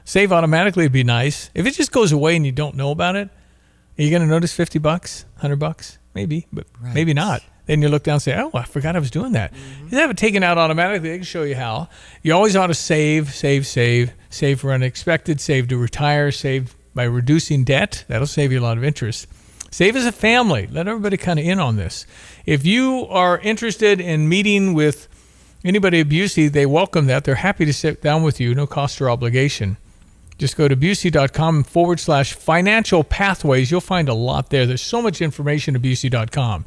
Save automatically would be nice. If it just goes away and you don't know about it, are you going to notice $50, $100? Maybe, but maybe not. Then you look down and say, oh, I forgot I was doing that. You have it taken out automatically. They can show you how. You always ought to save for unexpected, save to retire, save by reducing debt. That'll save you a lot of interest. Save as a family. Let everybody kind of in on this. If you are interested in meeting with anybody at Busey, they welcome that. They're happy to sit down with you, no cost or obligation. Just go to Busey.com/financial pathways. You'll find a lot there. There's so much information at Busey.com.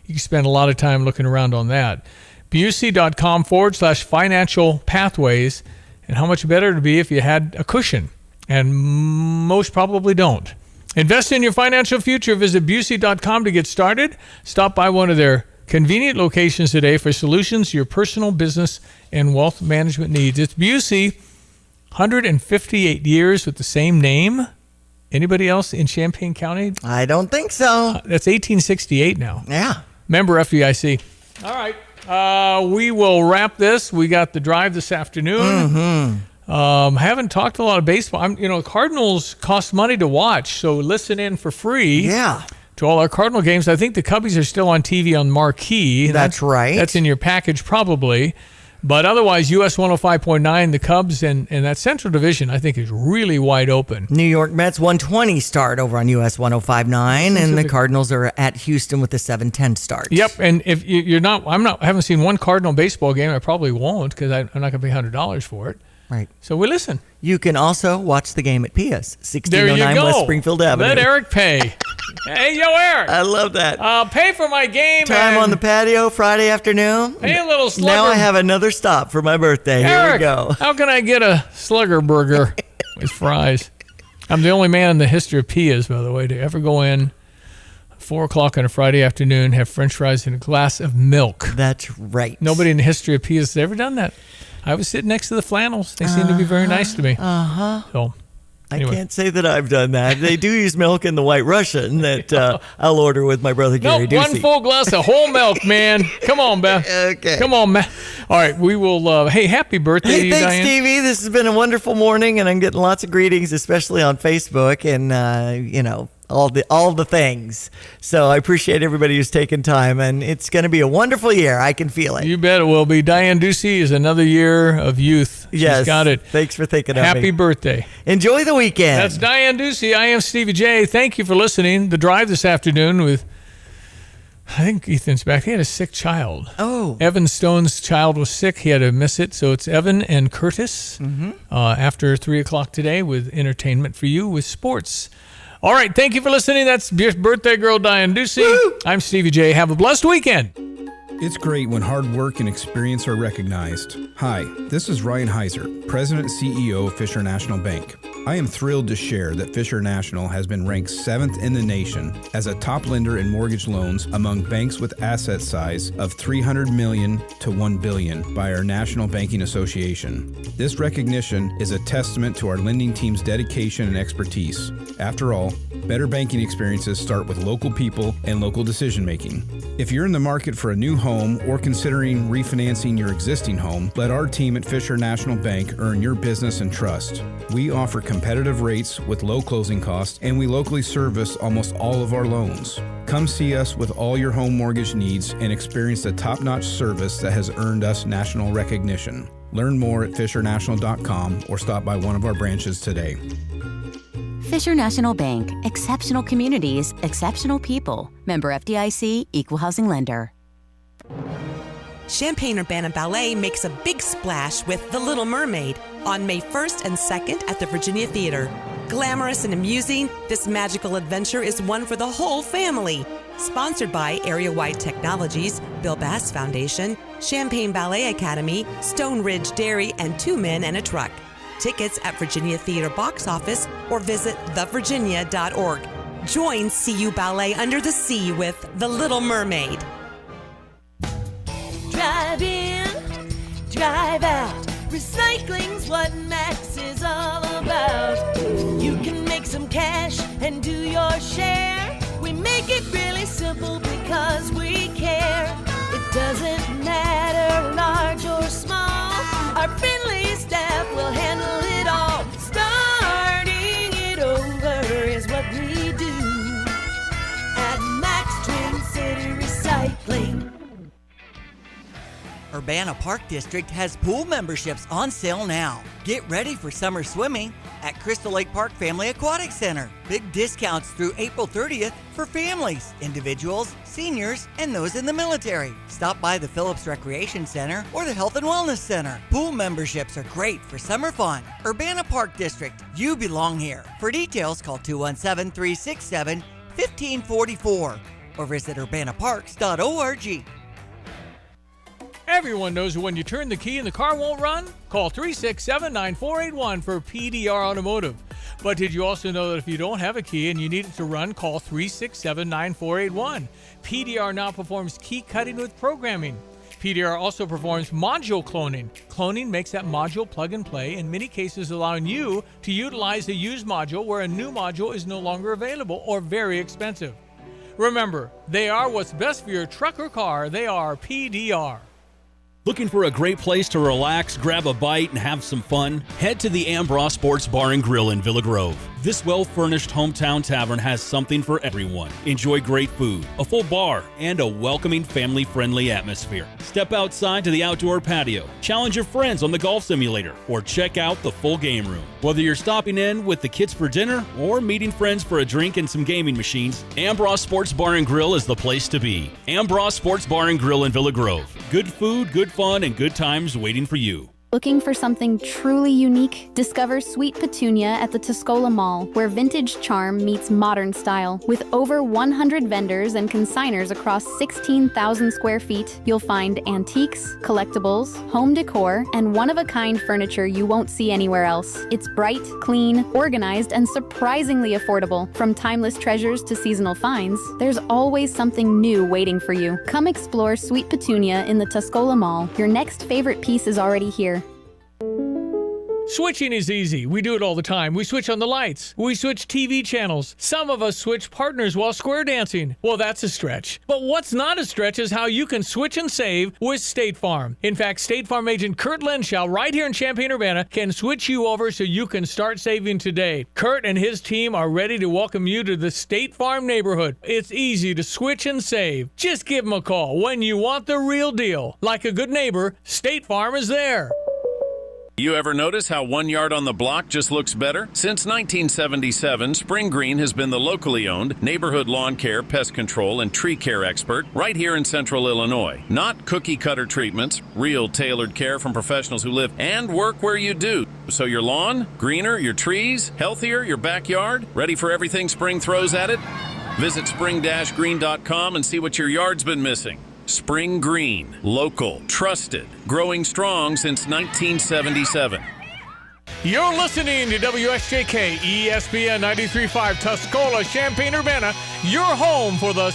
You can spend a lot of time looking around on that. Busey.com/financial pathways. And how much better it would be if you had a cushion. And most probably don't. Invest in your financial future. Visit Busey.com to get started. Stop by one of their convenient locations today for solutions to your personal, business, and wealth management needs. It's Busey, 158 years with the same name. Anybody else in Champaign County? I don't think so. That's 1868 now. Yeah. Member FDIC. All right. We will wrap this. We got the drive this afternoon. Haven't talked a lot of baseball. Cardinals cost money to watch, so listen in for free. Yeah. To all our Cardinal games. I think the Cubbies are still on TV on Marquee. That's right. That's in your package probably. But otherwise, US 105.9, the Cubs and that Central Division, I think, is really wide open. New York Mets 120 start over on US 105.9, and the Cardinals are at Houston with the 710 start. Yep, and if I haven't seen one Cardinal baseball game. I probably won't because I'm not going to pay $100 for it. Right. So we listen. You can also watch the game at Pia's, 1609 West Springfield Avenue. Let Eric pay. Hey, yo, Eric. I love that. Pay for my game. Time on the patio Friday afternoon. Pay a little slugger. Now I have another stop for my birthday. Eric, here we go. How can I get a slugger burger with fries? I'm the only man in the history of Pia's, by the way, to ever go in 4 o'clock on a Friday afternoon, have French fries and a glass of milk. That's right. Nobody in the history of Pia's has ever done that. I was sitting next to the Flannels. They seem to be very nice to me. So, anyway. I can't say that I've done that. They do use milk in the White Russian that I'll order with my brother Gary Ducey. One full glass of whole milk, man. Come on, Beth. Okay. Come on, man. All right, we will. Hey, happy birthday to you, thanks, Diane. Stevie. This has been a wonderful morning, and I'm getting lots of greetings, especially on Facebook, and all the things. So I appreciate everybody who's taken time, and it's going to be a wonderful year. I can feel it. You bet it will be. Diane Ducey is another year of youth. Yes. She's got it. Thanks for thinking of me. Happy birthday. Enjoy the weekend. That's Diane Ducey. I am Stevie J. Thank you for listening. The drive this afternoon with, I think Ethan's back. He had a sick child. Oh. Evan Stone's child was sick. He had to miss it. So it's Evan and Curtis after 3 o'clock today with entertainment for you with sports. All right, thank you for listening. That's birthday girl Diane Ducey. Woo! I'm Stevie J. Have a blessed weekend. It's great when hard work and experience are recognized. Hi, this is Ryan Heiser, President and CEO of Fisher National Bank. I am thrilled to share that Fisher National has been ranked 7th in the nation as a top lender in mortgage loans among banks with asset size of $300 million to $1 billion by our National Banking Association. This recognition is a testament to our lending team's dedication and expertise. After all, better banking experiences start with local people and local decision making. If you're in the market for a new home or considering refinancing your existing home, let our team at Fisher National Bank earn your business and trust. We offer competitive rates with low closing costs, and we locally service almost all of our loans. Come see us with all your home mortgage needs and experience the top-notch service that has earned us national recognition. Learn more at fishernational.com or stop by one of our branches today. Fisher National Bank. Exceptional communities, exceptional people. Member FDIC, Equal Housing Lender. Champaign-Urbana Ballet makes a big splash with The Little Mermaid on May 1st and 2nd at the Virginia Theater. Glamorous and amusing, this magical adventure is one for the whole family. Sponsored by Area Wide Technologies, Bill Bass Foundation, Champaign Ballet Academy, Stone Ridge Dairy, and 2 Men and a Truck. Tickets at Virginia Theater box office or visit thevirginia.org. Join CU Ballet Under the Sea with The Little Mermaid. Drive in, drive out. Recycling's what Max is all about. You can make some cash and do your share. We make it really simple because we care. It doesn't matter large or small. Our friendly staff will handle it all. Starting it over is what we do at Max Twin City Recycling. Urbana Park District has pool memberships on sale now. Get ready for summer swimming at Crystal Lake Park Family Aquatic Center. Big discounts through April 30th for families, individuals, seniors, and those in the military. Stop by the Phillips Recreation Center or the Health and Wellness Center. Pool memberships are great for summer fun. Urbana Park District, you belong here. For details, call 217-367-1544 or visit urbanaparks.org. Everyone knows that when you turn the key and the car won't run, call 367-9481 for PDR Automotive. But did you also know that if you don't have a key and you need it to run, call 367-9481. PDR now performs key cutting with programming. PDR also performs module cloning. Cloning makes that module plug and play, in many cases allowing you to utilize a used module where a new module is no longer available or very expensive. Remember, they are what's best for your truck or car. They are PDR. Looking for a great place to relax, grab a bite, and have some fun? Head to the Ambrose Sports Bar and Grill in Villa Grove. This well-furnished hometown tavern has something for everyone. Enjoy great food, a full bar, and a welcoming family-friendly atmosphere. Step outside to the outdoor patio, challenge your friends on the golf simulator, or check out the full game room. Whether you're stopping in with the kids for dinner or meeting friends for a drink and some gaming machines, Ambross Sports Bar and Grill is the place to be. Ambross Sports Bar and Grill in Villa Grove. Good food, good fun, and good times waiting for you. Looking for something truly unique? Discover Sweet Petunia at the Tuscola Mall, where vintage charm meets modern style. With over 100 vendors and consigners across 16,000 square feet, you'll find antiques, collectibles, home decor, and one-of-a-kind furniture you won't see anywhere else. It's bright, clean, organized, and surprisingly affordable. From timeless treasures to seasonal finds, there's always something new waiting for you. Come explore Sweet Petunia in the Tuscola Mall. Your next favorite piece is already here. Switching is easy. We do it all the time. We switch on the lights. We switch TV channels. Some of us switch partners while square dancing. Well, that's a stretch. But what's not a stretch is how you can switch and save with State Farm. In fact, State Farm agent Kurt Lenschow right here in Champaign-Urbana can switch you over so you can start saving today. Kurt and his team are ready to welcome you to the State Farm neighborhood. It's easy to switch and save. Just give them a call when you want the real deal. Like a good neighbor, State Farm is there. You ever notice how 1 yard on the block just looks better? Since 1977, Spring Green has been the locally owned neighborhood lawn care, pest control, and tree care expert right here in central Illinois. Not cookie-cutter treatments, real tailored care from professionals who live and work where you do. So your lawn, greener, your trees, healthier, your backyard, ready for everything spring throws at it? Visit spring-green.com and see what your yard's been missing. Spring Green, local, trusted, growing strong since 1977. You're listening to WSJK ESPN 93.5 Tuscola, Champaign-Urbana, your home for the